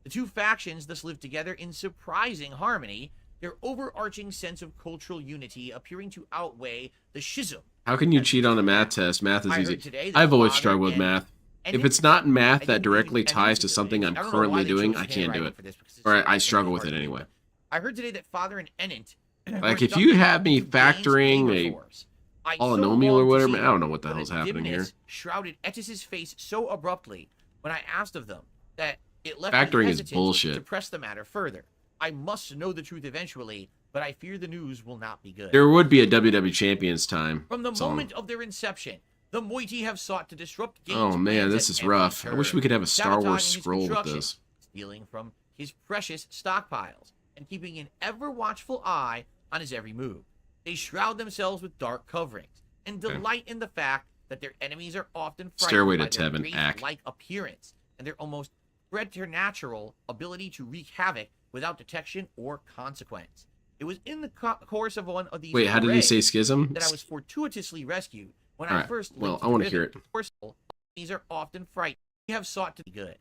The two factions thus live together in surprising harmony, their overarching sense of cultural unity appearing to outweigh the schism. How can you cheat on a math test? Math is I easy. heard today that I've always father struggled with and- math. and If it- it's not math I that didn't directly even- ties to something I'm I don't know currently why they doing, chose I can't do handwriting it. for this, because it's Or I really struggle hard with it to do. anyway. I heard today that Father and Enant Like, were if you ducted had me into Gain's factoring labor a force. I so polynomial or longed to whatever, see I don't know what the but hell's a happening here. dimness shrouded Etis's face so abruptly when I asked of them that it left Factoring me is hesitant bullshit. to press the matter further. I must know the truth eventually, but I fear the news will not be good. There would be a WWE Champions time From the song. moment of their inception, The Moiety have sought to disrupt Gain's Oh man, plans this at is every rough. I wish turn, we could have a Star Wars sabotaging his scroll with construction, this. stealing from his precious stockpiles, and keeping an ever-watchful eye on his every move. They shroud themselves with dark coverings, and delight in the fact that their enemies are often Stairway frightened to by their Tevin, act. wraith-like appearance, and their almost preternatural ability to wreak havoc without detection or consequence. It was in the course of one of these Wait, how did he say forays schism? that I was fortuitously rescued when I Alright, first well, linked I wanna to hear Riven. These are often frightened. We have sought to be good.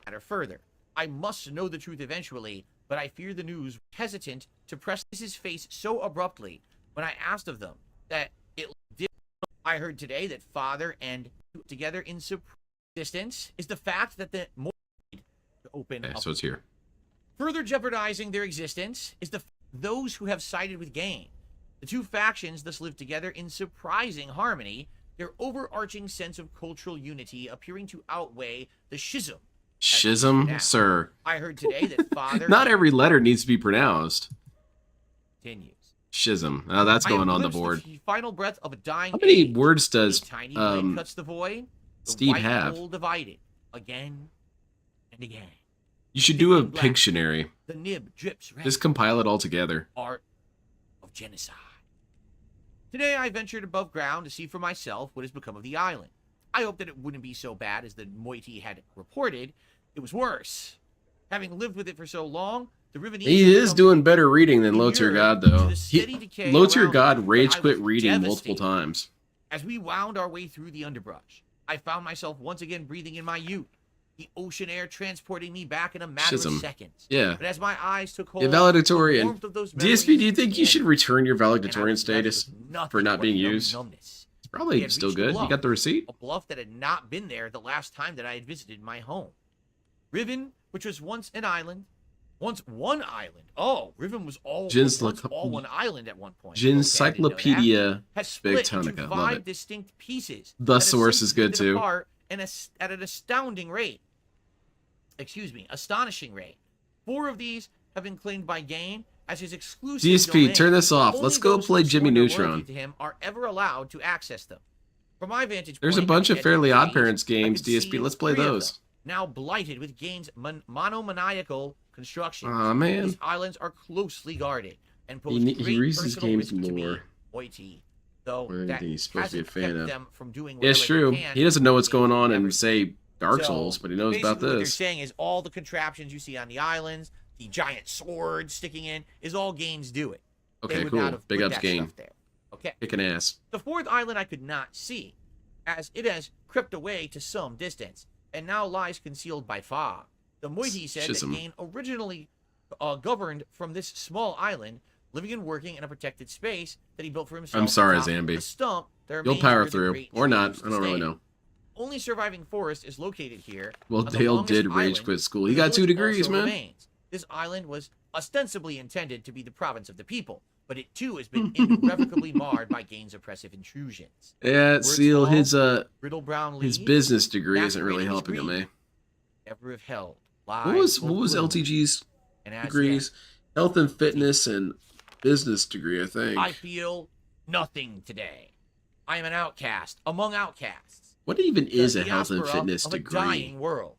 Matter further, I must know the truth eventually, but I fear the news. Hesitant to press his face so abruptly when I asked of them that it did. I heard today that father and together in distance is the fact that the more to open Okay, up. so it's here. Further jeopardizing their existence is those who have sided with Gain. The two factions thus live together in surprising harmony, their overarching sense of cultural unity appearing to outweigh the schism. Schism, now. sir. I heard today that father Not every letter needs to be pronounced. continues. Schism. Oh, that's I have going on the glimpsed board. The final breath of a dying How many age. words does A tiny blade um, cuts the void. The Steve white have? hole divided again and again. You should do a Black. Pictionary. The nib drips red. Just compile it all together. Art of genocide. Today I ventured above ground to see for myself what has become of the island. I hoped that it wouldn't be so bad as the Moiety had reported. It was worse. Having lived with it for so long, the Riven He is doing better reading than Low Tier God, though. Low Tier God rage quit reading multiple times. As we wound our way through the underbrush, I found myself once again breathing in my youth, the ocean air transporting me back in a matter Schism. of seconds. Yeah. But as my eyes took hold Yeah, of the valedictorian. warmth of those DSP, do you memories think you should and return your and I valedictorian was left status with nothing for not but being numb used? numbness. It's probably We had still reached a good. You bluff, got the receipt? a bluff that had not been there the last time that I had visited my home. Riven, which was once an island, once one island. Oh, Riven was once all one island at one point. Okay, I didn't know that. Encyclopedia Has Big split into Tonica. Love 5 it. distinct pieces. The that source is essentially good, drifted too. apart and at an astounding rate. Astonishing rate. 4 of these have been claimed by Gain as his exclusive DSP, domain. turn this off. Only Let's go those who play have Jimmy sworn their Neutron. loyalty to him are ever allowed to access them. From my vantage There's a point, bunch at of the Fairly edge of Odd the Parents age, I games, could see DSP. Let's play 3 of those. them, now blighted with Gain's monomaniacal construction. Aw, man. These islands are closely guarded and pose He great reads his personal games risk to me, more. Moiety, though Or that anything he's supposed to be a hasn't fan kept of. them from doing Yeah, it's whatever true. they can He doesn't know what's to going on maintain in, say, Dark so, Souls, but he knows about basically what they're this. saying is all the contraptions you see on the islands, the giant sword sticking in, is all Gain's doing. They Okay, would cool. not have Big put ups, that Gain. stuff there. Okay. Kicking ass. The 4th island I could not see, as it has crept away to some distance, and now lies concealed by fog. The Moiety said Schism. that Gain originally governed from this small island, living and working in a protected space that he built for himself. I'm sorry, atop Zambi. a stump that You'll remains power where the through. great Or tree not. used I to don't really stand. know. Only surviving forest is located here. Well, on the Dale longest did rage island, quit school. where He the got 2 village degrees, also man. remains. This island was ostensibly intended to be the province of the people, but it too has been irrevocably marred by Gain's oppressive intrusions. Yeah, Words Seal, fall, brittle brown his leaves, business degree isn't really masquerading as helping him, greed, eh? ever have held. What was LTG's and as degrees? Health and fitness and business degree, I think. yet, I feel nothing today. I am an outcast among outcasts. What even is The a health and diaspora fitness of a degree? dying world.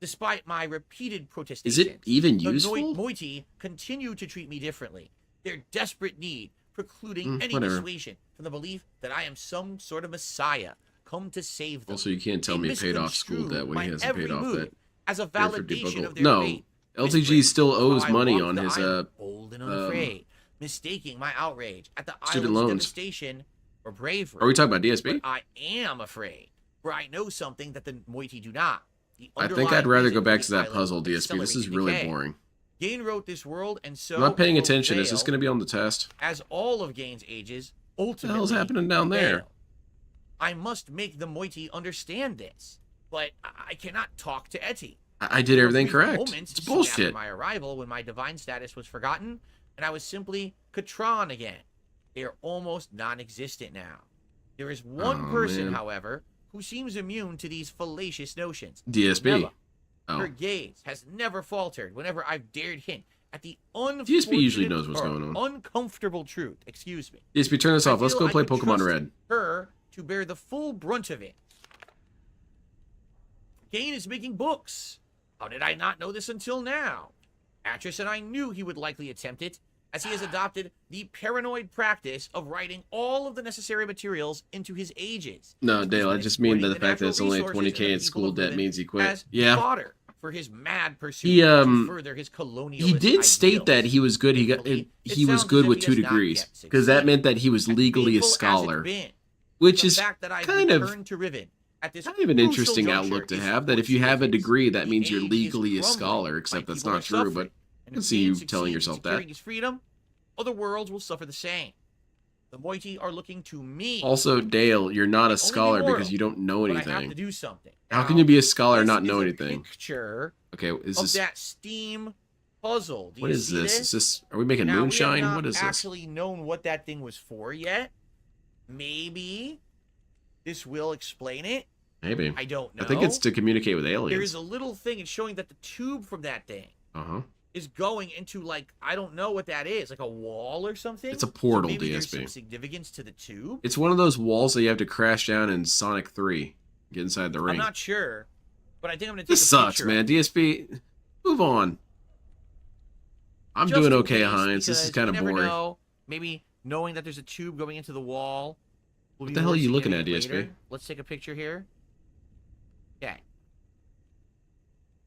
Despite my repeated protestations, Is it even the useful? Moiety continue to treat me differently. Their desperate need precluding any whatever. dissuasion from the belief that I am some sort of messiah come to save them. Also, you can't tell They me he paid off school misconstrue debt when my he hasn't paid every off move that. as a Very 50 validation buckle. of their No, fate. LTG Whispering still owes how I money walked on the his island bold and unafraid, mistaking my outrage at the student island's loans. devastation for bravery. Are we talking about DSP? But I am afraid, for I know something that the Moiety do not. The I think underlying I'd rather reason go for back the to that island puzzle, of DSP. This is accelerated really decay. boring. Gain wrote this world, and so I'm not paying it will attention. Is this fail, going to be on the test? as all of Gain's ages What ultimately the hell's happening down there? fail. I must make the Moiety understand this, but I cannot talk to Etty. I did everything For a brief correct. moment It's soon bullshit. After my arrival, when my divine status was forgotten, and I was simply Katron again. They are almost non-existent now. There is one Oh, person, man. however, who seems immune to these fallacious notions. DSP. Nella. Oh. Her gaze has never faltered whenever I've dared hint at the DSP usually knows what's going on. uncomfortable truth. Excuse me. DSP, turn this I off. Let's feel go I play could Pokemon trust Red. Her to bear the full brunt of it. Kane is making books. How did I not know this until now? Atris and I knew he would likely attempt it, as he has adopted the paranoid practice of writing all of the necessary materials into his ages. No, Dale, I He's just mean exploiting the fact that it's only natural 20K in resources school of the debt people of means he Riven quit. as Yeah. fodder for his mad pursuit He, to further his colonialist He did state that he was good. He Thankfully, he was sounds good as with if 2 he has not degrees yet because that succeeded. meant that he was As legally a painful as it's scholar, been, which the is fact that I've kind of returned to Riven at this kind of an crucial interesting juncture outlook to is have. That if worth you have a significance. degree, that The means you're age is legally a crumbling. scholar. My Except that's people not are true. But suffering. I And can if see Kane you succeeds telling in yourself that. securing his freedom, other worlds will suffer the same. The Moiety are looking to me. Also, Dale, you're not I a only scholar mortal, because you don't know but I have to anything. do something. How can Now, you be a scholar and this not know is a anything? Picture Okay, is of this that steam puzzle. Do what you is see this? Is this are we making Now, moonshine? We have not What is this? actually known what that thing was for yet. Maybe this will explain it. Maybe. I don't know. I think it's to communicate with There is aliens. a little thing. It's showing that the tube from that thing Uh-huh. is going into, like, I don't know what that is, like a wall or something. It's a portal, so maybe there's DSP. some significance to the tube. It's one of those walls that you have to crash down in Sonic 3. Get inside the ring. I'm not sure, but I think I'm gonna take This a sucks, picture man. of it. DSP, move on. I'm Just doing in okay, case, Heinz. This is because kind you of never boring. know. Maybe knowing that there's a tube going into the wall. Will What be the hell more are you looking at, significant DSP? later. Let's take a picture here. Okay.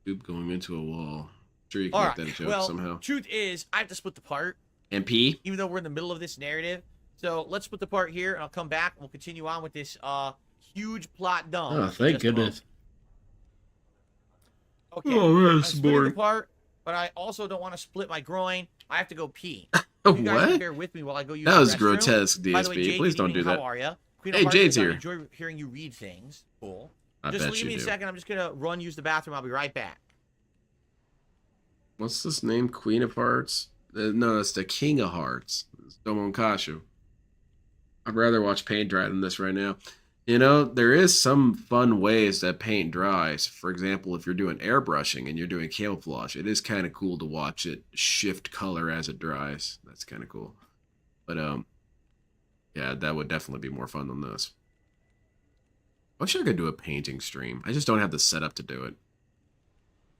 Tube going into a wall. Sure, you can All make right. that a joke Well, somehow. truth is, I have to split the part, MP? even though we're in the middle of this narrative. So let's split the part here, and I'll come back, and we'll continue on with this huge plot dump. Oh, in thank just a moment. goodness. Okay. Oh, I'm that's splitting boring. the part, but I also don't want to split my groin. I have to go pee. Oh, You guys can what? bear with me while I go use That the was restroom. grotesque, By the way, DSP. Jade, Please good don't do evening. that. How are you? Queen Hey, of Hearts Jade's says, I here. enjoy hearing you read things. Cool. I Just bet leave you me a do. second. I'm just gonna run use the bathroom. I'll be right back. What's this name? Queen of Hearts? No, it's the King of Hearts. It's Domon Kashu. I'd rather watch paint dry than this right now. You know, there is some fun ways that paint dries. For example, if you're doing airbrushing and you're doing camouflage, it is kind of cool to watch it shift color as it dries. That's kind of cool. But, yeah, that would definitely be more fun than this. I wish I could do a painting stream. I just don't have the setup to do it.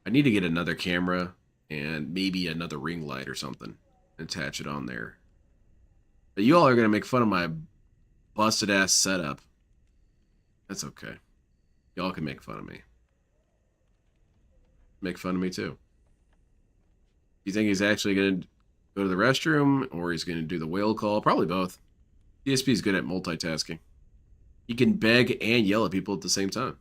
I need to get another camera and maybe another ring light or something. Attach it on there. But you all are going to make fun of my busted ass setup. That's okay. Y'all can make fun of me. Make fun of me too. You think he's actually going to go to the restroom or he's going to do the whale call? Probably both. DSP is good at multitasking. He can beg and yell at people at the same time.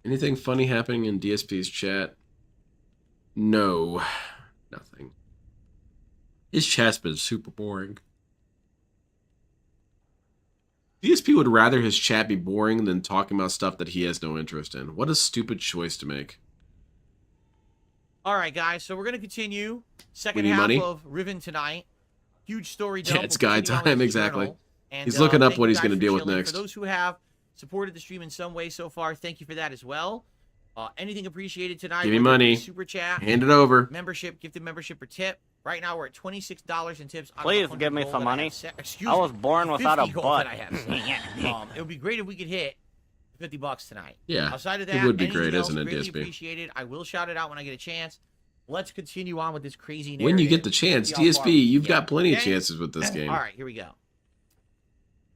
Anything funny happening in DSP's chat? No. Nothing. His chat's been super boring. DSP would rather his chat be boring than talking about stuff that he has no interest in. What a stupid choice to make. All right, guys. So we're gonna continue second We need half money? of Riven tonight. Huge story dump. Yeah, it's We'll guy continue on with time, this exactly. journal. And, He's looking up thank what you he's guys gonna for deal with chilling. next. For those who have supported the stream in some way so far, thank you for that as well. Anything appreciated tonight? Give me whether it be money. Super chat, Hand it over. membership, gifted membership, or tip. Right now we're at $26 in tips. out of Please 100 give me gold some that I money. have set. Excuse I was me, born without a 50 gold butt. that I have set. It would be great if we could hit $50 tonight. Yeah, Outside of it that, would be anything great, else, isn't it, greatly DSP? appreciated. I will shout it out when I get a chance. Let's continue on with this crazy narrative. When you get the chance, See how far DSP, we you've can got get. plenty of Okay? chances with this game. All right, here we go.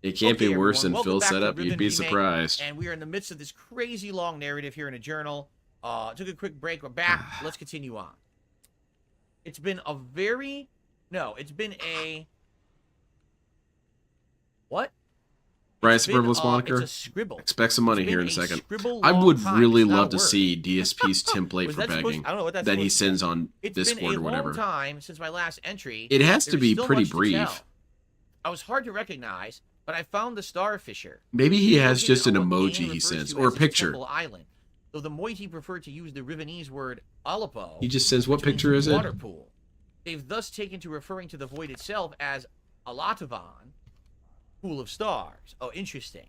It can't Okay, be worse everyone, than welcome Phil's back to setup. Riven You'd be Remake, surprised. And we are in the midst of this crazy long narrative here in a journal. Took a quick break. We're back. Let's continue on. It's been a very... No, it's been a... What? Bryce Been, Purple's moniker. It's a scribble. Expect some money It's here been in a second. scribble I long would time. really It's not love a to word. see DSP's template Was for that supposed- begging I don't know what that's that he supposed to be. sends on It's Discord been or a whatever. long time since my last entry. It has to There's be still pretty much to brief. tell. I was hard to recognize, but I found the Starfisher. Maybe he has Located just an on what emoji Kane he refers sends to or a as his picture. Temple Island. Though the Moiety prefer to use the Rivenese word Alapo. He just says, what which means picture is it? water pool. They've thus taken to referring to the void itself as Alatavan, pool of stars. Oh, interesting.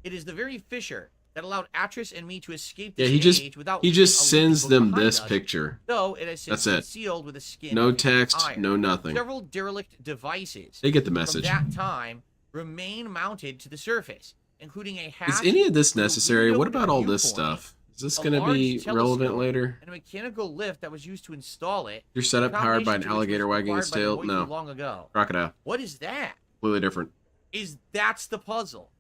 It is the very fissure that allowed Atris and me to escape the Yeah, stage without he leaving just a sends leading book them behind this us, picture. though it has since That's been it. sealed with a skin No of text, iron. no nothing. Several derelict devices They get the from message. that time remain mounted to the surface, including a hatch. Is any of this with a necessary? What windowed about all this viewpoint, stuff? Is this a going to large be relevant telescope, later? and a mechanical lift that was used to install it. Your setup powered by an combination to which alligator was wagging its acquired by the tail? waifu No. long ago. Crocodile. What is that? Completely different. That's the puzzle.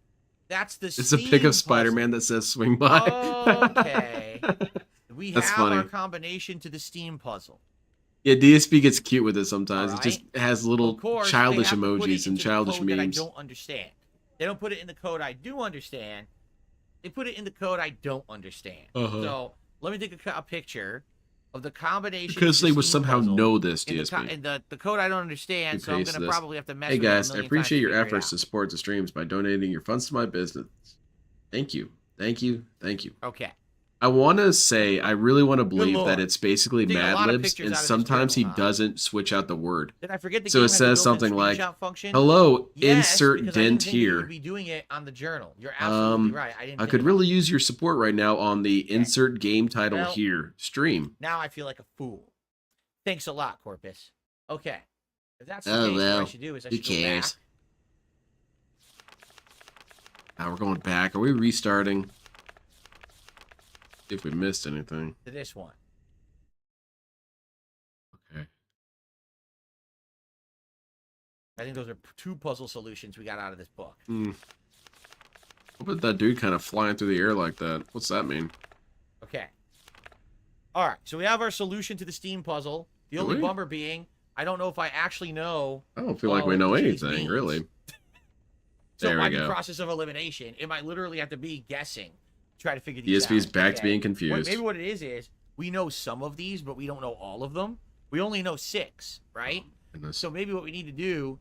That's the It's a pic of Spider-Man that says swing by. Okay. We That's have funny. our combination to the Steam puzzle. Yeah, DSP gets cute with it sometimes. All It just right. has Of little course, childish they have to put it emojis and into the childish code that memes. I don't understand. They don't put it in the code I do understand. They put it in the code I don't understand. Uh-huh. So let me take a picture of the combination. Because to the they would Steam somehow puzzle know this, in the, DSP. in the code I don't understand, You so I'm paste gonna this. probably have to mess Hey with it a guys, I million appreciate times your to figure it efforts out. to support the streams by donating your funds to my business. Thank you. Thank you. Thank you. Okay. I want to say, I really want to believe Lord. that it's basically Taking a Mad lot of Libs, pictures and out of this sometimes he journal, huh? doesn't switch out the word. Did I forget the So game it has a says built-in something like, screenshot function? hello, Yes, insert because I didn't dent think that here. you'd be doing it on the journal. You're absolutely right. I didn't. I think could about really it. use your support right now on the insert game title Well- here stream. Now I feel like a fool. Thanks a lot, Corpus. Okay. If that's the Oh, case, what I well, should do is I who should go cares? back. Now we're going back. Are we restarting? See if we missed anything. To this one. Okay. I think those are two puzzle solutions we got out of this book. What about that dude kind of flying through the air like that? What's that mean? Okay. All right. So we have our solution to the Steam puzzle. The Do only we? bummer being, I don't know if I actually know. I don't feel like we know what these anything, means. really. So There by we the go. process of elimination, it might literally have to be guessing. Try to figure these out. DSP's back to Okay. being confused. Maybe what it is we know some of these, but we don't know all of them. We only know 6, right? Goodness. So maybe what we need to do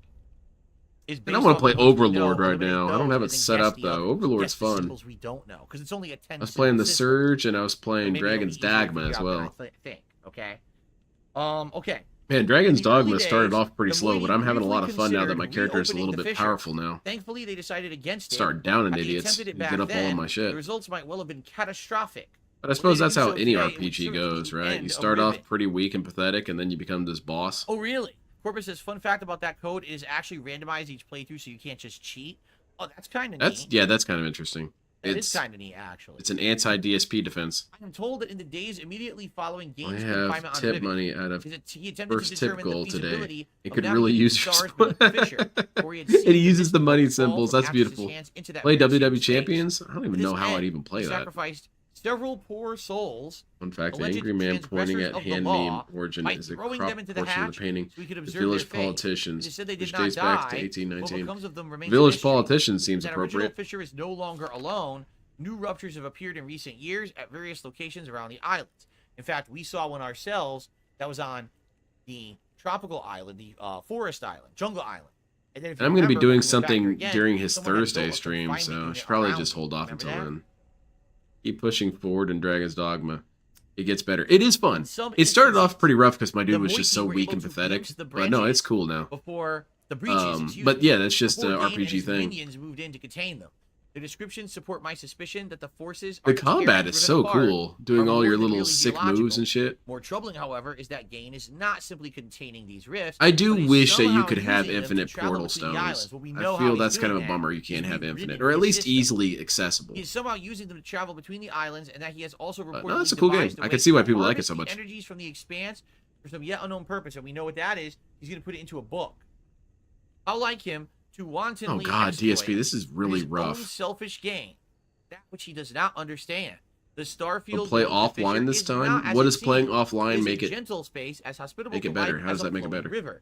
is. And I want to play based off the ones we Overlord know, right eliminate now. I don't those have it and then set guess up the though. others. Overlord's Guess the fun. symbols we don't know because it's only a 10. I was playing the system. Surge and I was So playing maybe it'll be Dragon's easier to Dogma figure as out than well. I think. Okay. Okay. Man, Dragon's In the early Dogma started days, off pretty the slow, but Moody I'm having a lot of briefly fun now that my considered character is a little reopening the bit fissure. powerful now. Thankfully, they decided against it. Start downing Had they idiots attempted it and back get up all then, on my shit. The results might well have been catastrophic. But I Were suppose they to that's do how so any today, it would RPG certainly goes, be the right? end You of start off Riven. pretty weak and pathetic, and then you become this boss. Oh, really? Corpus says, fun fact about that code is actually randomized each playthrough, so you can't just cheat. Oh, that's kind of neat. That's kind of interesting. That is It's kind of neat, actually. it's an anti-DSP defense. I am told that in the days immediately following I games have confinement on tip Riven, money out of he attempted first to tip determine goal the today. feasibility It of could really navigating use your stars support. beneath the fissure, where he had And seen he the uses the mist money fall from symbols. That's Atlas's beautiful. hands into that Play river WW space. Champions? I don't even To know this how I'd end, even play he that. sacrificed several poor souls. Fun fact, the alleged angry man pointing transgressors at of the hand law meme origin by is a throwing crop them into the portion of hatch the painting. so we could The observe village their fate. politicians, They said they which did not dates back to die. What 1819. becomes of them remains a Village mystery. politician seems That original appropriate. fissure is no longer alone. New ruptures have appeared in recent years at various locations around the islands. In fact, we saw one ourselves that was on the tropical island, the forest island, jungle island. And then if you I'm going to be remember, doing when we went back something here again, during his someone had Thursday built a stream, confinement so I unit should probably around just it. hold off Remember until that? then. Keep pushing forward in Dragon's Dogma. It gets better. It is fun. In some It started instances, off pretty rough because my the dude was just so Moiti were weak able and to pathetic. glimpse the But no, branches it's cool now. before the breaches, excuse But me, yeah, that's just an before Dane and RPG his thing. minions moved in to contain them. The descriptions support my suspicion that the forces The are tearing combat is Riven so apart cool. Doing are all more your than little merely sick geological. moves and shit. More troubling, however, is that Gain is not simply containing these rifts. I do but is wish that you somehow could have using them to infinite travel portal between the stones. islands. Well, we know I how feel he's that's kind of doing a that. bummer you can't He's have rewritten infinite, his or at least system. easily accessible. He is somehow using them to travel between the islands, and that he has also reportedly no, that's a cool game. devised a I way can see why to people like it harness so the much. energies from the expanse for some yet unknown purpose, and we know what that is. He's going to put it into a book. How like him to Oh wantonly god, exploit DSP, this is really his own rough. selfish gain, that which he does not understand. The Starfield We'll play Moon Fisher offline this is not, time? as What it does playing seems, offline is make a it? gentle space as hospitable Make it to better? life How does as a that make it flowing better? river.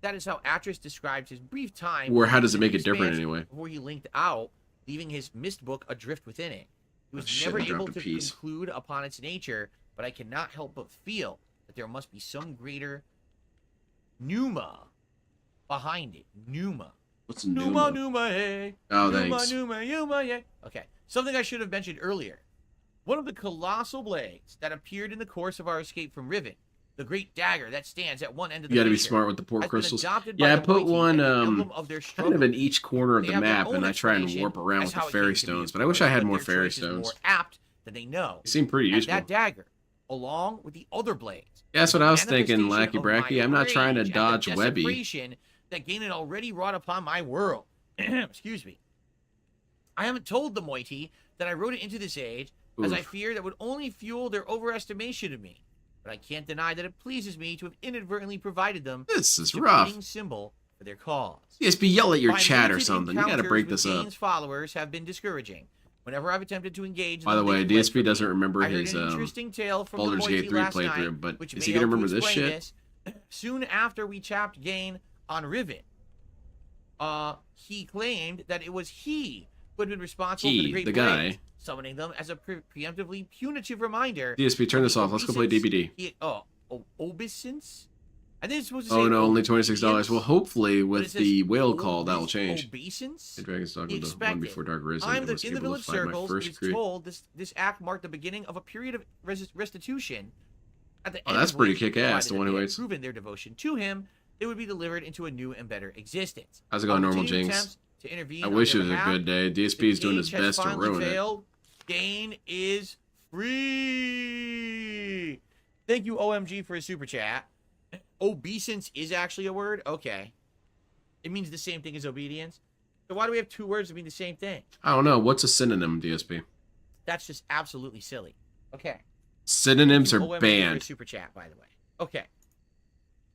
That is how Atris described his brief time. Or how does it in make the it different Expanse anyway? Before he linked out, leaving his mist book adrift within it. He was Oh, shit, never I dropped able a to piece. conclude upon its nature, but I cannot help but feel that there must be some greater pneuma behind it. Pneuma. What's Numa, new? Numa, hey. Oh, Numa, thanks. Numa, Numa, yeah. Okay. Something I should have mentioned earlier. One of the colossal blades that appeared in the course of our escape from Riven The great dagger that stands at one end of the You gotta be picture smart with the has port been crystals. adopted by Yeah, I the put Moiti one as the emblem of their kind struggle. of in each corner of They the have their map, own and I try and explanation warp around as with the how it fairy came to be, stones. of But I wish I course, had but more their fairy choice is more stones. apt than they know. They seem pretty And useful. that dagger, along with the other blades. Yeah, that's is what a I was thinking, manifestation Lackey of my Bracky. I'm not trying to rage at the dodge Webby. desecration that Gain had already wrought upon my world. Excuse me. I haven't told the Moiti that I wrote it into this age, as I Oof. fear that would only fuel their overestimation of me. But I can't deny that it pleases me to have inadvertently provided them This is a rough. fitting symbol for their cause. DSP, yell at your My chat or limited something. You gotta encounters break with this up. Gain's followers have been discouraging. Whenever I've attempted to engage By the them, way, they've fled DSP from doesn't me. remember I heard his an interesting tale from the Baldur's Gate Moiti 3 last night, playthrough, but which is may he gonna help to remember this explain shit? this. Soon after we chapped Gain on Riven, he claimed that it was he who had been responsible for the He, Great the Blade, guy. summoning them as a preemptively punitive reminder. DSP, turn of this the off. Let's go play obeisance DBD. Obeisance? I think it's supposed to say Oh no, only $26. obedience, Well, hopefully but with it says the whale call, that will change. Obeisance? The Dragon's Dog He with the one expected. before Dark Risen. I'm and the, was in the able village to find my circles. first It's creep. told this act marked the beginning of a period of restitution. At the Oh, end that's of pretty which, kick-ass, provided the that one who they had waits. proven their devotion to him, they would be delivered into a new and better existence. How's it going, I'll Normal continue Jinx? attempts to intervene I on wish it their was a behalf. good day. The DSP is doing his cage has best to finally ruin it. failed. Gain is free. Thank you, OMG, for a super chat. Obeisance is actually a word? Okay. It means the same thing as obedience. So why do we have two words that mean the same thing? I don't know. What's a synonym, DSP? That's just absolutely silly. Okay. Synonyms Thank are you, OMG, for a banned. super chat, by the way. Okay.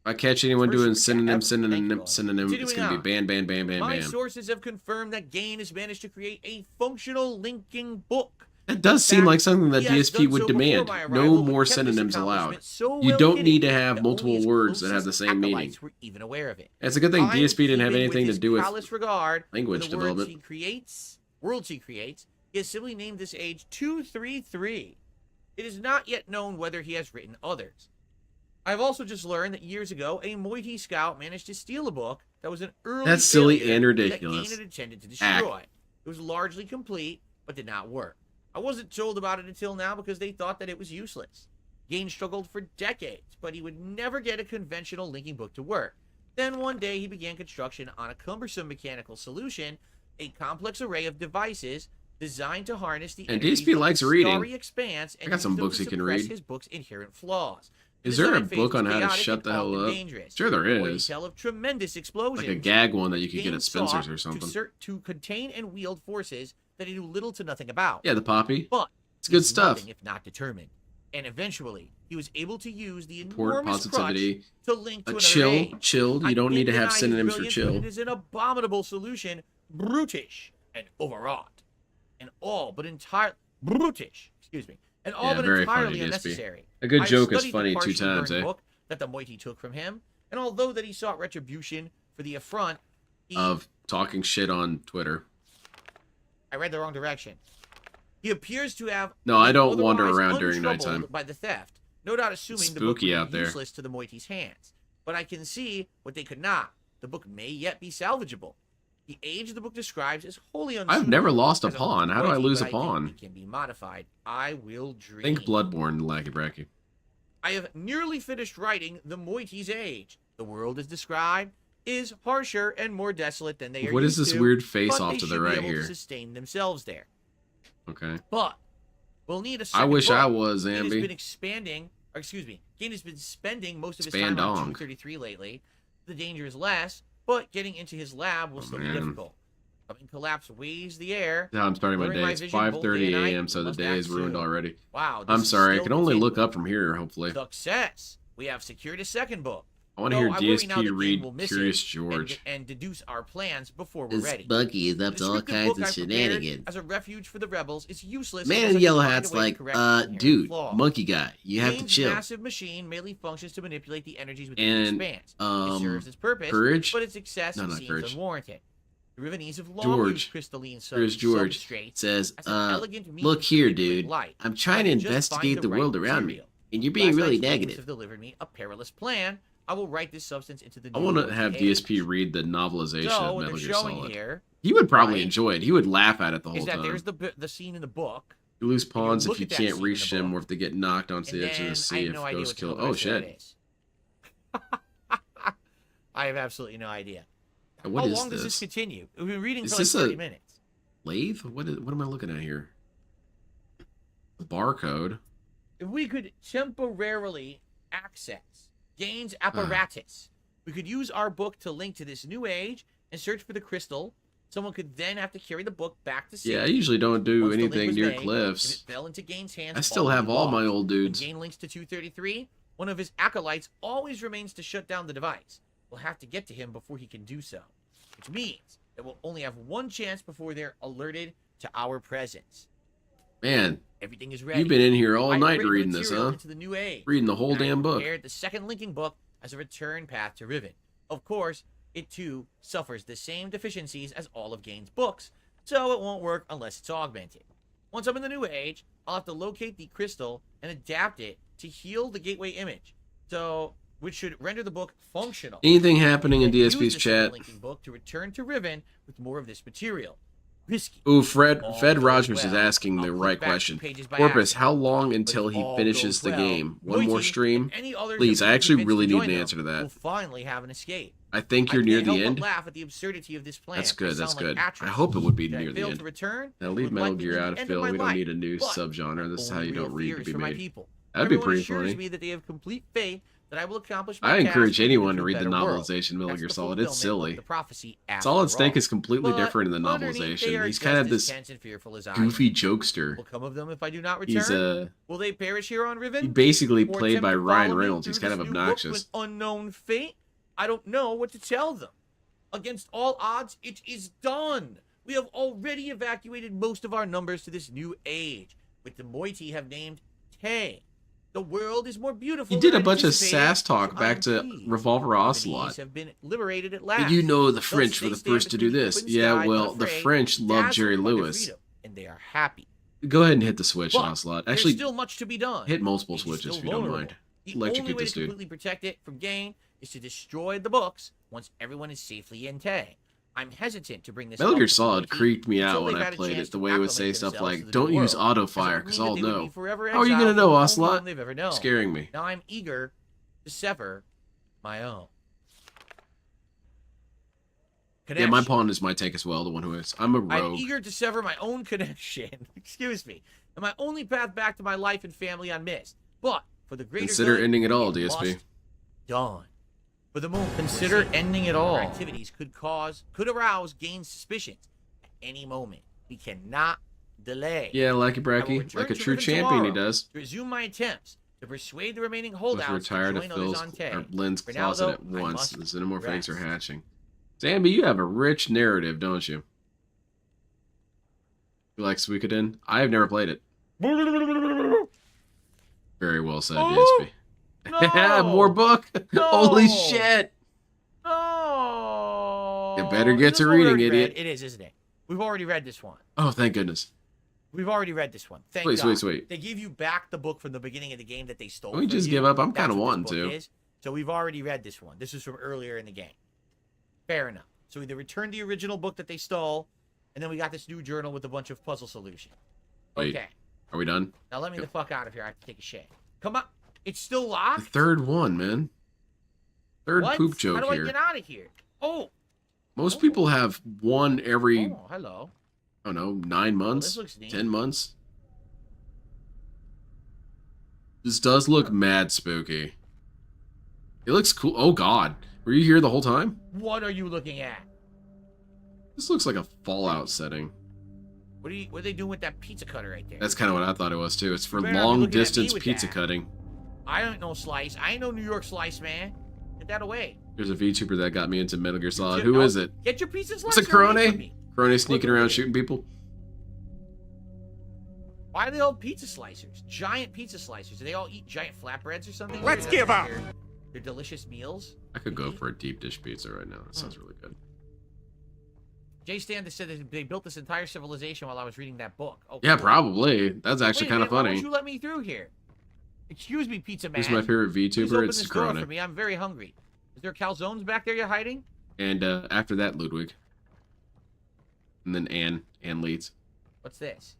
If I catch anyone First doing super chat ever. synonym, Thank you, synonym, it's Continuing gonna be on. ban, ban, ban, ban, My ban. sources have confirmed that Gain has managed to create a functional linking book. That does seem fact, like something that he has DSP done would so before demand. my No arrival, but more kept this synonyms allowed. accomplishment so You well don't hidden need to have that multiple only his words that have the closest same meaning. acolytes were even aware of it. It's a good thing I'm DSP didn't have keeping anything to his do with callous regard for language the words development. he creates, worlds he creates. He has simply named this age 233. It is not yet known whether he has written others. I've also just learned that years ago, a Moiti scout managed to steal a book that was an early That's silly failure and that ridiculous. Gain had intended to Act. destroy. It was largely complete, but did not work. I wasn't told about it until now because they thought that it was useless. Gain struggled for decades, but he would never get a conventional linking book to work. Then one day he began construction on a cumbersome mechanical solution, a complex array of devices designed to harness the And energies DSP of the likes reading. starry expanse and I got use some them books to he can suppress read. his book's inherent flaws. Is there a Design phase book was on how to chaotic shut and the hell often up? dangerous. Sure there Or you is. tell of tremendous explosions. Like a gag one that you could get Gain at Spencer's sought or something. To contain and wield forces that he knew little to nothing about. Yeah, the poppy. But It's he good was stuff. nothing if not determined. And eventually, he was able to use the Port enormous positivity. crutch to link to A another chill, age. chilled. I You don't need to can't have deny his synonyms for brilliance, chill. but it is an abominable solution, brutish and overwrought, and all but entirely brutish. Excuse me, and all Yeah, but very funny, entirely DSP. unnecessary. A good I've joke is studied the funny two partially times, burned eh? book that the Moiti took from him, and although that he sought retribution for the affront, he, Of talking shit on Twitter. I read the wrong direction. He appears to have No, I been don't wander otherwise around during untroubled nighttime. by the theft. No doubt assuming It's the book spooky would out be there. useless to the Moiti's hands. But I can see what they could not. The book may yet be salvageable. The age the book describes is wholly unsuitable. I've never lost a as pawn. How do I Moiti, lose but a think pawn? It can be modified. I will dream. Think Bloodborne, Lackey Bracky. I have nearly finished writing The Moiti's Age. The world as described is harsher and more desolate than they are What is used this to, weird face but off they to the should be right able to here? sustain themselves there. Okay. But we'll need a I second wish book. I was, Gain has been Zambi. expanding, or excuse me, Gain has been spending most of his Spandong. time on 233 lately. The danger is less, but getting into his lab will Oh, still be man. difficult. Coming collapse weighs the air. Now I'm starting my Blurring day. my It's vision both 5:30 day and night. a.m., so the Must day act is ruined soon. already. Wow. I'm this is sorry. I still can only look continuing. up from here, hopefully. Success. We have secured a second book. I want to No, hear I worry now that DSP Gain read will miss Curious it George. and deduce our plans before we're This ready. Bucky is up The to all descriptive kinds book of I prepared shenanigans. as a refuge for the rebels is useless. Man unless in I yellow can find a hat's way to like, correct its inherent dude, flaw. monkey guy, you have to Gain's chill. massive machine merely functions to manipulate the energies within And, the expanse. It serves its purpose, Courage? but its excess No, not seems Courage. unwarranted. The Rivenese have long George. used crystalline Here's George. substrates Says, as an elegant means look to here, manipulate dude. light. I'm trying to I just find investigate the right world around me, material. and you're being Last really night's games negative. have delivered me a perilous plan. I will write this substance into the I new want to world's have age. DSP read the novelization So of what Metal they're Gear showing Solid. here He would probably right, enjoy it. He would laugh at it the is whole that time. there's the scene in the book You lose pawns look if you at that can't scene in reach the them book, or if they get knocked onto and the edge of then the I sea have no if idea ghost what the kill. hell Oh, the rest of shit. that is. I have absolutely no idea. What How is long does this this? continue? We've been reading Is for like this 30 a- minutes. Lathe? What am I looking at here? The barcode. If we could temporarily access Gaines' apparatus, we could use our book to link to this new age and search for the crystal. Someone could then have to carry the book back to safety. Yeah, I usually don't do Once the link anything was near made, cliffs. if it fell into Gaines' hands, I still all would have be all my lost. old When dudes. Gain links to 233, one of his acolytes always remains to shut down the device. We'll have to get to him before he can do so, which means that we'll only have one chance before they're alerted to our presence. Man, Everything is ready. you've been in here all I have night written reading this, material huh? into the new age. Reading the whole And I damn book. prepared the second linking book as a return path to Riven. Of course, it too suffers the same deficiencies as all of Gaines' books, so it won't work unless it's augmented. Once I'm in the new age, I'll have to locate the crystal and adapt it to heal the gateway image, so which should render the book functional. Anything happening in And use DSP's the second chat? linking book to return to Riven with more of this material. Risky. Ooh, Fed All Fed goes Rogers is well. asking the I'll right click back question. 2 pages by Porpoise, accident. how long But until if he all finishes goes the well, game? One more Moiti stream? and any others Please, that I we actually convince really to need join an them answer to that. will finally have an escape. I think you're I near can't the help end. but laugh at the absurdity of this plan. That's good, I that's sound like good. I actress. hope it would be Should I near the fail end. to return, Now it leave would Metal likely Gear be out the of end Phil. my We don't life. need a new But subgenre. This is how only you real don't read fear to is be for my made. people. That'd be Everyone pretty assures funny. me that they have complete faith that I will accomplish my I task encourage and anyone lead to read the a better world. novelization Metal That's Gear the Solid. It's fulfillment of silly. the prophecy Solid after Snake all. is completely But different in the underneath, they novelization. are He's kind of just as this tense and fearful as I goofy am. jokester. Will come of them if I do not return? He's Will they perish here on Riven? he basically Or played attempt by to Ryan follow me Reynolds. He's through kind of this new book obnoxious. with unknown fate? I don't know what to tell them. Against all odds, it is done. We have already evacuated most of our numbers to this new age, which the Moiti have named Tay. The world is more beautiful. He did than a bunch of anticipated, sass talk so back I'm to pleased. Revolver The Ocelot. bees have been liberated at last. You know the Thus, French they were the stand first to do between this. open Yeah, sky, well, the unafraid, French love dazzled Jerry by their Lewis. freedom, and they are happy. Go ahead and hit the switch, But Ocelot. there's Actually, still much to be done. hit multiple It is switches still if you don't vulnerable. mind. The Electrocute only way this to dude. completely protect it from Gain is to destroy the books once everyone is safely in Tay. I'm hesitant to bring this Metal up Gear to Solid Moiti creeped me until out when they've I had a played chance it. The to way it would acclimate say stuff themselves to like, the don't new use world, auto as it fire, would because mean I'll that they would know. be forever How are you going to exiled know, from the only Ocelot? home they've ever known. Scaring me. Now I'm eager to sever my own. Yeah, my pawn is my tank as well, the one who is. I'm a I'm rogue. eager to sever my own connection. Excuse me. And my only path back to my life and family on Mist. But for the greater Consider good, ending it all, it DSP. must done. For the moment, consider ending it all. Our activities could arouse Gain's suspicions at any moment. We cannot delay. Yeah, Lucky I will Bracky. return Like a to true Riven champion, he tomorrow does. to resume my attempts to persuade the remaining Was holdouts to retired join of others Phil's on Tay. or Lynn's For now, closet though, at I once. must The xenomorph eggs are rest. hatching. Zambi, you have a rich narrative, don't you? You like Suikoden? I have never played it. Very well said, Oh, DSP. no! More book? No! Holy shit! No. You better get This to one we reading, already idiot. read. It is, isn't it? We've already read this one. Oh, thank goodness. We've already read this one. Thank Wait, God. wait, wait. They give you back the book from the beginning of the game that they stole. Don't we from just you. give up? I'm That's kinda what wanting this book to. is. So we've already read this one. This is from earlier in the game. Fair enough. So we returned the original book that they stole, and then we got this new journal with a bunch of puzzle solutions. Wait. Okay. Are we done? Now let me the fuck out of here. I have to take a shit. Come on. It's still The locked? third one, man. Third What? poop How joke do I here. get out of here? Oh. Most people have one every, Oh, hello. I don't know, 9 months, this looks neat. 10 months. This does look mad spooky. It looks cool. Oh, God. Were you here the whole time? What are you looking at? This looks like a Fallout setting. What are they doing with that pizza cutter right there? That's kind of what I thought it was, too. It's for You better not be looking at me long-distance with pizza that. cutting. I don't know slice. I ain't no New York slice, man. Get that away. There's a VTuber that got me into Metal Gear Solid. Get- Who no, is it? Get your pizza What's slicer it, Corone? away from me. Crony sneaking Look, around look. shooting people? Why are they all pizza slicers? Giant pizza slicers. Do they all eat giant flatbreads or something? Let's Maybe give that's up. Their delicious meals. I could go for a deep dish pizza right now. That sounds really good. Jay Standis said that they built this entire civilization while I was reading that book. Oh, Yeah, cool. probably. That's actually Wait a kind of minute, why funny. won't you let me through here? Excuse me, pizza man. Who's my favorite Please VTuber? open It's this door for Corona. me. I'm very hungry. Is there calzones back there you're hiding? And after that, Ludwig. And then Anne leads. What's this?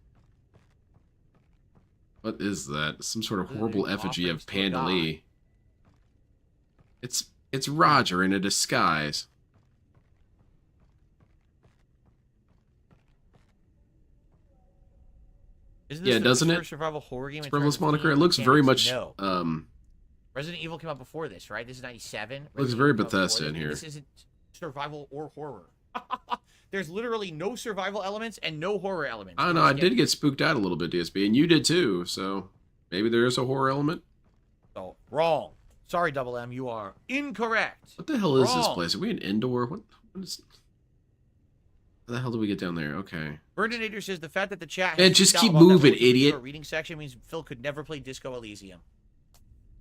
What is that? Some sort of This is horrible an effigy of offense to a Panda god. Lee. It's Roger in a disguise. Isn't Yeah, this the doesn't it? first survival horror game? in Frivolous terms of moniker. It theme? looks Can't very answer much no. Resident Evil came out before this, right? This is 97. looks Resident very Evil came out before Bethesda this, in and here. This isn't survival or horror. There's literally no survival elements and no horror elements. I don't know. I did get spooked out a little bit, DSP, and you did too. So maybe there is a horror element. So, wrong. Sorry, Double M, you are incorrect. What the hell is this Wrong. place? Are we an indoor? What is? How the hell do we get down there? Okay. Burninator says the fact that the chat Man, has just freaked out keep about that moving, relatively idiot. short reading section means Phil could never play Disco Elysium.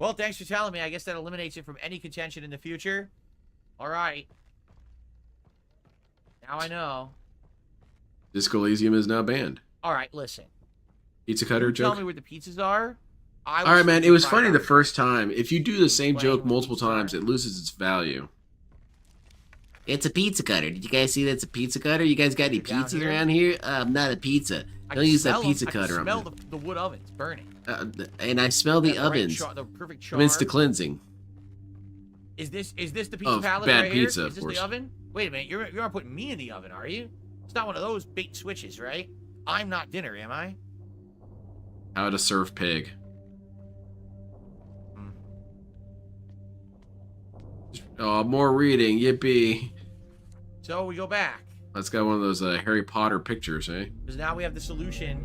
Well, thanks for telling me. I guess that eliminates it from any contention in the future. All right. Now I know. Disco Elysium is now banned. All right, listen. Pizza cutter You tell joke. me where the pizzas are. I All right, man. It was funny the first. first time. If you do the same Playing joke with multiple pizza cutter. times, it loses its value. It's a pizza cutter. Did you guys see that's a pizza cutter? You guys got any Down pizzas here? around here? Not a pizza. I Don't can use that smell 'em. pizza I can cutter on smell me. the wood ovens burning. And I smell the Got right ovens. the perfect char. Ovens to cleansing. Is this the pizza Oh, palette bad right pizza, here? of Is this course. the oven? Wait a minute, you're not putting me in the oven, are you? It's not one of those bait switches, right? I'm not dinner, am I? How to serve pig. Hmm. Oh, more reading. Yippee. So we go back. That's got one of those Harry Potter pictures, eh? Because now we have the solution.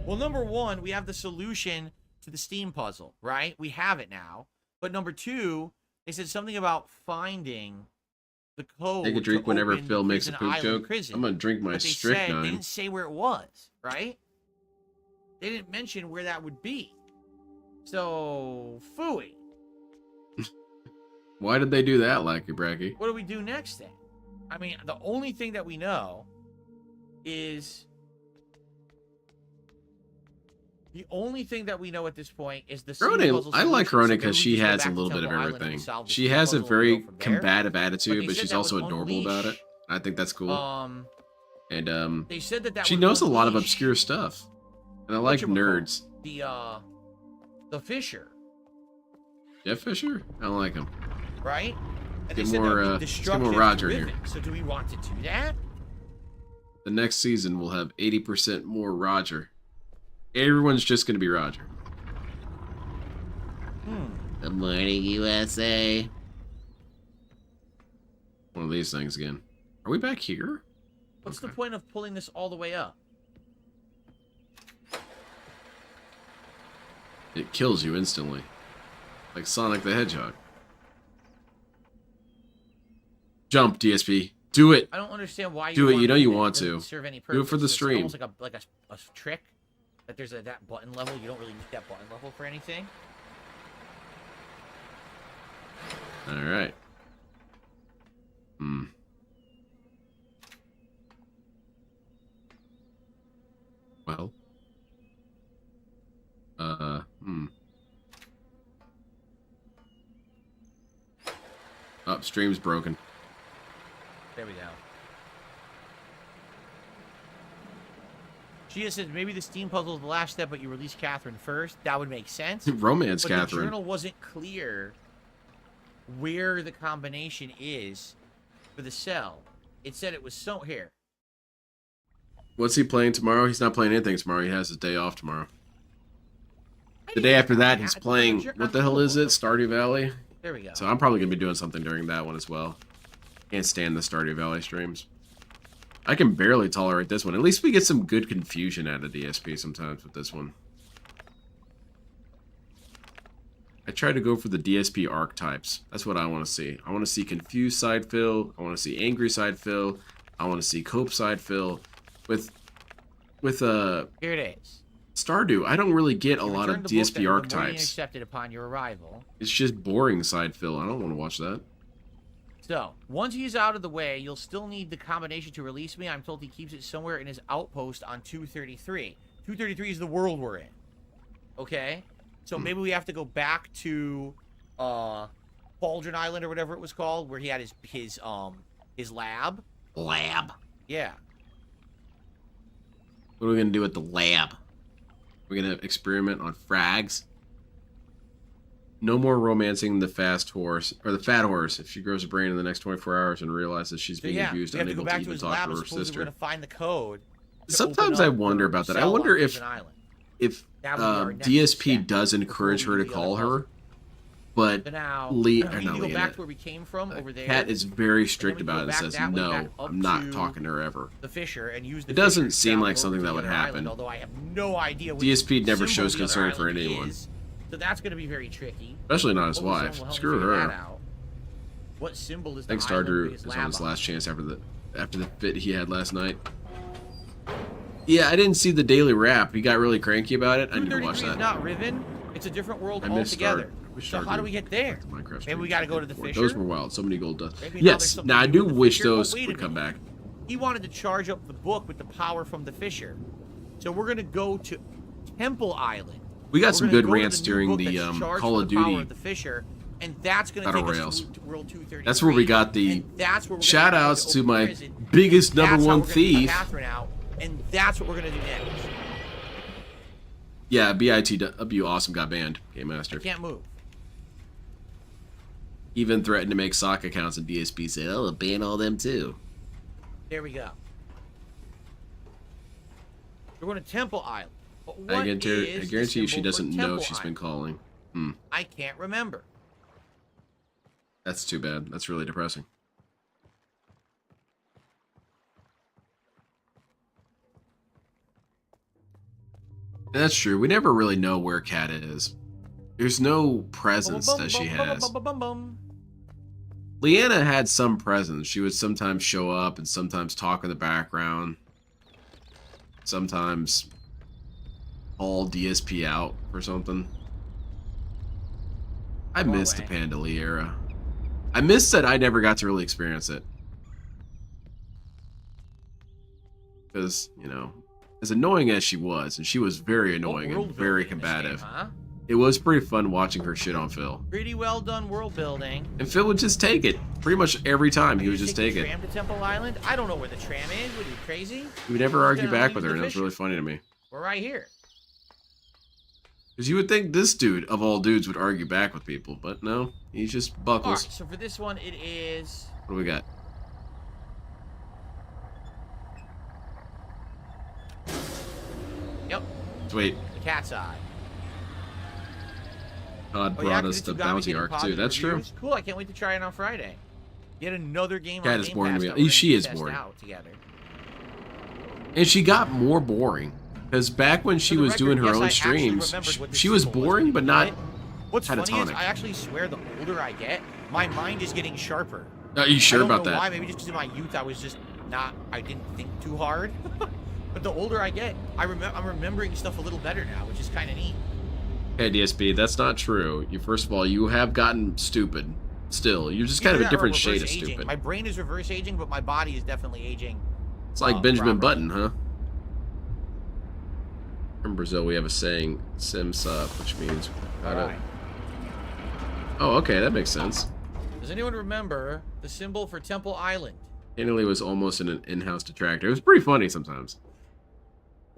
Well, number one, we have the solution to the Steam puzzle, right? We have it now. But number two, they said something about finding the code. Take a drink to whenever open Phil the makes a prison poop island joke. prison. I'm gonna drink my But they strychnine. didn't say where it was, right? They didn't mention where that would be. So, phooey. Why did they do that, Lackey Bracky? What do we do next then? I mean, the only thing that we know is... The only thing that we know at this point is the Steam puzzle I like solution. Corona So maybe because we she just go has a back to little bit of Temple Island and everything. solve the She Steam has a puzzle and very go from there. combative But attitude, they but said she's that also would adorable about it. unleash, I think that's cool. And They said that she would knows a lot of unleash obscure stuff. And I like nerds. The Fisher, Jeff Fisher? I don't like him. right? And Get they said more, that would be get more destructive to Roger in here. Riven. So do we want to do that? The next season will have 80% more Roger. Everyone's just going to be Roger. Good morning, USA. One of these things again. Are we back here? What's the point of pulling this all the way up? It kills you instantly. Like Sonic the Hedgehog. Jump, DSP. Do it. I don't understand why you Do it. want You know to you do that. want It doesn't to. serve any Do it for the purpose. It's stream. almost like a trick that there's that button level. You don't really need that button level for anything. All right. Well. Oh, stream's broken. There we go. Gia says maybe the Steam puzzle is the last step, but you release Catherine first. That would make sense. Romance But Catherine. the journal wasn't clear where the combination is for the cell. It said it was here. What's he playing tomorrow? He's not playing anything tomorrow. He has his day off tomorrow. The day after that, he's playing... What the hell is it? Stardew Valley? There we go. So I'm probably going to be doing something during that one as well. Can't stand the Stardew Valley streams. I can barely tolerate this one. At least we get some good confusion out of DSP sometimes with this one. I try to go for the DSP archetypes. That's what I want to see. I want to see confused side fill. I want to see angry side fill. I want to see cope side fill. With Here it is. Stardew, I don't really get a lot of Return the book that DSP the morning archetypes. accepted upon your arrival. It's just boring side fill. I don't want to watch that. So, once he's out of the way, you'll still need the combination to release me. I'm told he keeps it somewhere in his outpost on 233. 233 is the world we're in. Okay? So maybe we have to go back to Baldwin Island or whatever it was called, where he had his lab. Lab. Yeah. What are we gonna do at the lab? We're gonna experiment on frags. No more romancing the fast horse or the fat horse. If she grows a brain in the next 24 hours and realizes she's So being yeah, abused, we have to go unable back to to even his talk lab. to her Supposedly we're sister. gonna find the code. to Sometimes open I up wonder her about that. I cell wonder on if Riven Island. That would be our next DSP step does before encourage we her do to the other call puzzle. her, but So now, Lee we or need not to go Leanna. back to where we came from over there. Kat is very and strict then we go about it and back says, that way, back no, up I'm not to talking to her ever. the Fisher and use the It doesn't Fisher to seem travel like over something to that the would other happen. island, although I have no idea what DSP never symbol shows the other concern for island anyone. is. So that's going to be very tricky. Especially not his Hopefully wife. someone will help me Screw figure that her. out. What symbol is I think the island Stardrew with his is on lab his on? last chance after the fit he had last night. Yeah, I didn't see the daily wrap. He got really cranky about it. I need to watch 233 is that. not Riven. It's a different world I missed altogether. Star. So how do we get there? Maybe we got to go to the Fisher. Those were wild. So many gold dust. Maybe now there's Yes. something Now I to do do with the wish Fisher. Oh, those wait a would come minute. back. He wanted to charge up the book with the power from the Fisher. So we're going to go to Temple Island. We got We're some gonna good go to rants the new during book the that's charged Call for of the power Duty of the Fisher, and that's going to Battle take Royals. us to World 233. That's where we got the and that's where we're shout gonna outs to open my prison. biggest That's number how one we're gonna get thief. Catherine out, and that's what we're going to do next. Yeah, BITW awesome got banned. Game Master. Can't move. Even threatened to make sock accounts, and DSP said, "I'll ban all them too." There we go. We're going to Temple Island. But what I guarantee is you the she symbol doesn't for know Temple she's been Island? calling. I can't remember. That's too bad. That's really depressing. And that's true. We never really know where Kat is. There's no presence that she has. Leanna had some presence. She would sometimes show up and sometimes talk in the background. Sometimes call DSP out for something. I missed the Pandali era. I missed that I never got to really experience it. Because, you know, as annoying as she was, and she was very annoying and very combative, Huh? it was pretty fun watching her shit on Phil. Pretty well done world building. And Phil would just take it. Pretty much every time he would just take the it. tram to Temple Island? I don't know where the tram is. What are you, crazy? He would never argue gonna back leave with the her, and it was Fisher. really funny to me. We're right here. Because you would think this dude, of all dudes, would argue back with people, but no, he just All buckles. right, so for this one, it is... What do we got? Yep, Sweet. the cat's eye. Todd Oh, brought yeah, us the bounty arc, too. That's true. Cool, I can't wait to try it on Friday. Yet another game Cat on is Game boring Pass to me. that we're gonna She is test boring. out together. And she got more boring. Because back when she For the was record, doing her yes, I own actually streams, remembered what this she was symbol was boring, when but you not did it. What's funny is, catatonic. I actually swear the older I get, my mind is getting sharper. Are you sure I don't about know that? why, maybe just because in my youth I was just I didn't think too hard. But the older I get, I'm remembering stuff a little better now, which is kind of neat. Hey, DSP, that's not true. First of all, you have gotten stupid. Still, you're just kind of Either a that or different shade of reverse aging. stupid. My brain is reverse aging, but my body is definitely aging. It's like Benjamin properly. Button, huh? In Brazil, we have a saying, "Simsa," which means. Alright. Oh, okay, that makes sense. Does anyone remember the symbol for Temple Island? Italy was almost an in-house detractor. It was pretty funny sometimes.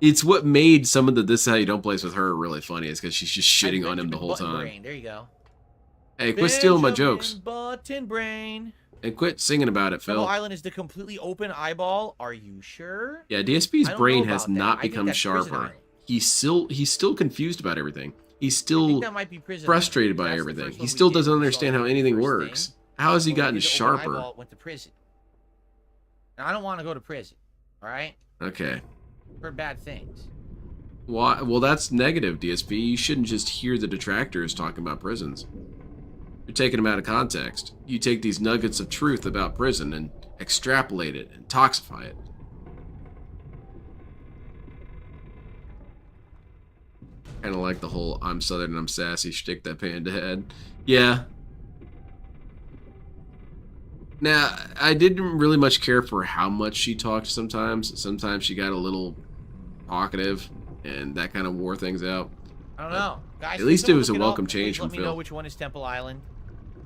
It's what made some of the "This Is How You Don't" plays with her really funny, is because she's just shitting on him the Benjamin whole Button time. Brain. There you go. Hey, quit stealing my Benjamin jokes. Button Brain. And quit singing about it, Temple Phil. Island is the completely open eyeball. Are you sure? Yeah, DSP's I don't brain know has about that. not I think become that's Prison sharper. Island. He's still confused about everything. He's I still think that might be Prison frustrated Island. by That's the everything. first He one still we did. doesn't We saw understand the how anything first works. thing. How has he When we gotten did the open sharper? eyeball, went to prison. And I don't want to go to prison. All right? Okay. For bad things. Why? Well, that's negative, DSP. You shouldn't just hear the detractors talking about prisons. You're taking them out of context. You take these nuggets of truth about prison and extrapolate it and toxify it. Kind of like the whole "I'm Southern and I'm sassy" shtick that Panda had. Yeah. Now, I didn't really much care for how much she talked sometimes. Sometimes she got a little talkative, and that kind of wore things out. I don't know. Guys, At least can it was a someone look welcome up? change Please from let me know Phil. which one is Temple Island.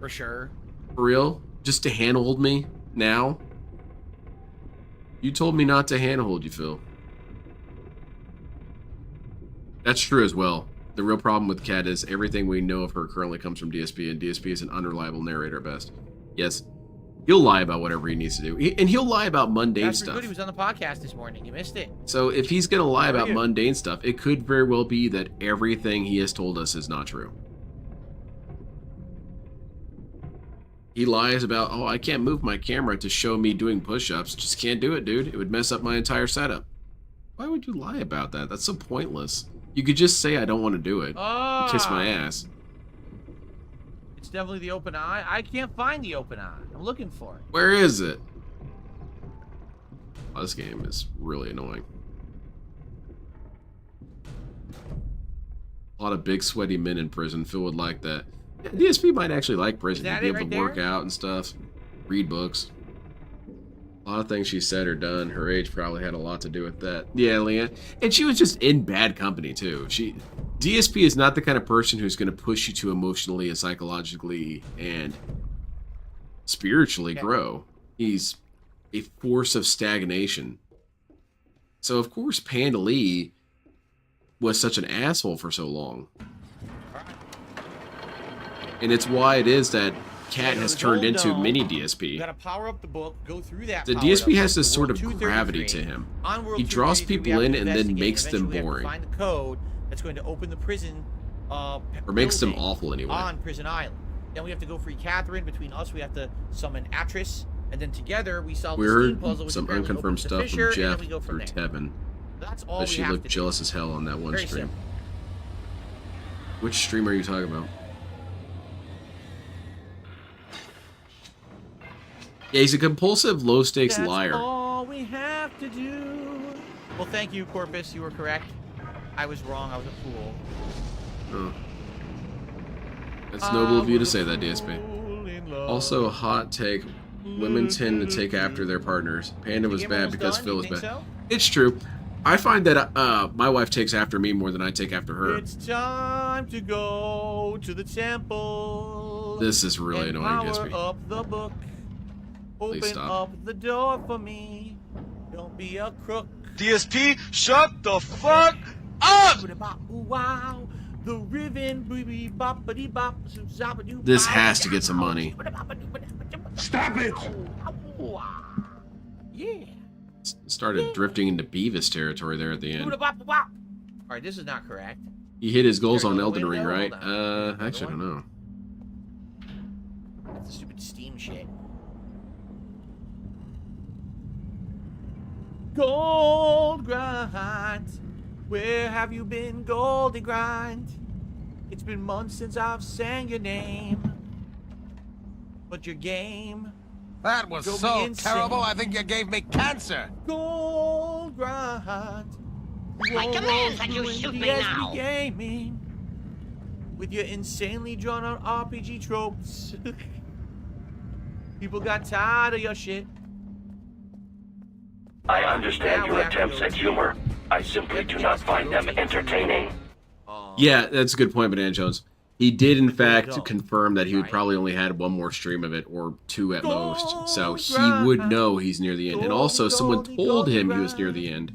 For sure. For real? Just to handhold me? Now? You told me not to handhold you, Phil. That's true as well. The real problem with Kat is everything we know of her currently comes from DSP, and DSP is an unreliable narrator at best. Yes, he'll lie about whatever he needs to do, and he'll lie about mundane That's stuff. good. He was on the podcast this morning. You missed it. So if he's going to lie How are about you? mundane stuff, it could very well be that everything he has told us is not true. He lies about, oh, I can't move my camera to show me doing push-ups. Just can't do it, dude. It would mess up my entire setup. Why would you lie about that? That's so pointless. You could just say I don't want to do it. Oh, Kiss my ass. It's definitely the open eye. I can't find the open eye. I'm looking for it. Where is it? Oh, this game is really annoying. A lot of big sweaty men in prison. Phil would like that. Yeah, DSP might actually like prison. Is that He'd be it able to right work there? out and stuff. Read books. A lot of things she said or done. Her age probably had a lot to do with that. Yeah, Leanne. And she was just in bad company, too. DSP is not the kind of person who's going to push you to emotionally and psychologically and spiritually grow. He's a force of stagnation. So, of course, Panda Lee was such an asshole for so long. And it's why it is that Cat has turned into mini You DSP. gotta power up the book, go through that. The powered DSP up has book this to sort World of 233. gravity to him. On World He draws 233, we people have in to and then investigate, makes them eventually we have to boring. Find the code that's going to open the prison, Or makes them building awful anyway. on Prison Island. Then we have to go free Catherine. Between us, we have to summon Atris, and then together we solve We the heard steam puzzle. Which some apparently unconfirmed opens the stuff fissure, from and then Jeff we go from through there. Tevin. That's all But we she have looked to do. jealous as hell on that one Very stream. simple. Which stream are you talking about? Yeah, he's a compulsive, low-stakes That's liar. all we have to do. Well, thank you, Corpus. You were correct. I was wrong. I was a fool. Oh. It's noble of you to say that, DSP. Also, a hot take. Women tend to take after their partners. Panda was bad because Phil was bad. So? It's true. I find that my wife takes after me more than I take after her. It's time to go to the temple. This is really and annoying, power DSP. up the book. Please Open stop. up the door for me. Don't be a crook. DSP, shut the fuck up! Wow. The Riven. This has to get some money. Stop it! Yeah. Started drifting into Beavis territory there at the end. Alright, this is not correct. He hit his goals There's on no Elden way to Ring, know. right? Hold on. Actually, I don't know. That's the stupid Steam shit. Gold grind. Where have you been, Goldie Grind? It's been months since I've sang your name. But your game, That was Go be so insane. terrible, I think you gave me cancer. Gold Grind. I command that you shoot me DSP now. Gaming. With your insanely drawn out RPG tropes. People got tired of your shit. I understand Now your we have to attempts go at to- humor. I simply do not find them entertaining. Yeah, that's a good point, Banana Jones. He did, in fact, go. confirm that he would Right. probably only had one more stream of it, or two at most. So he Gold would grind. know he's near the end. And also, Goldie, someone goldie, told goldie him he was near grind. the end.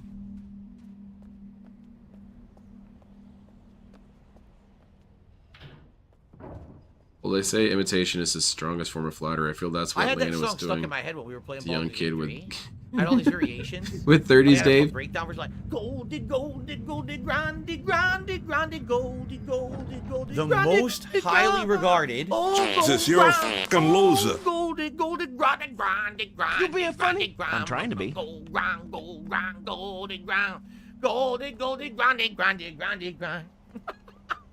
Well, they say imitation is the strongest form of flattery. I feel that's I what had that Lana was song stuck in doing. my head when we were playing It's a young Baldur's kid Gate with 3. I had all these variations. with I 30s, had a Dave. breakdown was like goldie, goldie, goldie, grindy, grindy, grindy, goldie, goldie, goldie. The most highly regarded. Jesus, you're a fucking loser. Goldie, goldie, grindy, grindy, grindy. You being funny? I'm trying to be. Gold, grind, goldie, grind. Goldie, goldie, grindy, grindy, grindy, grind.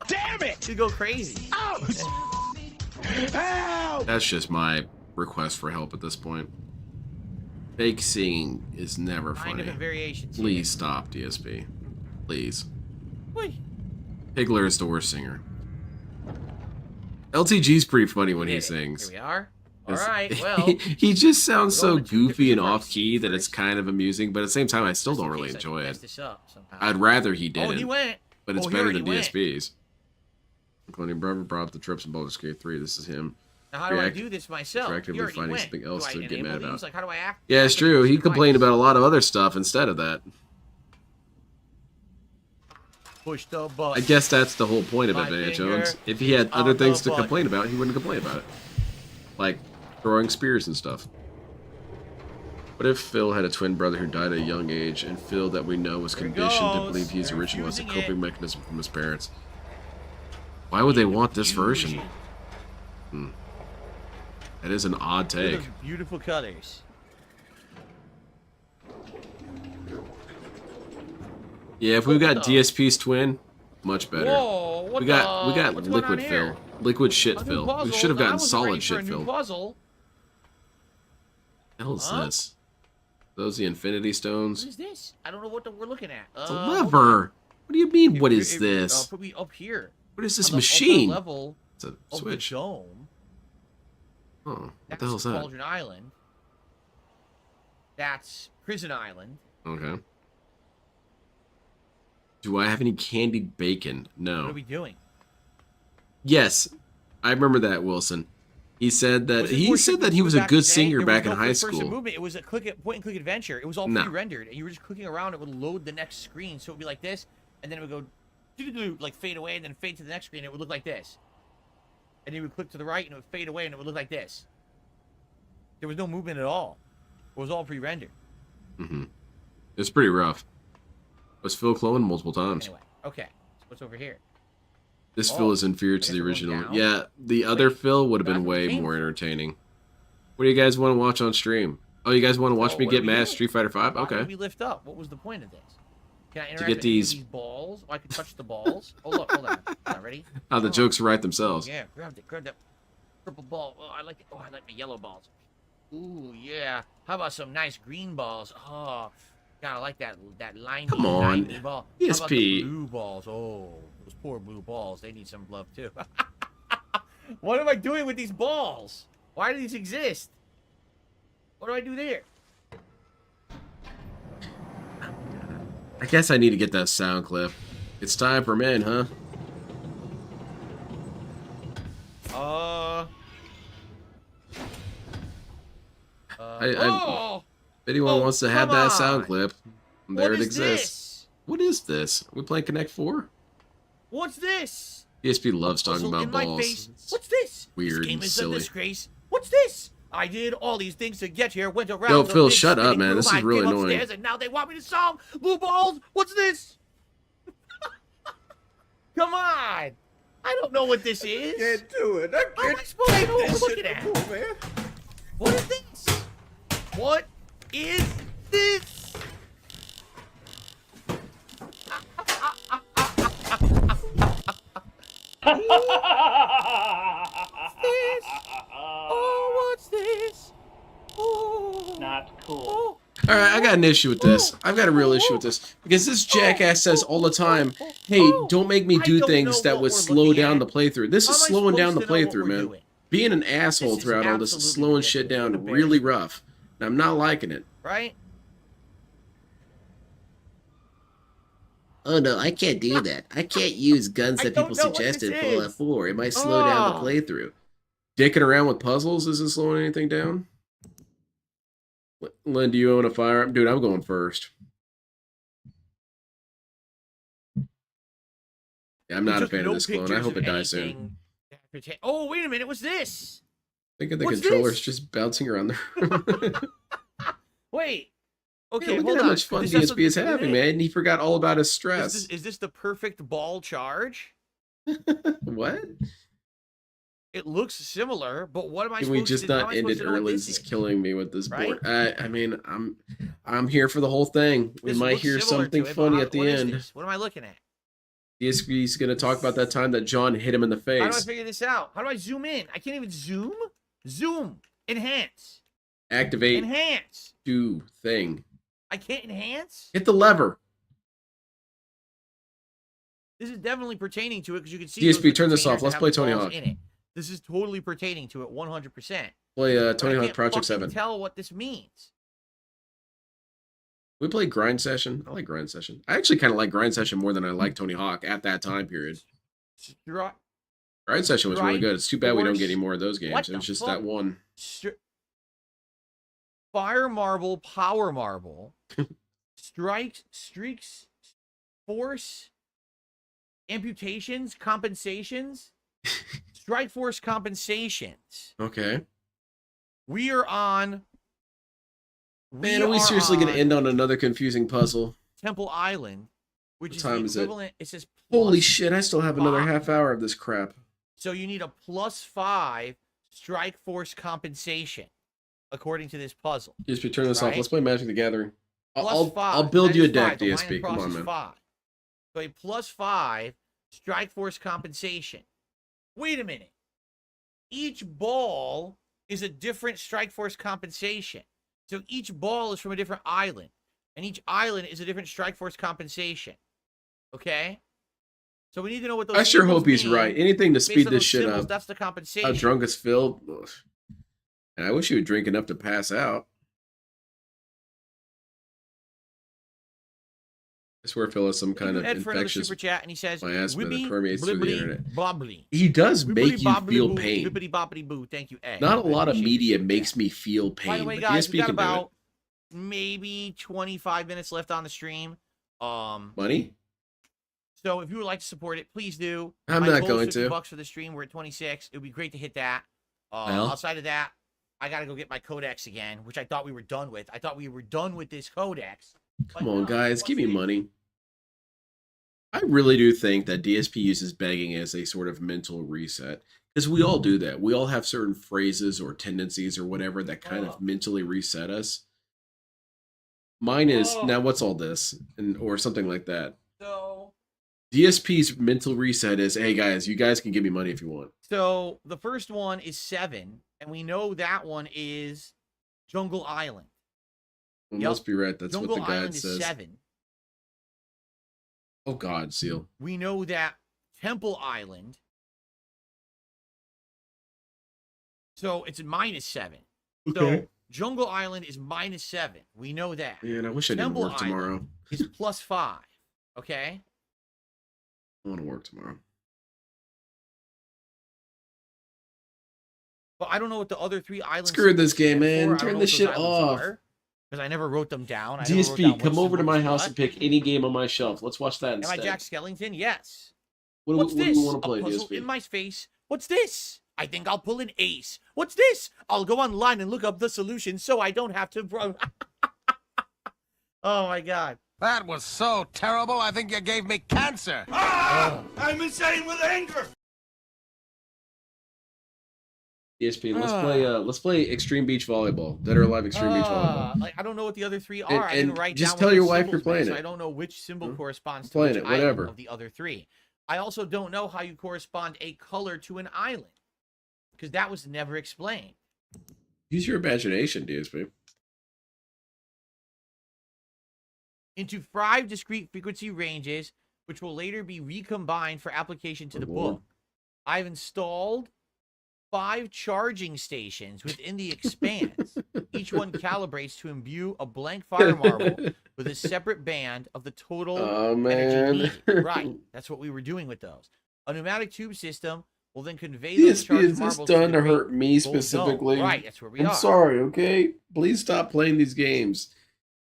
Damn it! You go crazy. Help! That's just my request for help at this point. Fake singing is never 9 funny. different variations. Please stop, DSP. Please. Wait. Pigler is the worst singer. LTG's pretty funny when he Here sings. we are. All It's- right. Well. he just sounds We're so going to two goofy and different off key that it's first. kind of amusing, but at the same time, I still just in don't really case I enjoy mess it. this up somehow. I'd rather he Oh, he didn't, went. but it's Oh, he better already than went. DSP's. Including Brother brought up the trips in Baldur's Gate 3. This is him. Now, how do I React- do this myself? retroactively He already finding went. something else Do I to get enable mad these? about. Like, how do I act? Yeah, it's true. He Activate complained device? about a lot of other stuff instead of that. Push the I button. guess that's the whole point of My it, Van finger Jones. If he had on other the things to button. complain about, he wouldn't complain about it. Like throwing spears and stuff. What if Phil had a twin brother who died at a young age, and Phil, that we know, was Here it conditioned to goes. believe he's They're original as a infusing coping it. mechanism from his parents? Why would they want this version? That is an odd Look at take. those beautiful colors. Yeah, if we got the- DSP's twin, much better. Whoa! What we got what's going on liquid here? Phil, liquid shit A new Phil. We puzzle? should have No, I gotten wasn't solid ready for a shit new Phil. puzzle. What the hell is Huh? this? Those the Infinity What Stones? is this? I don't know what we're looking at. It's a hold on. lever. What do you mean? What is It- this? put me up here. What is On this the upper machine? level It's a of switch. the dome. Oh, what That's the hell is that? Cauldron Island. That's Prison Island. Okay. Do I have any candied bacon? What No. are we doing? Yes, I remember that, Wilson. He said that Was it more simple he was a back in good the day? singer There back was in no high first-person school. Movement. It was a point-and-click adventure. It was all No. pre-rendered, and you were just clicking around. It would load the next screen, so it would be like this, and then it would go, doo-doo-doo, like fade away, and then fade to the next screen. It would look like this, and you would click to the right, and it would fade away, and it would look like this. There was no movement at all. It was all pre-rendered. Mm-hmm. It's pretty rough. Was Phil cloned multiple times? Anyway, okay. So what's over here? This Oh, Phil is inferior I to guess the we're going original. down? Yeah, the other Wait, Phil would have that's been what we way came more for. entertaining. What do you guys want to watch on stream? Oh, you guys want to watch Oh, me what get are we mad at doing? Street Fighter 5? Why did Okay. we lift up? What was the point of this? Can I interact get with any of these- these balls? Oh, I can touch the balls. Oh, look, hold on. Hold on, ready? Oh, the Oh. jokes write themselves. Yeah, grab that purple ball. Oh, I like it. Oh, I like my yellow balls. Ooh, yeah. How about some nice green balls? Oh, God, I like that limey, Come on. limey ball. How about DSP. the blue balls? Oh, those poor blue balls. They need some love too. What am I doing with these balls? Why do these exist? What do I do there? I guess I need to get that sound clip. It's time for men, huh? Oh, If anyone Oh, wants to have come that sound on. clip, what there it is exists. this? What is this? We playing Connect 4? What's this? DSP loves talking Puzzle about in my balls. face. What's this? weird This game and is silly. a disgrace. What's this? I did all these things to get here. Went around. Yo, the Phil, big shut up, spinning man. room. This is I really came annoying. upstairs, and now they want me to solve blue balls. What's this? Come on. I don't know what this is. Can't do it. I How am I supposed to know what we're looking at? Cool, man. What is this? What is this? This? Oh, what's this? Oh. Not cool. Oh. All right, I got an issue with this. I've got a real issue with this because this jackass says all the time, "Hey, don't make me I do don't things know that what would we're slow looking down at. the playthrough." This How is am I slowing down the supposed to know what playthrough, we're man. doing? Being an asshole This is throughout all this is absolutely slowing shit ridiculous. down What a really bear. rough. And I'm not liking it. Right? Oh no, I can't do that. I can't use guns I that don't people know what suggested in this Fallout is. 4. It might slow down the Oh. playthrough. Dicking around with puzzles isn't slowing anything down. Lynn, do you own a firearm? Dude, I'm going first. Yeah, I'm We not a took fan of no this clone. I pictures hope of it dies soon. anything that pertain- Oh, wait a minute. What's this? I think of the What's controller's this? just bouncing around the room. Wait. Okay, Yeah, look hold at on. how much fun This has DSP something is to do with having, it. man. He forgot all about his stress. Is this the perfect ball charge? What? It looks similar, but what am I Can supposed we just to how am not I end supposed it to know what early? this This is is? killing me with this Right? board. I mean, I'm here for the whole thing. We This might looks hear similar something to it, but funny how- at the what is end. this? What am I looking at? DSP's gonna talk about that time that John hit him in the How do I face. figure this out? How do I zoom in? I can't even zoom? Zoom. Enhance. Activate Enhance. do thing. I can't enhance? Hit the lever. This is definitely pertaining to it because you can see DSP, those turn this containers off. that Let's have play the Tony balls Hawk. in it. This is totally pertaining to it 100%. Play But Tony I Hawk can't Project fucking 7. tell what this means. We play Grind Session. I like Grind Session. I actually kind of like Grind Session more than I like Tony Hawk at that time period. Stri- Grind Session was really Grind good. It's too bad we don't get any Force? more of those games. What It the was just fuck? that one. Fire Marble, Power Marble, Strikes, Streaks, Force, amputations, compensations, strike force compensations. Okay. We are on. Man, are we seriously going to end on another confusing puzzle? Temple Island, which What is time the is it? equivalent. It says Holy plus shit, I still have another 5. half hour of this crap. So you need a +5 strike force compensation, according to this puzzle. DSP, turn this off. Right? Let's play Magic the Gathering. Plus 5. I'll build That you a is 5. deck, The line DSP. across Come on, is man. 5. So a +5 strike force compensation. Wait a minute. Each ball is a different strike force compensation. So each ball is from a different island. And each island is a different strike force compensation. Okay? So we need to know what those I sure symbols hope he's mean. right. Anything to Based speed on this those shit symbols, up. that's the compensation. How drunk is Phil? Ugh. And I wish he would drink enough to pass out. I swear Phil has some kind of Ed for another infectious super chat, and he says, miasma that "Wibby, permeates through the blibbity, internet. bobbly. He does Wibbly make you bobbly feel boo, pain. Wibbity bobbity boo. Thank you, Ed. Not a I lot of appreciate media the super makes chat. me feel By pain, the way, but guys, DSP we got can do it. about maybe 25 minutes left on the stream. Money? So if you would like to support it, please do. I'm My not goal going is 50 to. bucks for the stream. We're at 26. It would be great to hit that. Well. Outside of that, I got to go get my codex again, which I thought we were done with. I thought we were done with this codex. Come on, guys, give me money. I really do think that DSP uses begging as a sort of mental reset. Because we all do that. We all have certain phrases or tendencies or whatever that kind of mentally reset us. Mine is, now what's all this? Or something like that. So DSP's mental reset is, hey guys, you guys can give me money if you want. So the first one is 7, and we know that one is Jungle Island. It Yep. must be right. That's Jungle what the guide Island says. is 7. Oh God, Seal. We know that Temple Island. So it's -7. So Jungle Island is -7. We know that. Man, I wish I didn't Temple work tomorrow. Island is +5. Okay. I want to work tomorrow. But I don't know what the other 3 islands. Screw this game, man. Turn this shit off. Because I never wrote them down. I never wrote down DSP, what come over to symbol my was house what. and pick any game on my shelf. Let's watch that Am instead. I Jack Skellington? Yes. What What's do we this? want to A play, puzzle DSP? in my face. What's this? I think I'll pull an ace. What's this? I'll go online and look up the solution so I don't have to. Oh my God. That was so terrible, I think you gave me cancer. Ah! I'm insane with anger. DSP, let's play Extreme Beach Volleyball. Dead or Alive Extreme Beach Volleyball. Like, I don't know what the other 3 are. I And didn't write just down tell what your the wife symbols you're playing meant, so it. I don't know which symbol corresponds to Playing which it, island whatever. of the other 3. I also don't know how you correspond a color to an island, because that was never explained. Use your imagination, DSP. Into 5 discrete frequency ranges, which will later be recombined for application to the book. I've installed 5 charging stations within the expanse. Each one calibrates to imbue a blank fire marble with a separate band of the total energy needed. Right, that's what we were doing with those. A pneumatic tube system will then convey those DSP, charged is this marbles done the to hurt great me gold dome. specifically? Right, that's where we I'm are. sorry, okay? Please stop playing these games.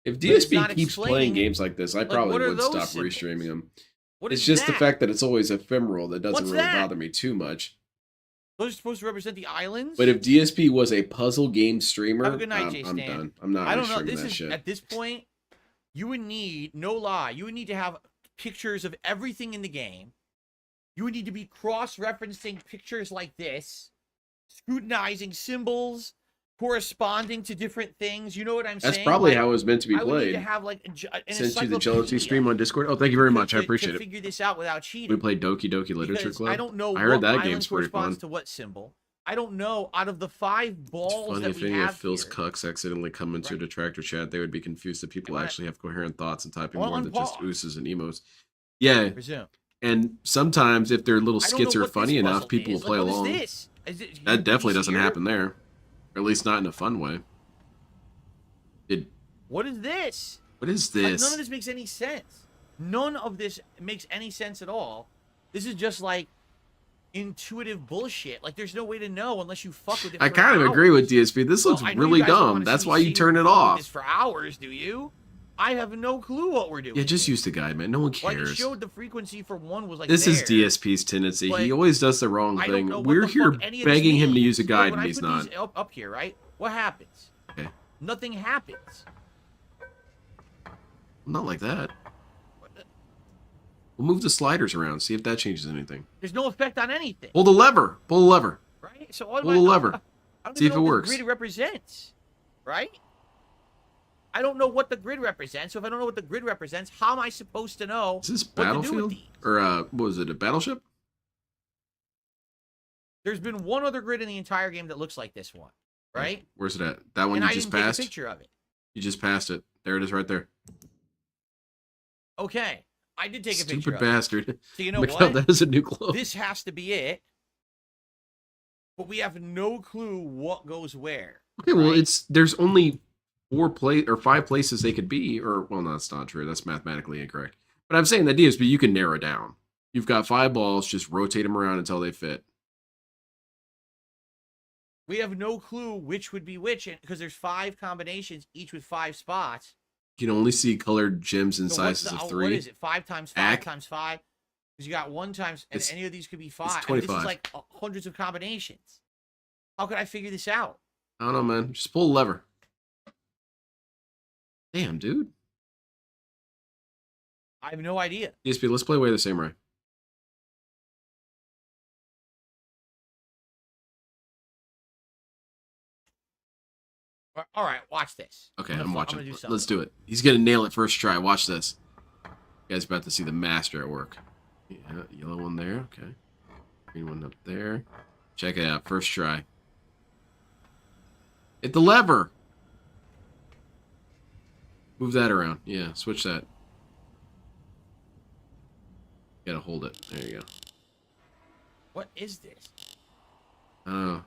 If it's DSP not keeps playing explaining, games like this, I like, probably what are would those stop symbols? restreaming them. What It's is just the that? fact that it's always ephemeral that doesn't What's really that? bother me too much. Those are supposed to represent the islands? But if DSP was a puzzle game streamer, Have a good night, I'm J-Stan. done. I'm not I don't know. restreaming This that is shit. at this point, you would need, no lie, you would need to have pictures of everything in the game. You would need to be cross-referencing pictures like this, scrutinizing symbols corresponding to different things. You know what I'm saying? That's probably Like, how it was meant to be I would need played. to have like an Sent you the jealousy encyclopedia stream on Discord. Oh, thank you very much. I to appreciate it. figure this out without cheating. We played Doki Doki Literature Because Club. I don't know I heard what that island game's pretty corresponds fun. to what symbol. I don't know. Out of the 5 balls It's funny that if we any have of Phil's here, cucks accidentally come into a detractor chat, they would be confused that people Am I- actually have coherent thoughts and typing Well, more than just unpause. ooses and emos. Yeah, presume. and sometimes if their little I don't skits know are what this funny enough, puzzle people will is. play Like, what along. is this? Is it That definitely doesn't here? happen there, or at least not in a fun way. What is this? What is Like, this? none of this makes any sense. None of this makes any sense at all. This is just like intuitive bullshit. Like, there's no way to know unless you fuck with it. I for kind of hours. agree with DSP. This Well, looks I know you really guys don't dumb. wanna That's see why you me turn it fuck with off. this for hours, do you? I have no clue what we're doing. Yeah, just here. use the guide, man. No one Like, it cares. showed the frequency for one was like This is there, DSP's tendency. but He always does the wrong I don't thing. know what We're the here fuck any of this begging him to means. use a Look, guide, when and I he's put not. these up here, right? What happens? Okay. Nothing happens. Not like that. We'll move the sliders around, see if that changes anything. There's no effect on anything, Pull the lever. Pull the lever. right? So what Pull the lever. I don't See even if know it what works. the grid represents, right? I don't know what the grid represents. So if I don't know what the grid represents, how am I supposed to know Is this what to do with Battlefield? these? Or, what was it, a battleship? There's been one other grid in the entire game that looks like this one, right? Where's it at? That one And you I just didn't passed? take a picture of it. You just passed it. There it is right there. Okay, I did take a picture Stupid of it. bastard. So you know Look what? how that is a new globe. This has to be it. But we have no clue what goes where. Okay, well, right? there's only 5 places they could be, or well, no, that's not true. That's mathematically incorrect. But I'm saying the DSP, you can narrow down. You've got 5 balls, just rotate them around until they fit. We have no clue which would be which, because there's 5 combinations, each with 5 spots. You can only see colored gems in So what's sizes of what 3. is it? 5 times 5 Ack. times 5? Because you got 1 times, and It's- any of these could be 5. I mean, this 25. is like hundreds of combinations. How could I figure this out? I don't know, man. Just pull the lever. Damn, dude. I have no idea. DSP, let's play Way of the Samurai. All right, watch this. Okay, gonna I'm fu- watching. gonna do something. Let's do it. He's gonna nail it first try. Watch this. You guys about to see the master at work. Yeah, yellow one there. Okay. Green one up there. Check it out. First try. Hit the lever. Move that around. Yeah, switch that. You gotta hold it. There you go. What is this? Oh.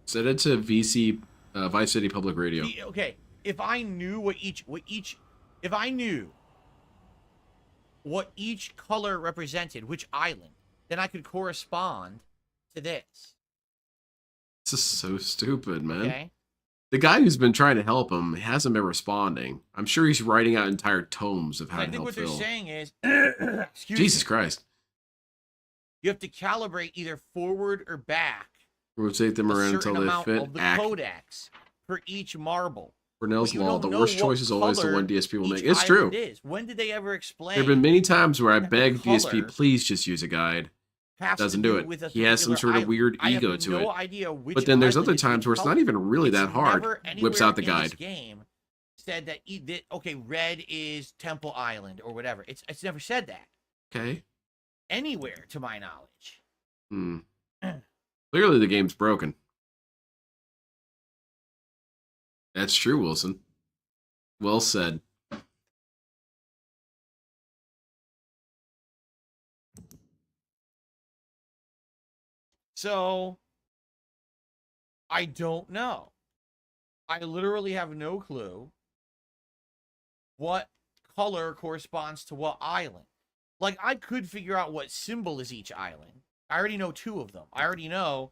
Set it to VC, Vice City Public Radio. Okay, if I knew what each color represented, which island, then I could correspond to this. This is so stupid, man. Okay. The guy who's been trying to help him hasn't been responding. I'm sure he's writing out entire tomes of how I to think help what Phil. they're saying is, excuse Jesus me, Christ. you have to calibrate either forward or back Rotate them a around certain until they amount fit. of the Act. codex for each marble. Cornell's But you Law. don't The know worst what choice is always the color one DSP will each make. It's true. island is. When did they ever explain? There have been many times where I that begged color DSP, please just use a guide. has to Doesn't do it. with a He has some particular sort of island. weird I have ego to no it. idea which But then there's island other is being times where it's not colored. even really It's that hard. never Whips anywhere out the in guide. this game said that, okay, red is Temple Island or whatever. It's never said that Okay. anywhere to my knowledge. Hmm. Clearly the game's broken. That's true, Wilson. Well said. So I don't know. I literally have no clue what color corresponds to what island. Like, I could figure out what symbol is each island. I already know 2 of them. I already know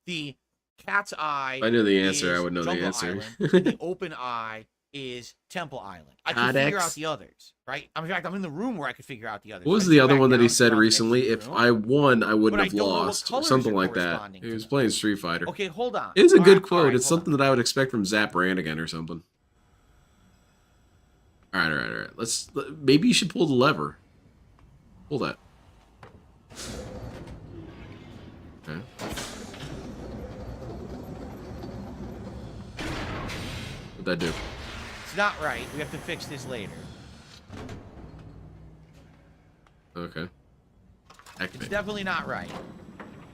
the cat's eye. I knew the answer. is I would know the Jungle answer. Island, and the open eye is Temple Island. I can figure out Codex. the others, right? In fact, I'm in the room where I could figure out the others. What was I the go other back one that down he to said the recently? edge of If the room. I won, I wouldn't But I have don't know what lost. colors Something are like that. corresponding He to was them. playing Street Fighter. Okay, hold on. It's a All good right, quote. all right, It's hold something that I would expect from Zap Brannigan or something. All right. Maybe you should pull the lever. Pull that. Okay. What'd that do? It's not right. We have to fix this later. Okay. It's Activate. definitely not right.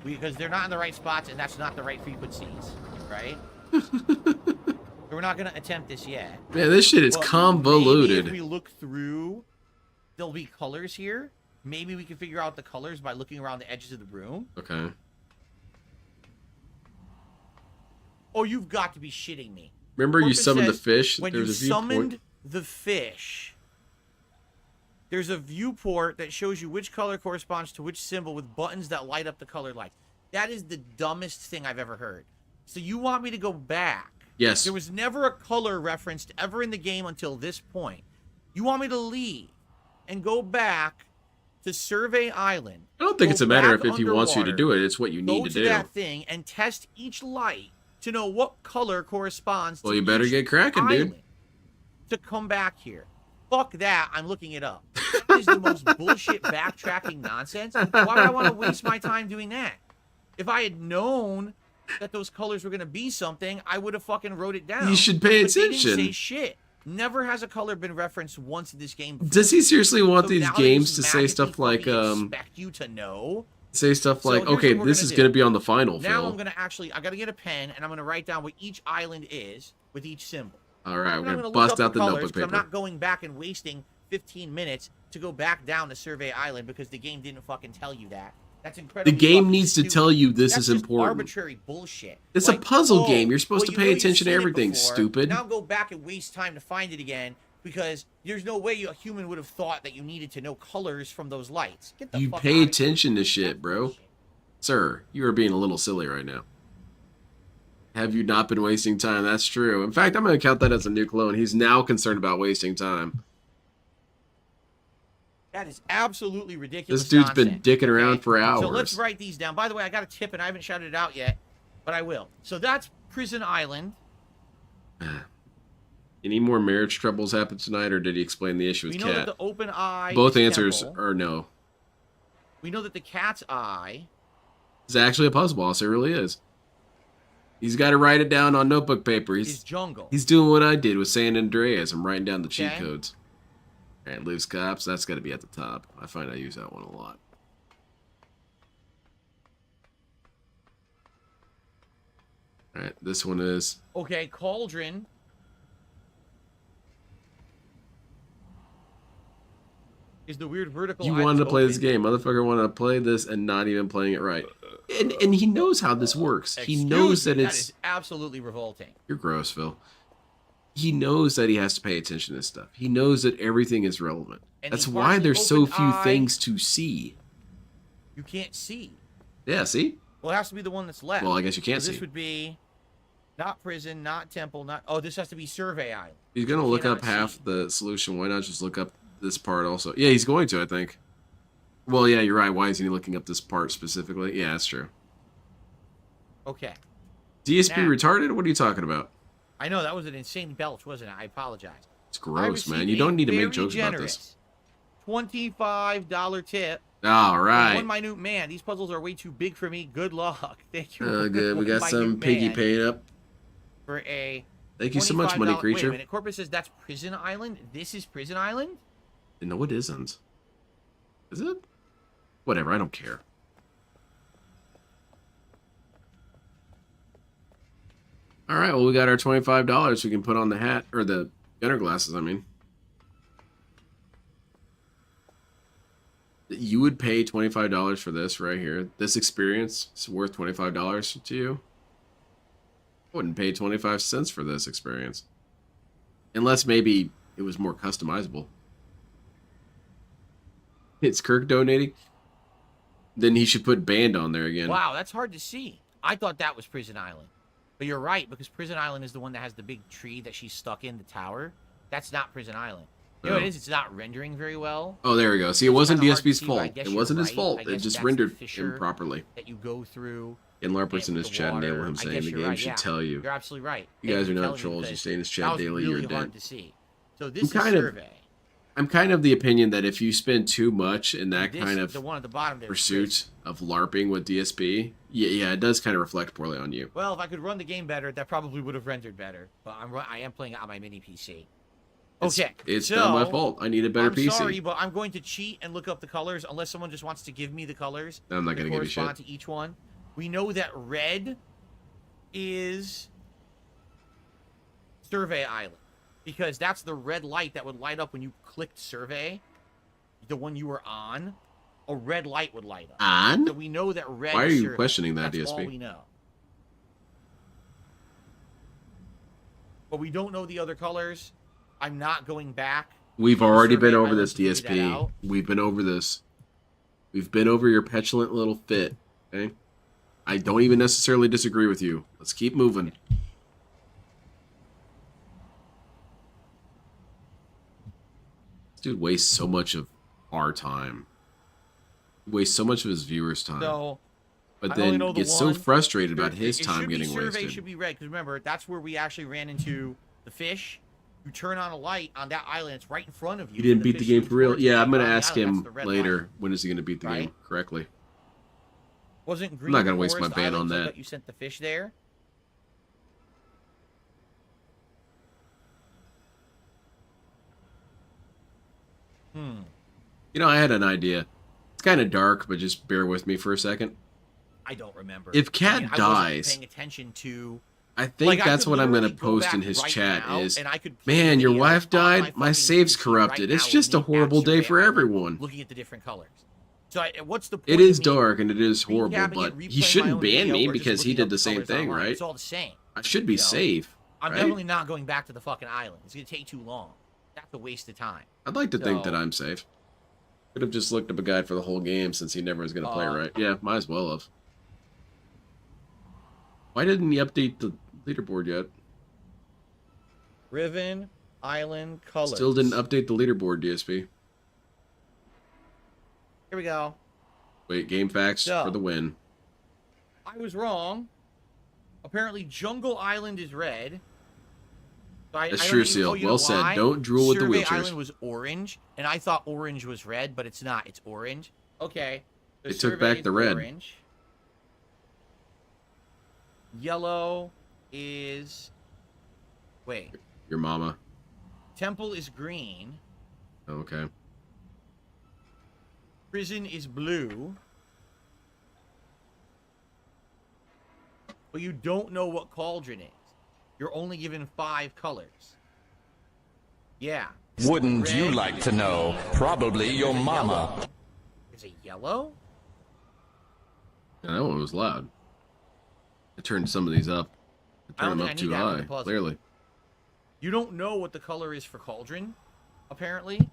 Because they're not in the right spots, and that's not the right frequencies, right? So we're not going to attempt this yet. Man, this shit is But convoluted. maybe if we look through, there'll be colors here. Maybe we can figure out the colors by looking around the edges of the room. Okay. Oh, you've got to be shitting me. Remember you Corpus summoned the says, fish? When There's you a viewpoint. summoned the fish, there's a viewport that shows you which color corresponds to which symbol with buttons that light up the color light. That is the dumbest thing I've ever heard. So you want me to go back Yes. There was never a color referenced ever in the game until this point. You want me to leave and go back to Survey Island? I don't think go it's a matter back of if he wants you to underwater, do it. It's what you need go to to do. that thing and test each light to know what color corresponds Well, to you better each get cracking, dude. island to come back here. Fuck that. I'm looking it up. That is the most bullshit backtracking nonsense. Why would I want to waste my time doing that? If I had known that those colors were going to be something, I would have fucking wrote it down. You should pay But they attention. didn't say shit. Never has a color been referenced once in this game before. Does he seriously want So these now they games just to say magically stuff like, fucking expect you to know? say stuff So like, here's okay, what we're this gonna is do. going to be on the final, Now Phil. I'm going to I got to get a pen, and I'm going to write down what each island is with each symbol. All right, And we're I'm going to look bust up out the colors, notebook 'cause I'm paper. not going back and wasting 15 minutes to go back down to Survey Island because the game didn't fucking tell you that. That's The incredible. game needs to tell you this is important. Arbitrary bullshit. It's a puzzle game. You're supposed to you pay know you've attention to seen it everything, before. stupid. Now go back and waste time to find it again because there's no way a human would have thought that you needed to know colors from those lights. Get the You fuck pay outta here. attention to shit, That's bro. bullshit. Sir, you are being a little silly right now. Have you not been wasting time? That's true. In fact, I'm going to count that as a new clone. He's now concerned about wasting time. That is absolutely ridiculous. This dude's been nonsense, dicking around okay? for hours. So let's write these down. By the way, I got a tip and I haven't shouted it out yet, but I will. So that's Prison Island. Any more marriage troubles happen tonight, or did he explain the issue We with know that Cat? the open eye. Both is answers temple. are no. We know that the cat's eye. It's actually a puzzle boss. It really is. He's got to write it down on notebook paper. Is jungle. He's doing what I did with San Andreas. I'm writing down the cheat Okay. codes. All right, loose cops. That's got to be at the top. I find I use that one a lot. All right, this one is. Okay, cauldron. Is the weird vertical. You eye wanted to that's play this open. game. Motherfucker wanted to play this and not even playing it right. And he knows how this works. He Excuse knows me, that it's. That is absolutely revolting. You're gross, Phil. He knows that he has to pay attention to this stuff. He knows that everything is relevant. And That's the why partially there's so opened few eye- things to see. You can't see. Yeah, see? Well, it has to be the one that's left. Well, I guess you can't So see. This would be not prison, not temple, not. Oh, this has to be Survey Island. He's going to You look up cannot half see. the solution. Why not just look up this part also? Yeah, he's going to, I think. Well, yeah, you're right. Why isn't he looking up this part specifically? Yeah, that's true. Okay. DSP Now- retarded? What are you talking about? I know that was an insane belch, wasn't it? I apologize. It's I gross, man. received You don't a need to make very jokes about this. generous $25 tip. All From right. One minute man. These puzzles are way too big for me. Good luck. Thank you. Good. We One got some minute piggy man paid up. for a. Thank you so much, money $25 Wait a creature. minute. Corpus says that's Prison Island. This is Prison Island. No, it isn't. Is it? Whatever. I don't care. All right. Well, we got our $25 we can put on the hat or the gunner glasses. I mean, you would pay $25 for this right here. This experience is worth $25 to you. I wouldn't pay 25 cents for this experience, unless maybe it was more customizable. It's Kirk donating. Then he should put band on there again. Wow, that's hard to see. I thought that was Prison Island. But you're right, because Prison Island is the one that has the big tree that she's stuck in, the tower. That's not Prison Island. You know what No. it is? It's not rendering very well. Oh, there we go. See, it wasn't kinda hard to DSP's see, but I fault. guess It you're wasn't his right. fault. I It guess just that's rendered the fissure improperly. that you go through. And Larper's in his the chat daily. water. I'm I saying guess the you're game right, should yeah. tell you. You're absolutely right. You guys are Thank not for telling me, trolls. You because stay in his that chat was daily. really You're hard dead. to see. So this is kind of- Survey. I'm kind of the opinion that if you spend too much in that This, kind of the one at the bottom there is pursuit of LARPing with DSP, yeah, it does kind of reflect poorly on you. Well, if I could run the game better, that probably would have rendered better. But I am playing it on my mini PC. Okay, It's so, not my fault. I need a better I'm PC. sorry, but I'm going to cheat and look up the colors unless someone just wants to give me the colors. I'm not that gonna give you shit. correspond to each one. We know that red is Survey Island because that's the red light that would light up when you clicked Survey. The one you were on, a red light would light up. On? So we know that red. Why are is you Survey. questioning that, That's DSP? all we know. But we don't know the other colors. I'm not going back. We've to already Survey been over Island this, to figure that DSP. out. We've been over this. We've been over your petulant little fit, okay? I don't even necessarily disagree with you. Let's keep moving. Dude wastes so much of our time. He wastes so much of his viewers' time. So, but I only then know the gets so one. frustrated about his It time should be getting survey wasted. should be red, because remember, that's where we actually ran into the fish. You turn on a light on that island, it's right in front of you. You didn't and the beat the fish game swims for real? towards you. Yeah, I'm going to You're on the ask island, him that's the red later. line. When is he going to beat the game Right? correctly? Wasn't green not gonna waste my Forest ban Island on so that. You sent the fish there? You know, I had an idea. It's kind of dark, but just bear with me for a second. I don't remember. If Cat I wasn't dies, paying attention to... I think I that's could what I'm going to literally go post back in his right chat now, is, and I could play man, the your video wife on my died, my fucking save's PC corrupted. right It's now just a with me horrible at day Survey for Island, everyone. looking at the different colors. So what's the point It is of me dark and it is horrible, recapping but it, replaying he my shouldn't own ban video, me or just because he looking did up the same colors thing, online? right? It's all the same. I should be You know, safe. I'm right? definitely not going back to the fucking island. It's going to take too long. That's a waste of time. I'd like to think that So- I'm safe. Could have just looked up a guide for the whole game since he never was going to play right. Yeah, might as well have. Why didn't he update the leaderboard yet? Riven Island colors. Still didn't update the leaderboard, DSP. Here we go. Wait, game facts So- for the win. I was wrong. Apparently, Jungle Island is red. So That's don't true, even- Seal. you well know said. why? Don't drool with the Survey wheelchairs. Island was orange, and I thought orange was red, but it's not. It's orange. Okay. So They took Survey back is the red. Orange. Yellow is... Wait. Your mama. Temple is green. Oh, okay. Prison is blue. But you don't know what cauldron is. You're only given 5 colors. Yeah. Wouldn't Red, you like to know? Probably your mama. yellow. Is it yellow? Yeah, that one was loud. I turned some of these up. I I don't turned them think up I too need that with high, the puzzle. clearly. You don't know what the color is for cauldron, apparently,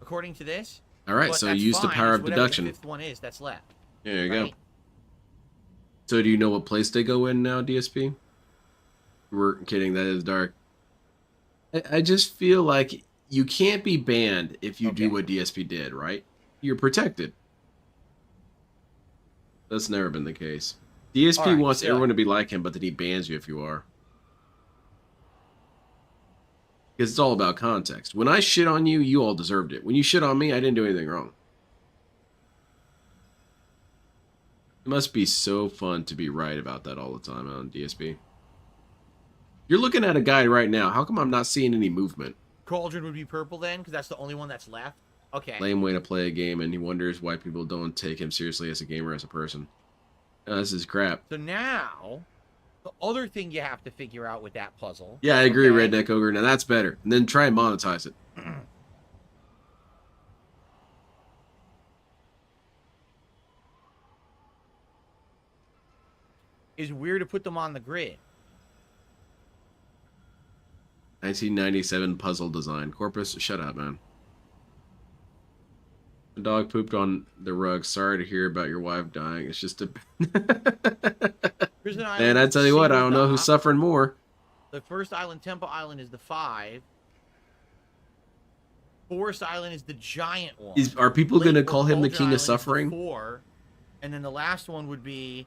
according to this. All right, But so that's use the fine. power It's of whatever deduction. The 5th one is that's left. There you go. Right? So do you know what place they go in now, DSP? We're kidding, that is dark. I just feel like you can't be banned if you do Okay. what DSP did, right? You're protected. That's never been the case. DSP All right, wants so- everyone to be like him, but then he bans you if you are. Because it's all about context. When I shit on you, you all deserved it. When you shit on me, I didn't do anything wrong. It must be so fun to be right about that all the time on DSP. You're looking at a guy right now. How come I'm not seeing any movement? Cauldron would be purple then, because that's the only one that's left. Okay. Lame way to play a game, and he wonders why people don't take him seriously as a gamer, as a person. This is crap. So now, the other thing you have to figure out with that puzzle. Yeah, I agree, okay, Redneck Ogre. Now that's better. And then try and monetize it. is where to put them on the grid. 1997 puzzle design. Corpus, shut up, man. The dog pooped on the rug. Sorry to hear about your wife dying. It's just a... Prison Island And I is tell you what, I single don't know who's dot. suffering more. The first island, Temple Island, is the 5. Forest Island is the giant one. Are people going to Lake or call him the Cauldron king Island of is the suffering? 4. And then the last one would be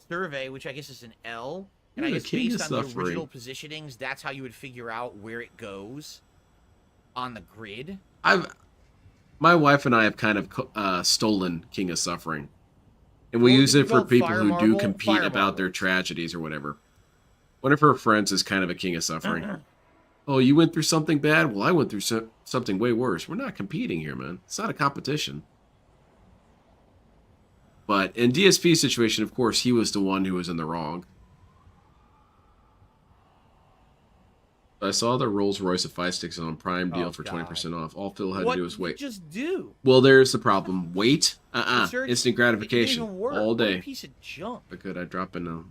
Survey, which I guess is an L. And I Yeah, the guess king based of on the suffering. original positionings, that's how you would figure out where it goes on the grid. My wife and I have kind of stolen King of Suffering. And we Well, use you it for call it people Fire who do Marble? compete Fire about their Marble. tragedies or whatever. One of her friends is kind of a King of Suffering. Oh, you went through something bad? Well, I went through something way worse. We're not competing here, man. It's not a competition. But in DSP's situation, of course, he was the one who was in the wrong. I saw the Rolls Royce of Fight Sticks on Prime deal Oh, for God. 20% off. All Phil had What to do was did you wait. just do? Well, there's the problem. Wait. Sir, Instant It gratification. didn't even work. All What a day. piece of junk. But could I drop in a...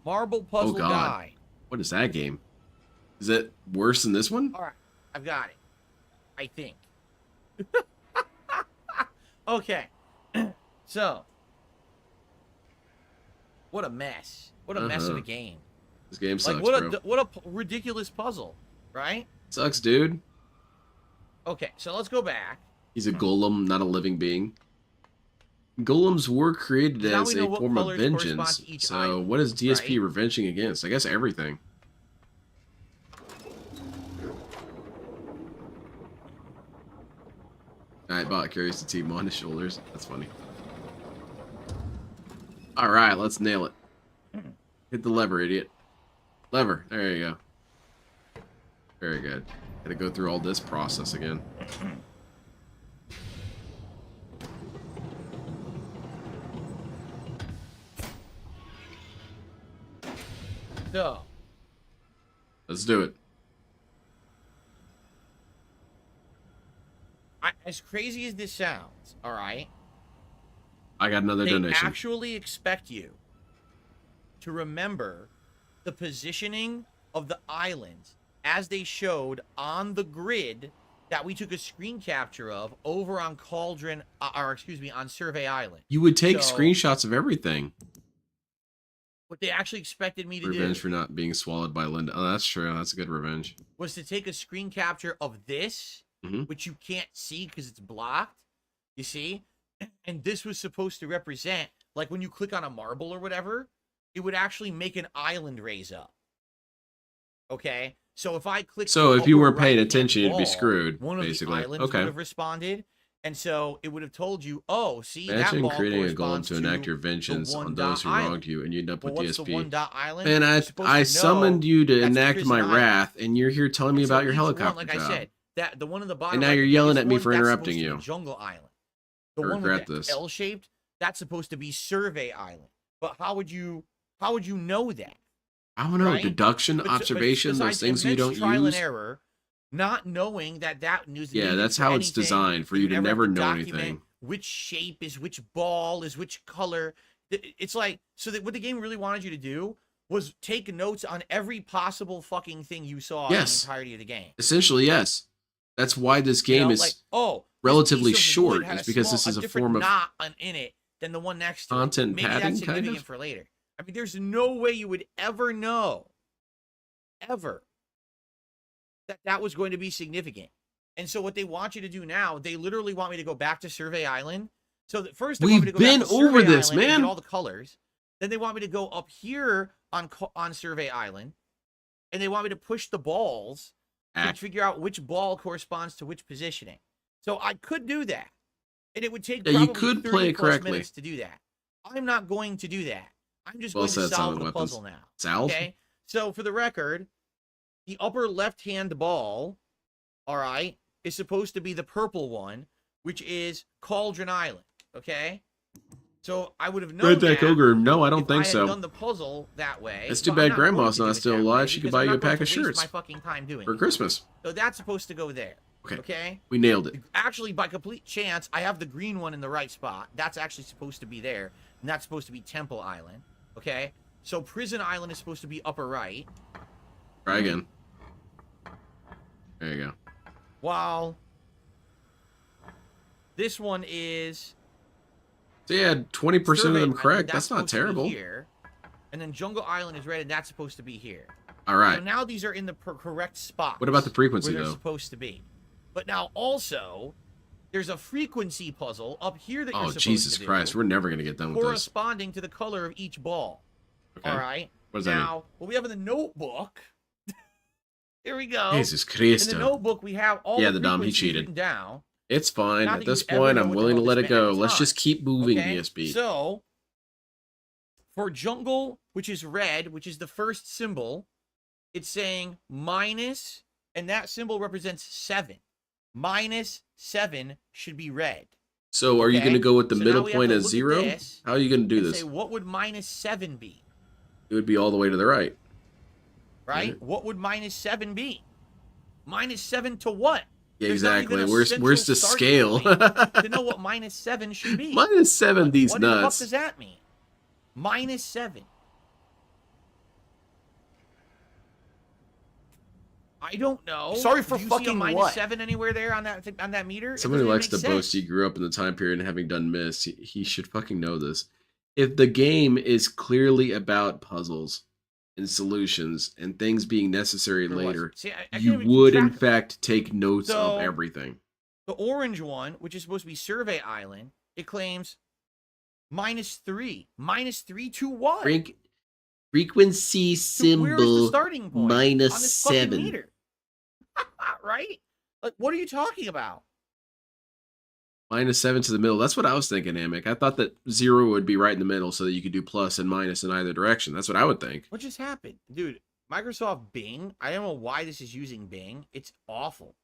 Marble puzzle God. guy. What is that game? Is it worse than this one? All right, I've got it. I think. Okay. So, what a mess. What a mess of a game. This game sucks, Like what bro. what a ridiculous puzzle. right? Sucks, dude. Okay, so let's go back. He's a golem, not a living being. Golems were created Now as we know a what form of colors correspond vengeance. to each So island, what is DSP right? revenging against? I guess everything. Nightbot carries the team on his shoulders. That's funny. Alright, let's nail it. Hit the lever, idiot. Lever. There you go. Very good. Gotta go through all this process again. So, Let's do it. as crazy as this sounds, all right, I got another they donation. actually expect you to remember the positioning of the islands as they showed on the grid that we took a screen capture of over on Cauldron, or excuse me, on Survey Island. You would take So- screenshots of everything. What they actually expected me to Revenge do for not being swallowed by Linda. Oh, that's true. That's a good revenge. was to take a screen capture of this, Mhm. which you can't see because it's blocked. You see? And this was supposed to represent, like when you click on a marble or whatever, it would actually make an island raise up. Okay? So if I click So the if you upper weren't paying right-hand attention, you'd be wall, screwed, one of basically. the islands Okay. would have responded. And so it would have told you, oh, see, Imagine that ball creating a golem corresponds to enact your the vengeance one on dot those who island. wronged you, and you end up Well, with what's the DSP. one dot island? Man, You're supposed to I know summoned you to that's the enact prison my island. wrath, and you're here telling me And so about your each one, helicopter like job. I said, that the one in the bottom. And now right, you're the yelling biggest at me one, for that's interrupting supposed to you. be Jungle Island. The I one regret with this. the L-shaped, that's supposed to be Survey Island. But how would you know that? I don't know, right? deduction, But observation, those besides things you immense don't trial use. and error, not knowing that news. Yeah, that's how it's designed, for you to never know anything. Which shape is which ball is which color. It's like, so that what the game really wanted you to do was take notes on every possible fucking thing you saw in the Yes. entirety of the game. Essentially, yes. That's why this You game know, is like, oh, this relatively piece of short, wood had is because this is a different form of knot in it than the one next to content it. Maybe padding, that's kind significant of? for later. I mean, there's no way you would ever know, ever, that was going to be significant. And so what they want you to do now, they literally want me to go back to Survey Island. So that first they want me to We've go back been to Survey over this, Island and man. get all the colors. Then they want me to go up here on Survey Island, and they want me to push the balls to figure out which ball corresponds to which positioning. So I could do that, and it would take Yeah, you probably could 30 play it plus correctly. minutes to do that. I'm not going to do that. I'm just Well going to said, solve Silent the Weapons. puzzle now. Salve? Okay. So for the record, the upper left-hand ball, all right, is supposed to be the purple one, which is Cauldron Island. Okay. So I would have known Red Deck that Ogre, no, I don't if think I had so. done the puzzle that way. It's too but bad I'm not going Grandma's to do not it still that alive. way She could because buy I'm you a not going pack of to waste shirts my fucking time doing for it. Christmas. So that's supposed to go there. Okay. Okay. We nailed it. Actually, by complete chance, I have the green one in the right spot. That's actually supposed to be there, and that's supposed to be Temple Island. Okay. So Prison Island is supposed to be upper right. Try again. There you go. While this one is So yeah, 20% of Survey them Island, correct. That's not supposed to be terrible. Here. And then Jungle Island is red, and that's supposed to be here. All right. So now these are in the correct spot. What about the frequency, where they're though? supposed to be. But now also, there's a frequency puzzle up here that you're Oh, supposed Jesus to do, Christ. We're never going to get done with this. corresponding to the color of each ball. Okay. All right. What does that mean? Now, what we have in the notebook. Here we go. Jesus In the Christo. notebook, we have all Yeah, the the dumb, he frequencies cheated. written down. It's fine. Not At that this you'd ever point, know I'm what the willing to hell let this it go. meant at the Let's just time. keep moving, Okay? DSP. So, for jungle, which is red, which is the first symbol, it's saying minus, and that symbol represents 7. -7 should be red. So are you Okay? going to go with the So middle now we have point to as look at 0? this How are you going to do and this? say, what would -7 be? It would be all the way to the right. Right? Yeah. What would -7 be? -7 to what? Yeah, There's not exactly. even a Where's central the starting scale? point to know what -7 should be. -7 these what the fuck nuts. does that mean? -7. I don't know. Sorry for Do you fucking see a what? -7 anywhere there on that meter? It Somebody doesn't likes to even make boast sense. he grew up in the time period and having done Myst. He should fucking know this. If the game is clearly about puzzles, and solutions and things being necessary There was. later, See, I can't you even keep would track in of it. fact take notes So- of everything. The orange one, which is supposed to be Survey Island, it claims -3. -3 to what? Frequency So where is the symbol starting point on this fucking -7. meter? Right? Like, what are you talking about? -7 to the middle. That's what I was thinking, Amick. I thought that 0 would be right in the middle so that you could do plus and minus in either direction. That's what I would think. What just happened? Dude, Microsoft Bing, I don't know why this is using Bing. It's awful.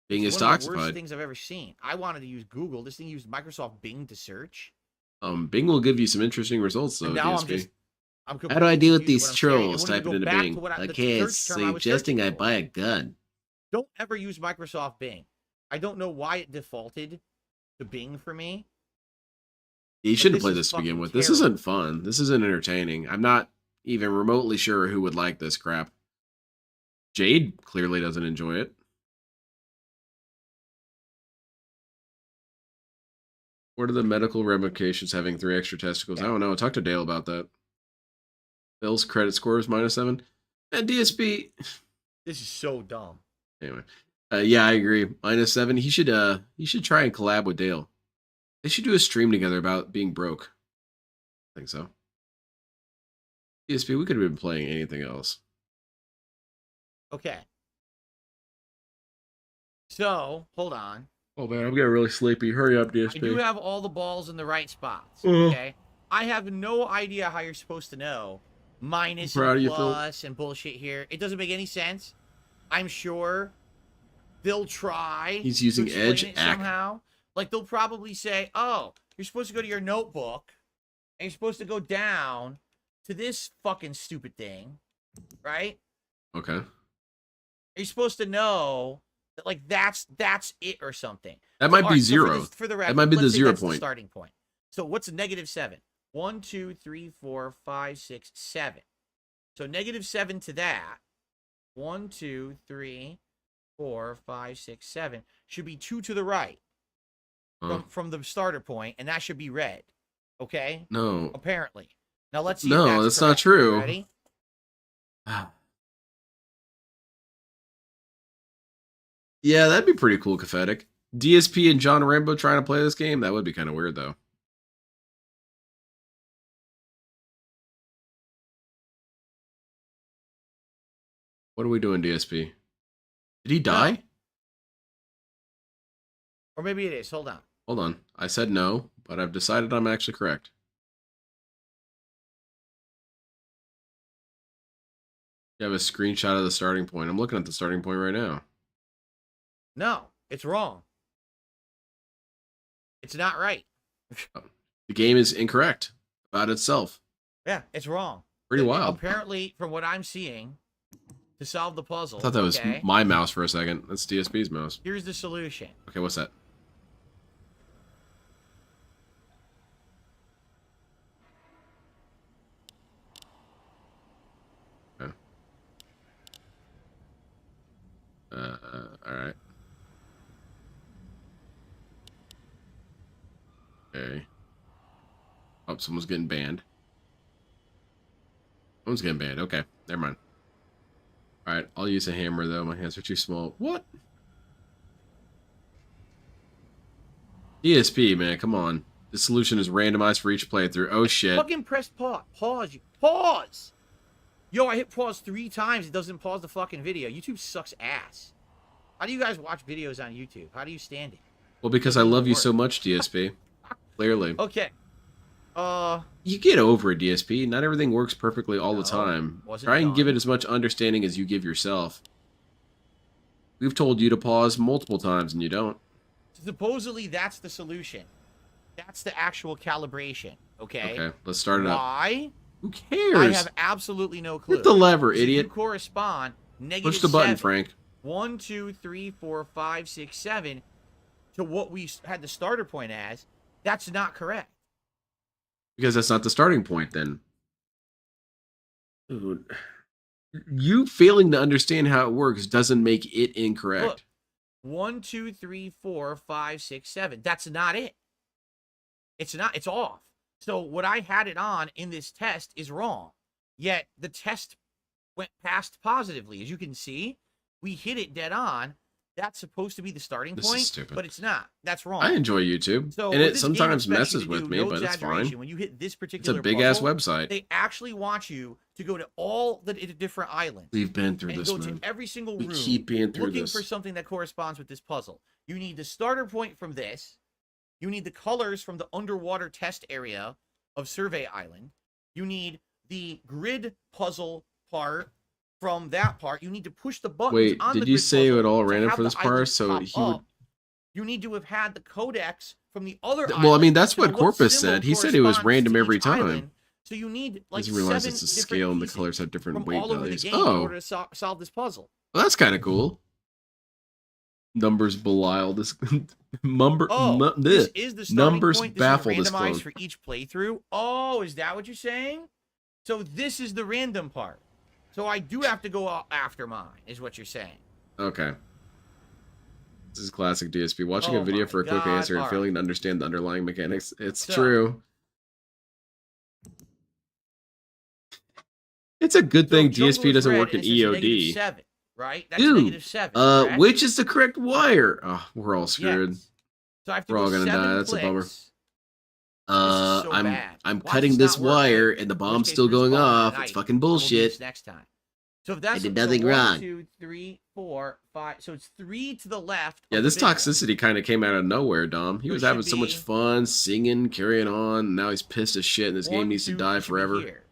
Bing It's is one of the worst toxified. things I've ever seen. I wanted to use Google. This thing used Microsoft Bing to search. Bing will give you some interesting results though. And now DSP. I'm How do I deal with completely these confused what I'm saying. It trolls won't even typing go into back Bing? to what the Okay, it's search term I was suggesting I searching for. buy a gun. Don't ever use Microsoft Bing. I don't know why it defaulted to Bing for me. You But shouldn't this play is this to begin fucking with. This terrible. isn't fun. This isn't entertaining. I'm not even remotely sure who would like this crap. Jade clearly doesn't enjoy it. What are the medical ramifications having 3 extra testicles? I don't know. Talk to Dale about that. Bill's credit score is -7. And DSP. This is so dumb. Anyway. Yeah, I agree. -7. He should try and collab with Dale. They should do a stream together about being broke. I think so. DSP, we could have been playing anything else. Okay. So, hold on. Oh man, I'm getting really sleepy. Hurry up, I DSP. do have all the balls in the right spots. Mhm. Okay. I have no idea how you're supposed to know minus I'm proud and of you, Phil. plus and bullshit here. It doesn't make any sense. I'm sure they'll try. He's using to explain Edge it Act. somehow. Like they'll probably say, "Oh, you're supposed to go to your notebook, and you're supposed to go down to this fucking stupid thing, right? Okay. You're supposed to know that, like, that's it or something." That might All be right, so 0. for the That record, might be the let's say 0 that's the point. starting point. So what's a -7? 1, 2, 3, 4, 5, 6, 7. So -7 to that. 1, 2, 3, 4, 5, 6, 7 should be 2 to the right from the starter point, and that should be red. Okay? No. Apparently. Now let's see. No, if that's not correct. true. Ready? Yeah, that'd be pretty cool, Cathetic. DSP and John Rambo trying to play this game? That would be kind of weird, though. What are we doing, DSP? Did he die? Or maybe it is. Hold on. Hold on. I said no, but I've decided I'm actually correct. You have a screenshot of the starting point. I'm looking at the starting point right now. No, it's wrong. It's not right. The game is incorrect about itself. Yeah, it's wrong. Pretty wild. Apparently, from what I'm seeing, to solve the puzzle, I thought that was okay, my mouse for a second. That's DSP's mouse. here's the solution. Okay, what's that? Okay. All right. Okay. Oh, someone's getting banned. Someone's getting banned. Okay, never mind. All right, I'll use a hammer though. My hands are too small. What? ESP, man, come on. The solution is randomized for each playthrough. Oh shit. Fucking press pause. Pause. Yo, I hit pause 3 times. It doesn't pause the fucking video. YouTube sucks ass. How do you guys watch videos on YouTube? How do you stand it? Well, because I love you so much, DSP. Clearly. Okay. You get over it, DSP. Not everything works perfectly all the No, time. wasn't Try and done. give it as much understanding as you give yourself. We've told you to pause multiple times and you don't. supposedly that's the solution. That's the actual calibration. Okay. Okay, let's start it up. Why? Who cares? I have absolutely no clue. Hit the lever, So you idiot. correspond -7. Push the button, Frank. 1, 2, 3, 4, 5, 6, 7 to what we had the starter point as. That's not correct. Because that's not the starting point, then. Dude. You failing to understand how it works doesn't make it incorrect. Look, 1, 2, 3, 4, 5, 6, 7. That's not it. It's not. It's off. So what I had it on in this test is wrong. Yet the test went past positively. As you can see, we hit it dead on. That's supposed to be the starting This is point, stupid. but it's not. That's wrong. I enjoy YouTube, So and what it this game sometimes expects you messes to with do, me, no but it's exaggeration, fine. When you hit this It's particular a big-ass puzzle, website. they actually want you to go to all the different islands. We've been through and this, go man. to every single We room keep being through looking this. for something that corresponds with this puzzle. You need the starter point from this. You need the colors from the underwater test area of Survey Island. You need the grid puzzle part from that part. You need to push the buttons Wait, on the did you grid say it puzzle would all to random have for the this island part? So pop he would. up. You need to have had the codex from the other Well, I island mean, that's to know what Corpus symbol said. He said it was corresponds random to every each time. island. So you need I like just realized 7 it's a different scale and the pieces colors have different from weight all over the values. game in Oh, order to solve this puzzle. well, that's kind of cool. Numbers belie this. Oh, this is the starting numbers point. This baffle is this randomized clone. for each playthrough. Oh, is that what you're saying? So this is the random part. So I do have to go after mine, is what you're saying. Okay. This is classic DSP. Watching Oh a video my for a quick God, answer and all failing to understand the underlying mechanics. It's So- true. It's a good So thing Jungle DSP is doesn't red work in and it says EOD. -7, right? That's Dude, -7. correct? which is the correct wire? Oh, we're all screwed. Yes. So I have to We're go all gonna 7 die. That's a bummer. clicks. This is so I'm bad. I'm Watch cutting this this not work. wire and the Worst bomb's case, still we're just going calling it a off. night, It's fucking and we'll do bullshit. this next time. So if that's I did so nothing 1, wrong. 2, 3, 4, 5. So it's 3 to the left. Yeah, of this the big one. toxicity kind of came out of nowhere, Dom. He So it was should having so much be- fun, singing, carrying on. And now he's pissed as shit, and this 1, game needs to 2, die it should be forever. here.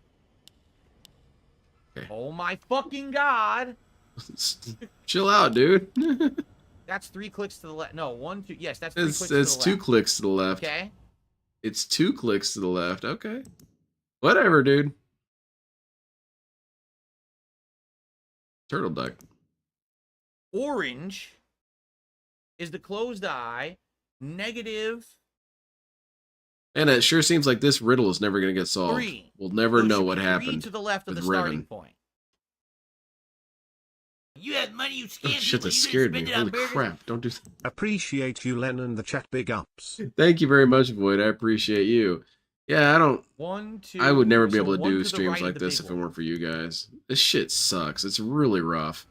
Okay. Oh my fucking god! Chill out, dude. That's 3 clicks to the left. No, 1, 2. Yes, that's 3 clicks to the It's left. 2 clicks to the left. Okay. It's 2 clicks to the left. Okay. Whatever, dude. Turtle duck. Orange is the closed eye. Negative. And it sure seems like this riddle is never going to get solved. 3. We'll never So it know should what be 3 happened. to the left of with the starting Riven. point. You have money, you Oh, scam shit, people. that You scared me. spend it on Holy burgers. crap. Don't do that. Appreciate you, Len, and the chat big ups. Thank you very much, Void. I appreciate you. Yeah, 1, 2. I would never be so able to 1 do to the streams right of like the this big if it one. weren't for you guys. This shit sucks. It's really rough.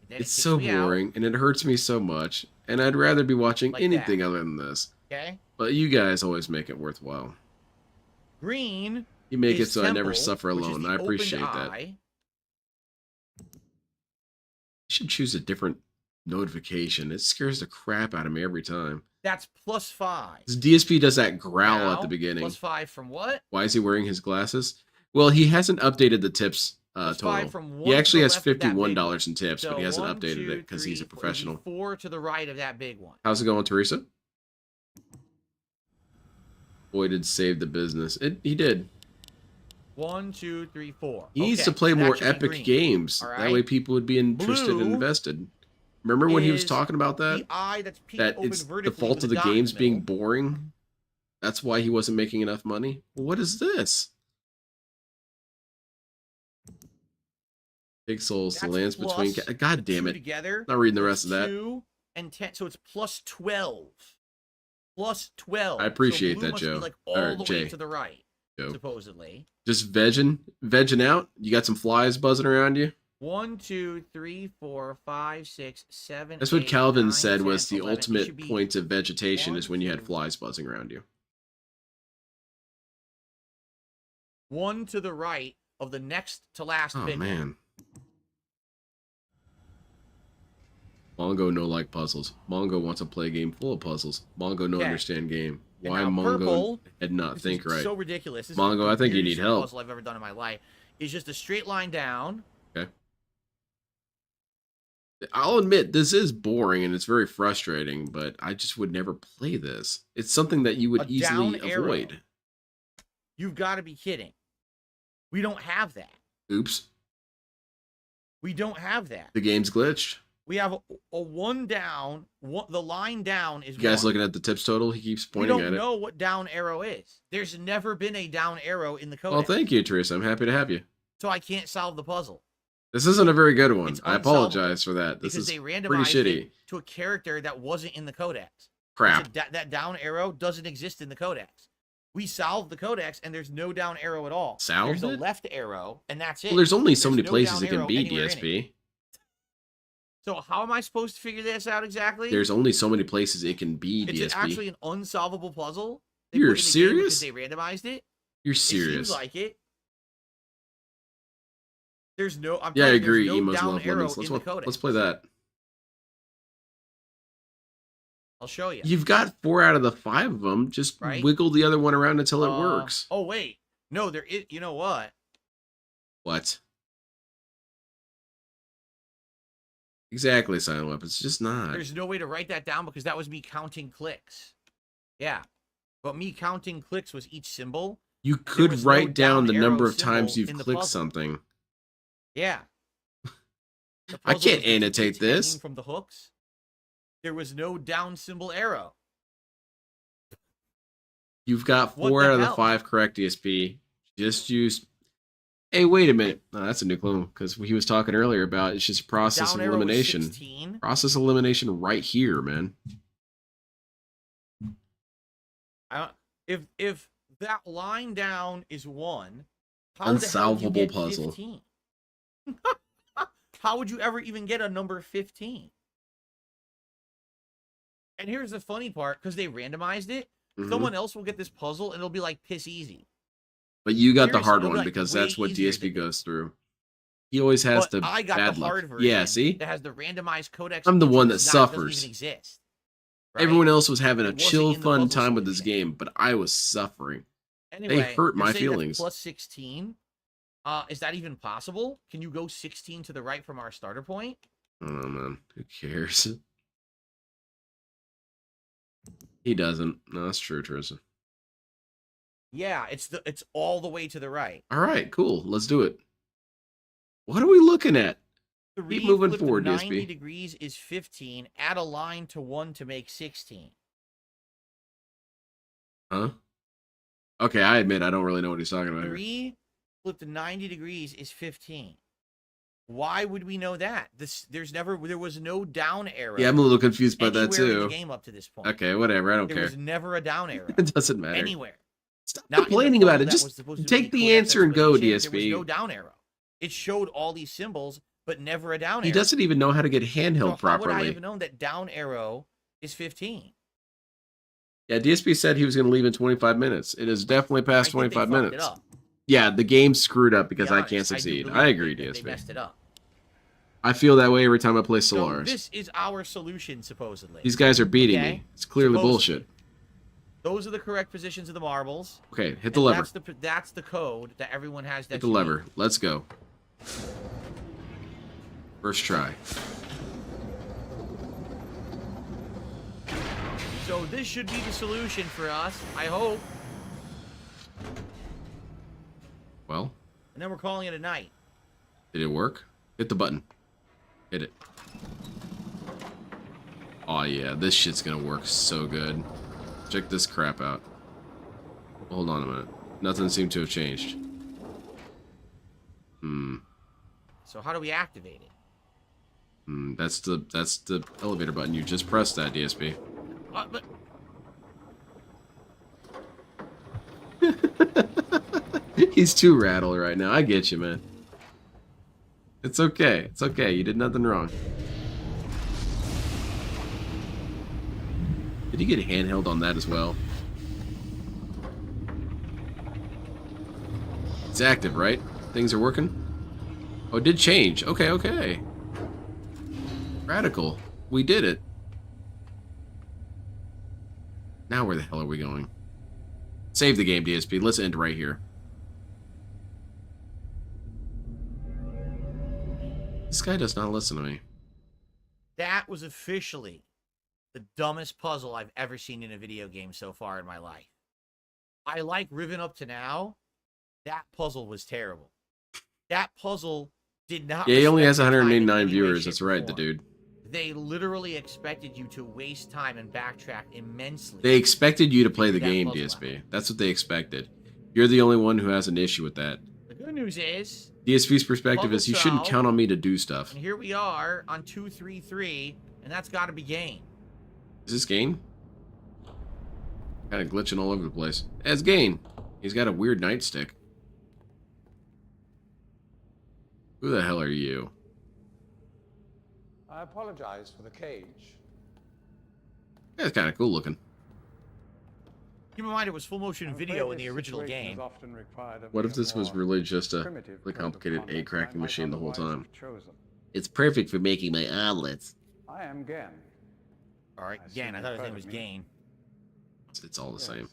Then it It's kicks so me out, boring, and it hurts me so much. And I'd rather be watching Like anything that. other than this. Okay. But you guys always make it worthwhile. Green. You make it is so I never temple, suffer which is alone. the I opened appreciate that. eye. You should choose a different notification. It scares the crap out of me every time. That's +5. This DSP does that growl at Now, the beginning. +5 from what? Why is he wearing his glasses? Well, he hasn't updated the tips +5 total. from 1 He actually to has the left of that big $51 one. in tips, but he hasn't 1, updated 2, it because he's a 3, professional. 4 to the right of that big one. How's it going, Teresa? Boy, did save the business. He did. 1, 2, 3, 4. He needs to Okay, play so that more should be epic green. games. All That right. way people would be interested and Blue invested. Remember when he was is talking about that? The eye that's peaked That open it's the vertically fault with of a the dot in games being middle. boring? That's why he wasn't making enough money? Well, what is this? Pixels, the That's lands between... plus God damn Two it. together. Not reading the so rest it's of that. 2 and 10, so it's +12. +12. I appreciate so blue that, must Joe. Be like all Or the Jay. way to the right, Joe. supposedly. Just vegging out? You got some flies buzzing around you? 1, 2, 3, 4, 5, 6, 7. That's what 8, Calvin 9, said 10, was the 11. It ultimate should be point of vegetation is 1, when you had 2, flies buzzing around you. 1 to the right of the next to last Oh, big one. man. Mongo no like puzzles. Mongo wants to play a game full of puzzles. Mongo no Okay. understand game. And Why now Mongo purple, had not This think is right? so ridiculous. This Mongo, is I the think you need weirdest help. puzzle I've ever done in my life. It's just a straight line down. I'll admit this is boring and it's very frustrating, but I just would never play this. It's something that you would A easily down arrow. avoid. You've got to be kidding. We don't have that. Oops, We don't have that. the game's glitched. We have a 1 down. The line down is You guys 1. looking at the tips total? He keeps We pointing don't at it. know what down arrow is. There's never been a down arrow in the code. Well, thank you, Teresa. I'm happy to have you. So I can't solve the puzzle. This isn't a very good one. It's I unsolvable apologize for that. This because is they pretty randomized shitty. it to a character that wasn't in the codex. Crap. That down arrow doesn't exist in the codex. We solved the codex, and there's no down arrow at all. Solved There's a it? left arrow, and that's it. Well, there's only so many no places down it can arrow be, anywhere in it. DSP. So how am I supposed to figure this out exactly? There's only so many places it can be, It's DSP. actually an unsolvable puzzle. They You're put it in the game serious? because they randomized it. You're It serious. seems like it. There's no. I'm Yeah, I telling you, agree. There's no Emos down love arrow lemons. in the codex. Let's play that. I'll show you. You've got 4 out of the 5 of them. Just Right? wiggle the other one around until it works. Oh wait, no, there is. You know what? What? Exactly, Silent Weapon. It's just not. There's no way to write that down because that was me counting clicks. Yeah, but me counting clicks was each symbol. You there could was no write down the down number arrow of times symbol you've in the clicked puzzle. something. Yeah. The I puzzle can't was the annotate kids this. hanging from the hooks. There was no down symbol arrow. You've got What 4 the out of the hell? 5 correct, DSP. Just use. Hey, wait a minute. No, that's a new clue because he was talking earlier about it's just process Down of arrow was elimination. 16. Process elimination right here, man. If that line down is 1, how Unsolvable the hell do you get puzzle. 15? How would you ever even get a number 15? And here's the funny part, because they randomized it, Mhm. someone else will get this puzzle and it'll be like piss easy. But you got the Seriously, hard it'll be, one like, because way that's what easier DSP than me. goes through. He always has But the I got bad the luck. hard version. Yeah, see? That has the randomized codex. I'm the which one that is not- doesn't suffers. even exist. Right? Everyone else was having a It wasn't chill, in the fun puzzle time with this solution. game, but I was suffering. Anyway, hurt you're my saying that's feelings. plus 16. Is that even possible? Can you go 16 to the right from our starter point? I don't know, man. Who cares? He doesn't. No, that's true, Teresa. Yeah, it's all the way to the right. All right, cool. Let's do it. What are we looking at? 3 moving flipped forward, 90 DSP. degrees is 15. Add a line to 1 to make 16. Huh? Okay, I admit I don't really know what he's talking about here. 3 flipped 90 degrees is 15. Why would we know that? There was no down arrow. Yeah, I'm a little confused by that anywhere in the too. game up to this point. Okay, whatever. I don't There care. was never a down arrow It doesn't matter. anywhere. Stop Not in the complaining about puzzle it. that Just was supposed to take be the codex answer and go, explanation. There was DSP. no down arrow. It showed all these symbols, but never a down He arrow. doesn't even know how to get handheld So how would I properly. have known that down arrow is 15? Yeah, DSP said he was going to leave in 25 minutes. It is definitely past I think they 25 fucked minutes. it up. Yeah, the game screwed up To be because I honest, can't do succeed. believe I agree, that They DSP. messed it up. I feel that way every time I play So Solaris. this is our solution, supposedly. These guys are beating Okay. me. It's clearly Supposedly. bullshit. Those are the correct positions of the marbles. Okay, hit the and lever. That's the code that everyone has. Hit the lever. Let's go. First try. So this should be the solution for us, I hope. Well, And then we're calling it a night. did it work? Hit the button. Hit it. Oh yeah, this shit's gonna work so good. Check this crap out. Hold on a minute. Nothing seemed to have changed. So how do we activate it? That's the elevator button. You just pressed that, DSP. But He's too rattled right now. I get you, man. It's okay. It's okay. You did nothing wrong. Did you get handheld on that as well? It's active, right? Things are working? Oh, it did change. Okay, okay. Radical. We did it. Now where the hell are we going? Save the game, DSP. Let's end right here. This guy does not listen to me. that was officially the dumbest puzzle I've ever seen in a video game so far in my life. I like Riven up to now. That puzzle was terrible. That puzzle did not. Yeah, he only has respect the time in 189 any way, viewers. shape, That's or right, the form. dude. They literally expected you to waste time and backtrack immensely. They expected you to play the That game, puzzle DSP. That's what they expected. You're the only one who has an issue with that. The good news is, DSP's perspective is you shouldn't solved. count on me to do stuff. and here we are on 233, and that's got to be game. Is this game? Kind of glitching all over the place. As Gain. He's got a weird nightstick. Who the hell are you? I apologize for the cage. That's kind of cool looking. Keep in mind it was full motion video in the original game. What if this was really just a really complicated egg cracking machine the whole time? It's perfect for making my omelets. I am Gen. Alright, Gain. I thought his name was Gain. It's all the same.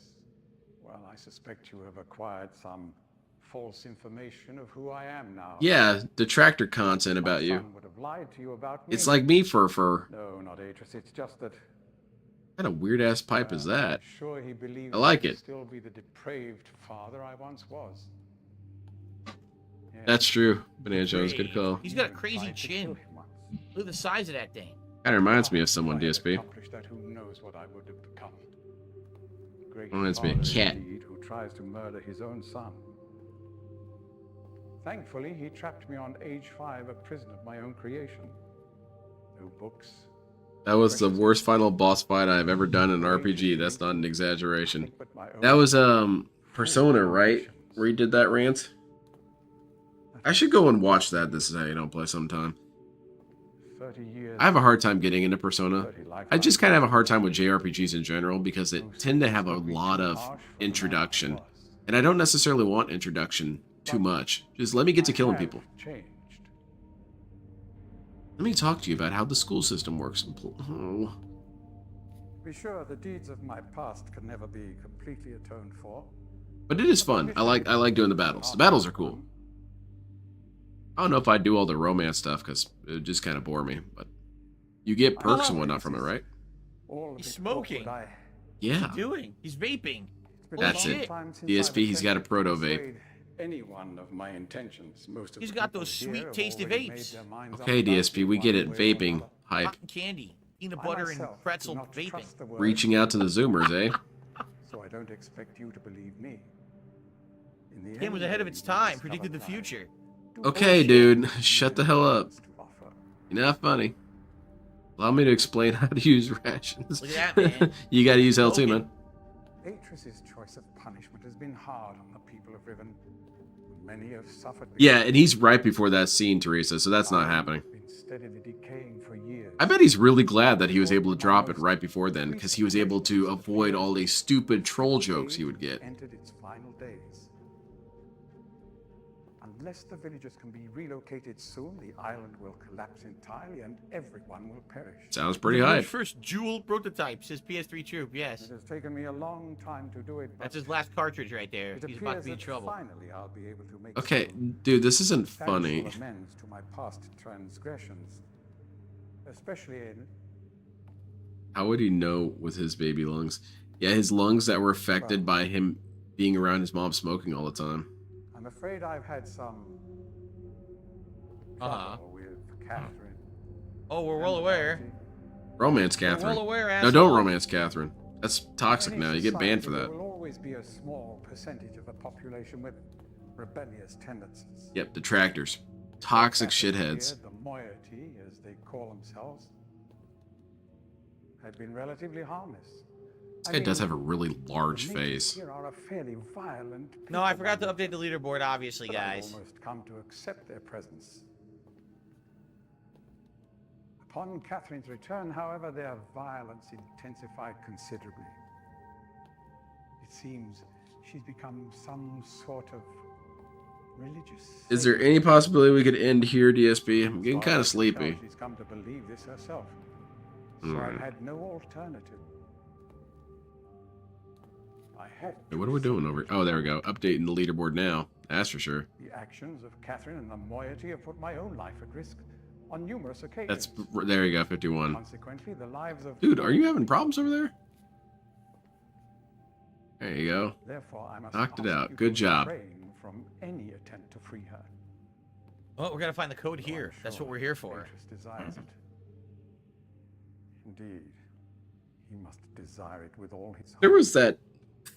Well, I suspect you have acquired some false information of who I am now. Yeah, detractor content about you. Would have lied to you about me. It's like me, Fur. No, not Atris. It's just that. What kind of weird ass pipe is that? I'm sure he believed I like I could it. still be the depraved father I once was. Yeah. That's true. Banana Joe's good call. He's got a crazy chin. Look at the size of that thing. Kind of reminds me of someone, If I had DSP. accomplished that, who knows what I would have become. Great Reminds me of father Cat. indeed, who tries to murder his own son. Thankfully, he trapped me on age 5, a prison of my own creation. No books. That was the worst final boss fight I've ever done in an RPG. That's not an exaggeration. That was Persona, right? Where you did that rant? I should go and watch that. This is how you don't play sometime. 30 years. I have a hard time getting into Persona. 30 I just kind of have a hard time with JRPGs in general because they tend to have a lot of introduction. And I don't necessarily want introduction too much. Just let me get to killing people. Changed. Let me talk to you about how the school system works. Oh. Be sure the deeds of my past can never be completely atoned for. But it is fun. I like doing the battles. The battles are cool. I don't know if I'd do all the romance stuff because it would just kind of bore me. But you get perks and whatnot from it, right? He's smoking. Yeah. What's he doing? He's vaping. That's Holy it. shit. DSP, he's got a proto vape. Any one of my intentions. Most of He's the got people those here sweet, have tasty already vapes. made their minds Okay, up about DSP, we me get one it. way or Vaping. another. Hype. Cotton candy. Peanut I butter and myself do pretzel not vaping. trust the word, Reaching out to the Zoomers, eh? so I don't expect you to believe me. In the The game was end, ahead of its you time. discover Predicted the that I future. do Okay, all dude. share Shut the the hell up. to offer. You're not funny. Allow me to explain how to use rations. Look at that, man. You gotta use L2, Smoking. man. Atris's choice of punishment has been hard on the people of Riven. Many have suffered. Yeah, and he's right before that scene, Teresa, so that's not happening. Been steadily decaying for years. I bet he's really glad that he was able to drop it right before then, because he was able to avoid all these stupid troll jokes he would get. Entered its final days. Unless the villagers can be relocated soon, the island will collapse entirely and everyone will perish. Sounds pretty The high. world's first Jewel prototype, says PS3 Troop. Yes. It has taken me a long time to do it, but That's his last cartridge right there. it He's about to appears be in that trouble. finally I'll be able to make Okay, some dude, this isn't funny. tangible amends to my past transgressions, especially in How would he know with his baby lungs? Yeah, his lungs that were affected by him being around his mom smoking all the time. I'm afraid I've had some Uh-huh. trouble with Catherine. Oh, we're well aware. Romance We're Catherine. well aware, No, asshole. don't romance Catherine. That's toxic In now. any You get banned for society, that. There will always be a small percentage of the population with rebellious tendencies. Yep, detractors. Toxic Catherine shitheads. here, the moiety, as they call themselves, had been relatively harmless. This guy does have a really large the natives face. here are a fairly violent No, I people forgot to bunch, update the leaderboard, obviously, but I've guys. almost come to accept their presence. Upon Catherine's return, however, their violence intensified considerably. It seems she's become some sort of religious. Is there saint. any possibility we could end here, DSP? I'm getting As far kind of as I can tell, sleepy. She's come to believe this herself. So Alright. I had no alternative. I had Hey, what are we doing over? Oh, there we go. Updating the leaderboard now. That's for sure. The actions of Catherine and the moiety have put my own life at risk on numerous occasions. That's there you go. 51. Consequently, the lives of Dude, are you having problems over there? There you go. Therefore, I must Knocked it ask out. you Good to job. refrain from any attempt to free her. Oh, we're gonna find the code Though here. I'm That's sure what we're here for. Atris desires it. Indeed, he must desire it with all his heart. There was that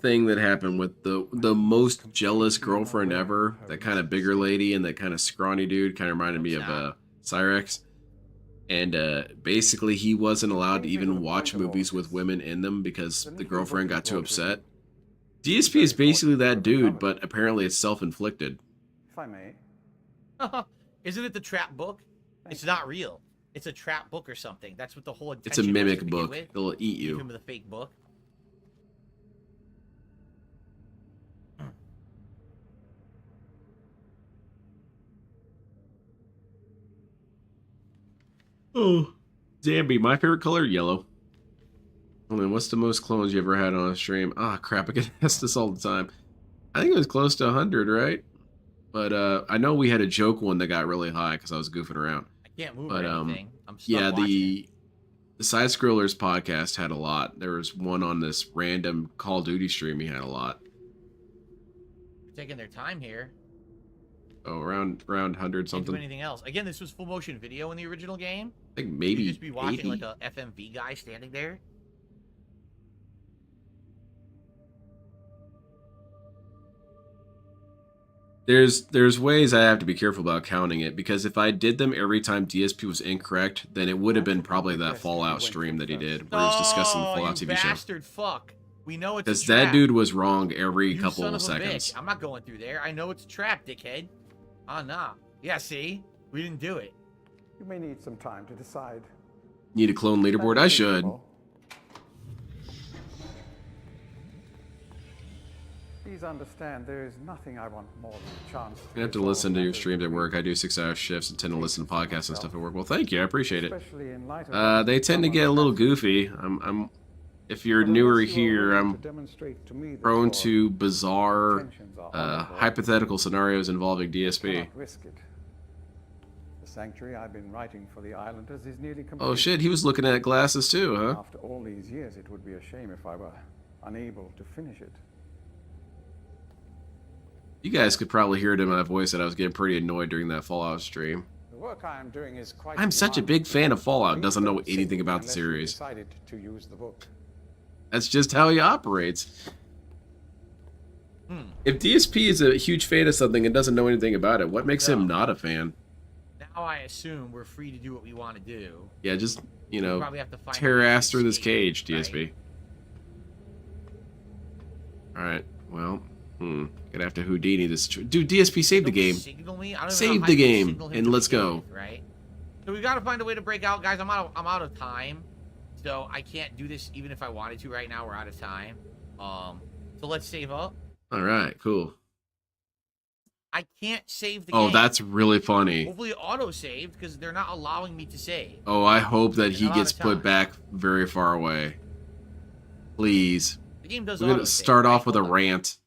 thing that happened with the most jealous girlfriend ever. That kind of bigger lady and that kind of scrawny dude. Kind of reminded me of Cyrex. And basically, he wasn't allowed to even watch movies with women in them because the girlfriend got too upset. DSP is basically that dude, but apparently it's self-inflicted. If I may. Isn't it the trap book? It's not real. It's a trap book or something. That's what the whole intention It's a was mimic to begin book. with. It'll eat Give you. him the fake book. Oh, Zambi, my favorite color, yellow. I mean, what's the most clones you ever had on a stream? Ah, crap, I get asked this all the time. I think it was close to 100, right? But I know we had a joke one that got really high because I was goofing around. I can't move But, or anything. I'm stuck Yeah, watching the Side Scrollers podcast had a lot. There was one on this random Call of Duty stream he had a lot. They're taking their time here. Oh, around 100 Can't do something. anything else. Again, this was full motion video in the original game. I think maybe You'd just be watching 80. like a FMV guy standing there. There's ways I have to be careful about counting it, because if I did them every time DSP was incorrect, then it would have been probably that Fallout stream that he did, where he was discussing the Fallout you TV show. bastard fuck. We know it's a Because trap. that dude was wrong every You couple son of of a seconds. bitch. I'm not going through there. I know it's a trap, dickhead. Oh, nah. Yeah, see? We didn't do it. You may need some time to decide. Need a clone leaderboard? I should. Please understand, there is nothing I want more than a chance. I have to listen to your streams at work. I do 6-hour shifts and tend to listen to podcasts and stuff at work. Well, thank you. I appreciate it. Especially in light of They tend to get a little goofy. If you're newer here, I'm prone to bizarre, hypothetical scenarios involving DSP. Risk it. The sanctuary I've been writing for the islanders is nearly complete. Oh shit, he was looking at glasses too, huh? After all these years, it would be a shame if I were unable to finish it. You guys could probably hear it in my voice that I was getting pretty annoyed during that Fallout stream. The work I am doing is quite I'm such a big fan of Fallout, doesn't know anything about the unless you series. decided to use the book. That's just how he operates. If DSP is a huge fan of something and doesn't know anything about it, what makes him not a fan? Now I assume we're free to do what we want to do. Yeah, just, you We'll know, probably have to find tear a way to ass through this escape, cage, DSP. Alright, well, gonna have to Houdini this. Dude, DSP, save the game. Signal me? I don't even know Save how the you game, signal him and to let's begin go. with, right? So we got to find a way to break out, guys. I'm out of time, so I can't do this even if I wanted to right now. We're out of time. So let's save up. Alright, cool. I can't save the game. Oh, that's really funny. Hopefully auto saved because they're not allowing me to save. Oh, I hope that he I'm out gets of put time. back very far away. Please. The game does We're gonna auto-save, start right? off with a Hold on. rant.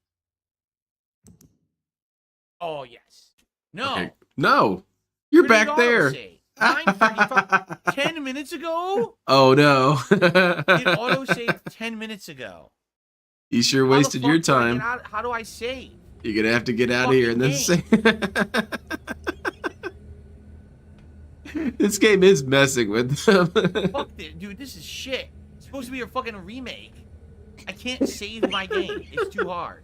Oh yes. No. Okay. No! You're When did back it there! auto-save? 9:35 10 minutes ago? Oh no. It auto-saved 10 minutes ago. You sure How the wasted fuck your do I time. get out- How do I save? You're gonna have to get out of here and then say. This game is messing with them. Fuck this, dude. This is shit. It's supposed to be a fucking remake. I can't save my game. It's too hard.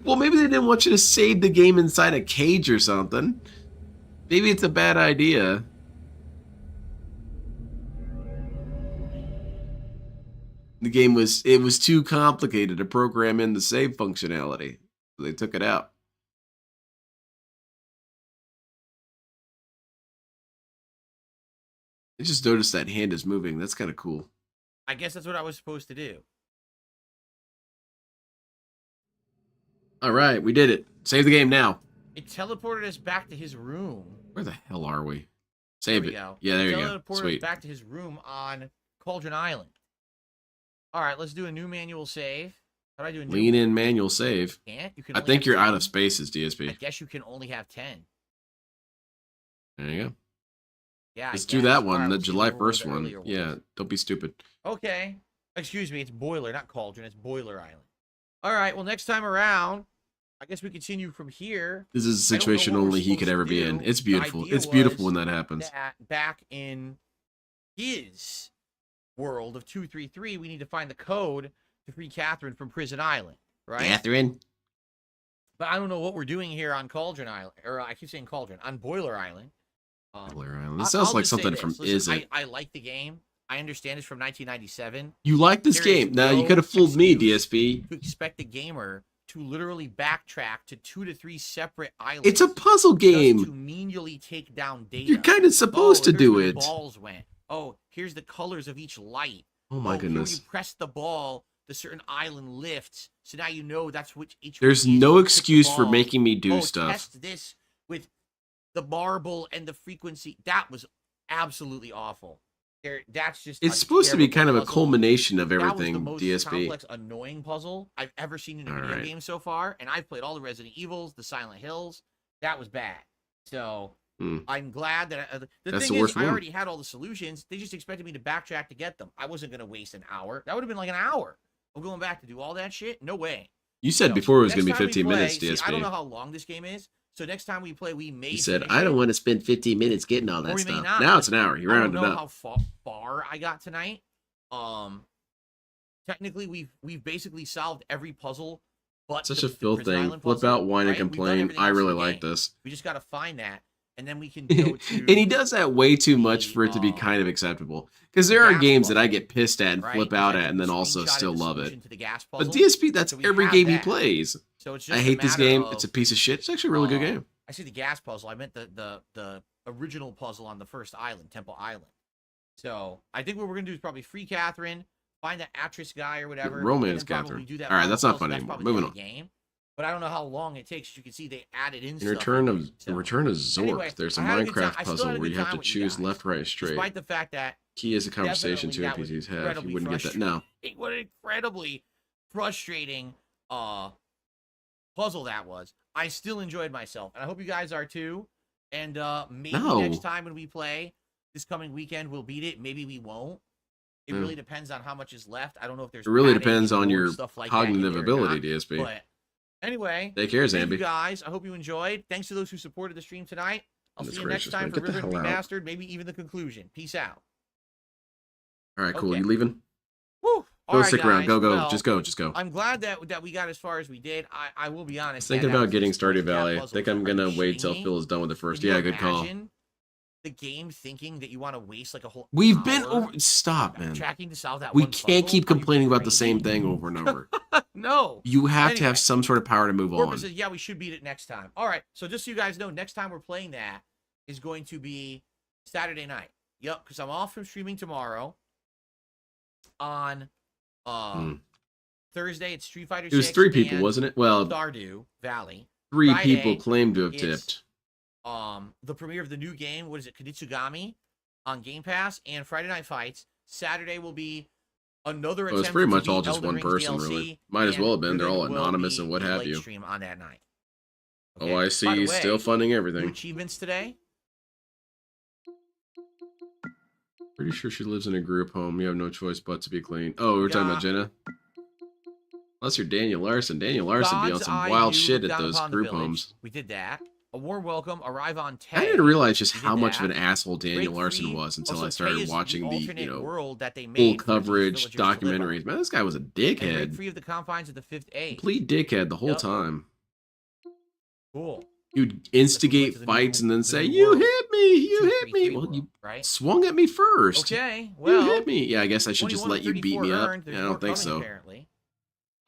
Well, maybe they didn't want you to save the game inside a cage or something. Maybe it's a bad idea. The game was too complicated to program in the save functionality. So they took it out. I just noticed that hand is moving. That's kind of cool. I guess that's what I was supposed to do. All right, we did it. Save the game now. It teleported us back to his room. Where the hell are we? Save There we it. go. Yeah, there you go. Teleported us Sweet. back to his room on Cauldron Island. All right, let's do a new manual save. How do I do a new Lean in manual save. Can't? You can I only think have you're out 10. of spaces, I DSP. guess you can only have 10. There you go. Yeah. I Let's do guess. that All one, right, the let's do July the 1st one. earlier ones. Yeah, don't be stupid. Okay. Excuse me, it's Boiler, not Cauldron. It's Boiler Island. All right, well, next time around, I guess we continue from here. This is a I don't know situation what we're only he could supposed ever to be in. do. It's The beautiful. idea It's beautiful was when that happens. That back in his world of 233, we need to find the code to free Catherine from Prison Island, right? Catherine? But I don't know what we're doing here on Cauldron Island, or I keep saying Cauldron, on Boiler Island. Blair Island. This sounds I'll like just say something this. from Listen, Is It? I like the game. I understand it's from 1997. You like this There game? is Now you no could have fooled me, excuse DSP. to expect a gamer to literally backtrack to 2 to 3 separate islands. It's a puzzle just to game. manually take down data. You're kind of supposed to here's do where it. The balls went. Oh, here's the colors of each light. Oh my Here goodness. you press the ball, the certain island lifts. So now you know that's which each. There's one is. no You pick the excuse for ball. making me do Oh, stuff. Test this with the marble and the frequency. That was absolutely awful. That's just. It's a supposed to be terrible kind of a puzzle. culmination of That was everything, the most DSP. complex, annoying puzzle I've ever seen in a video Alright. game so far, and I've played all the Resident Evils, the Silent Hills. That was bad. So I'm glad that the That's thing the is, worst I one. already had all the solutions. They just expected me to backtrack to get them. I wasn't gonna waste an hour. That would have been like an hour of going back to do all that shit. No way. You said So, before it was next going to be time we 15 play- minutes, see, I don't know DSP. how long this game is. So next time we play, we may. He said, finish I don't it, want to spend 15 minutes getting all or that we may stuff. not. Now it's an hour. You I don't rounded know up. how far I got tonight. Technically, we've basically solved every puzzle, but Such the a Phil prison thing. island Flip puzzle, out, whine, and right? We've done complain. everything I else in really the like game. this. We just gotta find that, and then we can go to. And he does that way too much the, for it to be kind of acceptable. Because there are gas games that I puzzle, get pissed at and right? flip Because out I at took and a then also screenshot of still the love solution it. to the gas But puzzle. DSP, that's So we every have game he that. plays. So it's just I a hate this matter game. of, It's a piece of shit. It's actually a really good game. I see the gas puzzle. I meant the original puzzle on the first island, Temple Island. So I think what we're gonna do is probably free Catherine, find that actress guy or whatever. Romance and then probably Catherine. do that All right, final that's not puzzle. fun That's anymore. probably the Moving end of the game. But I don't know how long it takes. As you can see, they added in In stuff. return in of it, so. Return of Zork, Anyway, there's a I had a good time. Minecraft I still puzzle had a where good you have time to with you choose guys, left, right, straight. Despite the fact that Key is a conversation two definitely that was NPCs have. You incredibly wouldn't get that. No. what an incredibly frustrating puzzle that was. I still enjoyed myself, and I hope you guys are too. And maybe No. next time when we play this coming weekend, we'll beat it. Maybe we won't. It really depends on how much is left. I don't know if there's. It really padding depends and on more your stuff like that in cognitive there or ability, not. DSP. But anyway, Take care, thank you Zambi. guys. I hope you enjoyed. Thanks to those who supported the stream tonight. I'll Goodness see you gracious, next time man. for Get the Riven hell out. Remastered, maybe even the conclusion. Peace out. All right, cool. Okay. You leaving? Woo! Go All right, stick around. guys. Go, go. Well, Just go. Just go. I'm glad that we got as far as we did. I will be I honest. was thinking that about was getting disappointing. Stardew That Valley. I puzzle think was I'm going to wait till shitting me. Phil is done with it first. Can you Yeah, good call. imagine the game thinking that you want to waste like a whole We've been hour over. Stop, man. tracking to solve that We one can't puzzle? keep Are you complaining about the same crazy? thing over and over. No. You have to Anyway. have some sort of power to move Corbin on. says, yeah, we should beat it next time. All right. So just so you guys know, next time we're playing that is going to be Saturday night. Yep, because I'm off from streaming tomorrow. On Thursday, it's Street Fighter 6. It was 3 people, and wasn't it? Well, Stardew Valley. 3 Friday, people claimed to have it's, tipped. The premiere of the new game, what is it, Kunitsugami on Game Pass, and Friday Night Fights. Saturday will be another Well, it's attempt pretty to much beat all just Elden one Ring person, DLC, really. Might as and well have been. They're all Riven will anonymous be and what a have late you. stream on that night. Oh, Okay? I By the see. way, Still funding new everything. achievements today. Pretty sure she lives in a group home. You have no choice but to be clean. Oh, we're talking about Jenna? Unless you're Daniel Larson. Daniel Larson be on God's some eye wild view, shit look at down those upon the group village. homes. We did that. A warm welcome. Arrive on Tay. I didn't realize just We did how much of that. an asshole Daniel Break Larson free. was until Also, I started Tay is watching the, alternate world that they full made for these coverage villagers to live on. documentaries. Man, this guy was a And break dickhead. free of the confines of the Fifth Age. Complete dickhead the whole Yep. time. Cool. You'd instigate to the fights new- and then the say, new "You world. hit me! You hit 233 me!" Well, world, you right? swung at me first. Okay. Well, you hit me. Yeah, I guess I should just 21 let you beat 34 me up. earned. There's Yeah, I more don't think coming, so. Apparently.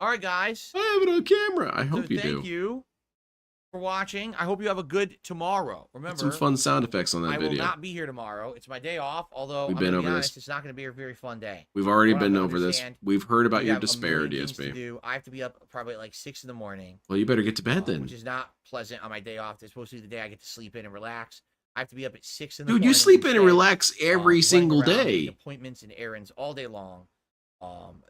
All right, guys. I have it on camera. I So hope you thank do. you for watching. I hope you have a good tomorrow. Put Remember, some fun sound effects on that I will video. not be here tomorrow. It's my day off. Although We've I'm been gonna be over honest, this. it's not going to be a very fun day. We've already What I'm been gonna over this. understand, We've heard about We your have a despair, million things to DSP. do. I have to be up probably at like 6 in the morning. Well, you better get to bed then. Which is not pleasant on my day off. It's supposed to be the day I get to sleep in and relax. I have to be up at 6 in the morning. Dude, you sleep in and instead, relax every running single around, making day. appointments and errands all day long.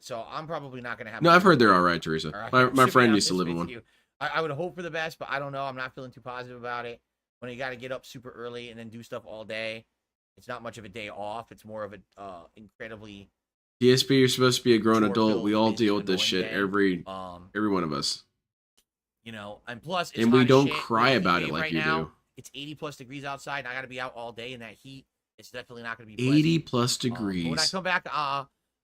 So I'm probably not going to have. No, much I've heard to they're do. all right, Teresa. All right, My to be friend used to honest live in with one. you. I would hope for the best, but I don't know. I'm not feeling too positive about it. When you got to get up super early and then do stuff all day, it's not much of a day off. It's more of a incredibly DSP, you're supposed to be a grown chore adult. filled, We all busy, deal with this annoying shit. day. Every one of us. You know, and plus, it's And we hot as don't shit. cry We're in a heat about it wave like right you now. do. It's 80 plus degrees outside, and I got to be out all day in that heat. It's definitely not going to be 80 pleasant. plus But when I degrees. come back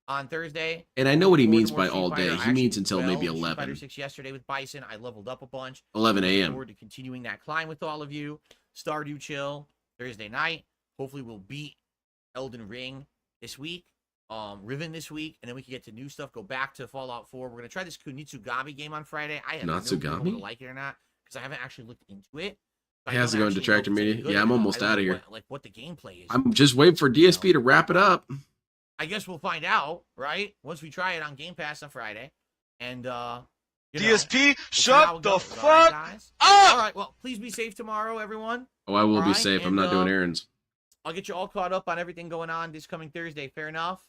on Thursday, And I know what he forward to means more by Street all Fighter. day. I He actually means did until well maybe in Street Fighter 11. 6 yesterday with Bison. I leveled up a bunch. 11 Looking a.m. forward to continuing that climb with all of you. Stardew Chill. Thursday night. Hopefully we'll beat Elden Ring this week, Riven this week, and then we can get to new stuff, go back to Fallout 4. We're going to try this Kunitsugami game on Friday. I have no clue if I'm going to like it or not, because I haven't actually looked into it. It hasn't gone to Tractor Media. Yeah, I'm almost out of here. What the gameplay is. I'm just waiting for DSP to wrap it up. I guess we'll find out, right? Once we try it on Game Pass on Friday. And, DSP, shut the fuck up! All right, well, please be safe tomorrow, everyone. Oh, I will be safe. I'm not doing errands. I'll get you all caught up on everything going on this coming Thursday. Fair enough?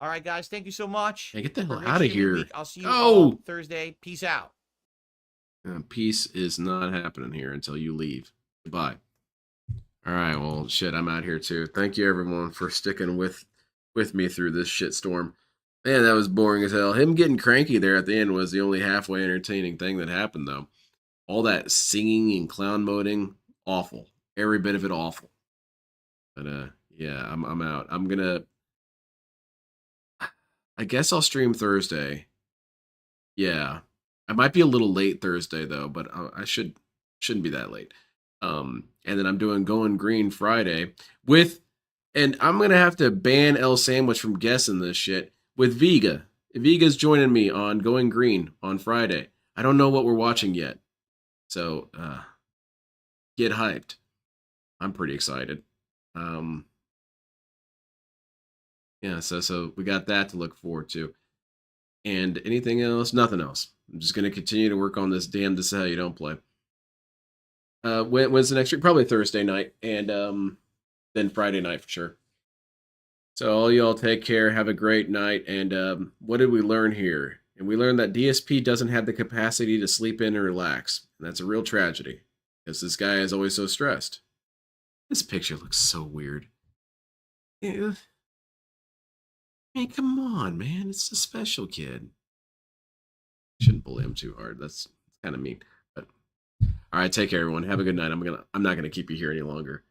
All right, guys. Thank you so much. Hey, get the hell out of here. I'll see you all Thursday. Peace out. Peace is not happening here until you leave. Goodbye. All right, well, shit, I'm out here too. Thank you, everyone, for sticking with me through this shit storm. Man, that was boring as hell. Him getting cranky there at the end was the only halfway entertaining thing that happened, though. All that singing and clown moding, awful. Every bit of it awful. But yeah, I'm out. I guess I'll stream Thursday. Yeah, I might be a little late Thursday though, but I shouldn't be that late. And then I'm doing Going Green Friday and I'm gonna have to ban El Sandwich from guessing this shit with Vega. Vega's joining me on Going Green on Friday. I don't know what we're watching yet, so get hyped. I'm pretty excited. Yeah, so we got that to look forward to. And anything else? Nothing else. I'm just gonna continue to work on this damn This Is How You Don't Play. When's the next week? Probably Thursday night, and then Friday night for sure. So all y'all take care, have a great night, and what did we learn here? And we learned that DSP doesn't have the capacity to sleep in and relax. And that's a real tragedy, because this guy is always so stressed. This picture looks so weird. Yeah. I mean, come on, man. It's a special kid. Shouldn't bully him too hard. That's kind of mean. But all right, take care, everyone. Have a good night. I'm not gonna keep you here any longer.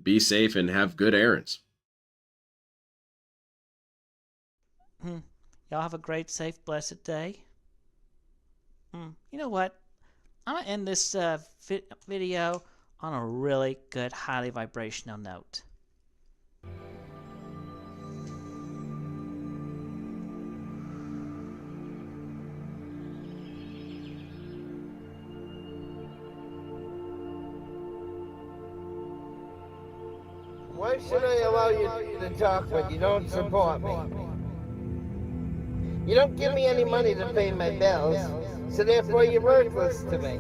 Be safe and have good errands. Y'all have a great, safe, blessed day. You know what? I'm gonna end this video on a really good, highly vibrational note. Why should I allow you to talk when you don't support me? You don't give me any money to pay my bills, so therefore you're worthless to me.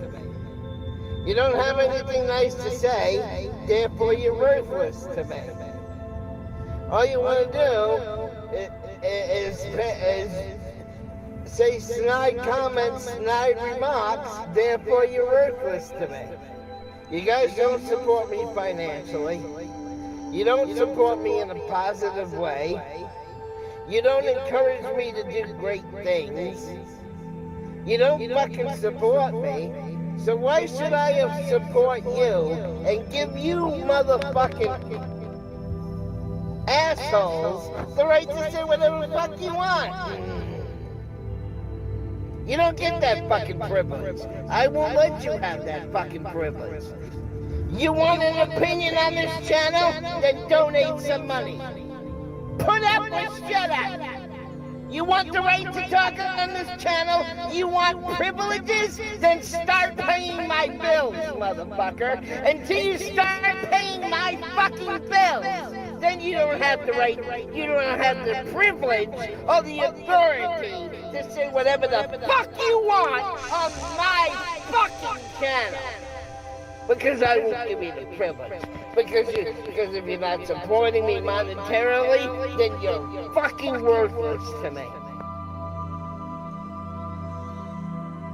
You don't have anything nice to say, therefore you're worthless to me. All you want to do is say snide comments, snide remarks, therefore you're worthless to me. You guys don't support me financially. You don't support me in a positive way. You don't encourage me to do great things. You don't fucking support me. So why should I support you and give you motherfucking assholes the right to say whatever the fuck you want? You don't get that fucking privilege. I won't let you have that fucking privilege. You want an opinion on this channel? Then donate some money. Put up or shut up. You want the right to talk on this channel? You want privileges? Then start paying my bills, motherfucker. Until you start paying my fucking bills, then you don't have the right, you don't have the privilege or the authority to say whatever the fuck you want on my fucking channel. Because I won't give you the privilege. Because if you're not supporting me monetarily, then you're fucking worthless to me.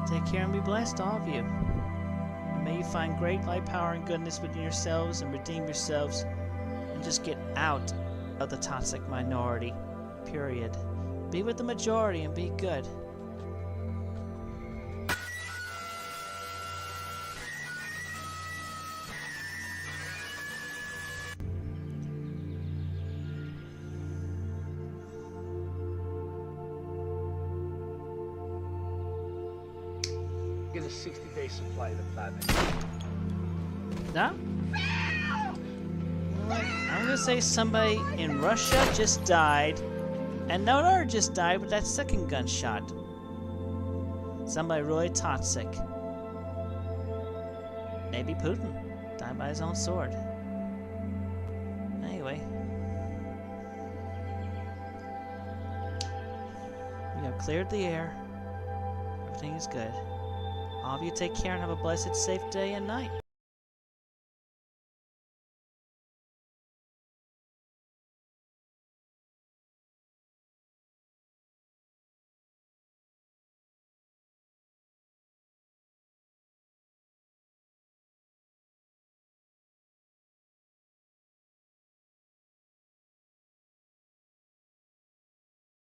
Take care and be blessed, all of you. And may you find great light, power, and goodness within yourselves and redeem yourselves and just get out of the toxic minority. Period. Be with the majority and be good. Get a 60-day supply of the platinum. No? I'm gonna say somebody in Russia just died, and another just died with that second gunshot. Somebody really toxic. Maybe Putin died by his own sword. Anyway, we have cleared the air. Everything is good. All of you take care and have a blessed, safe day and night.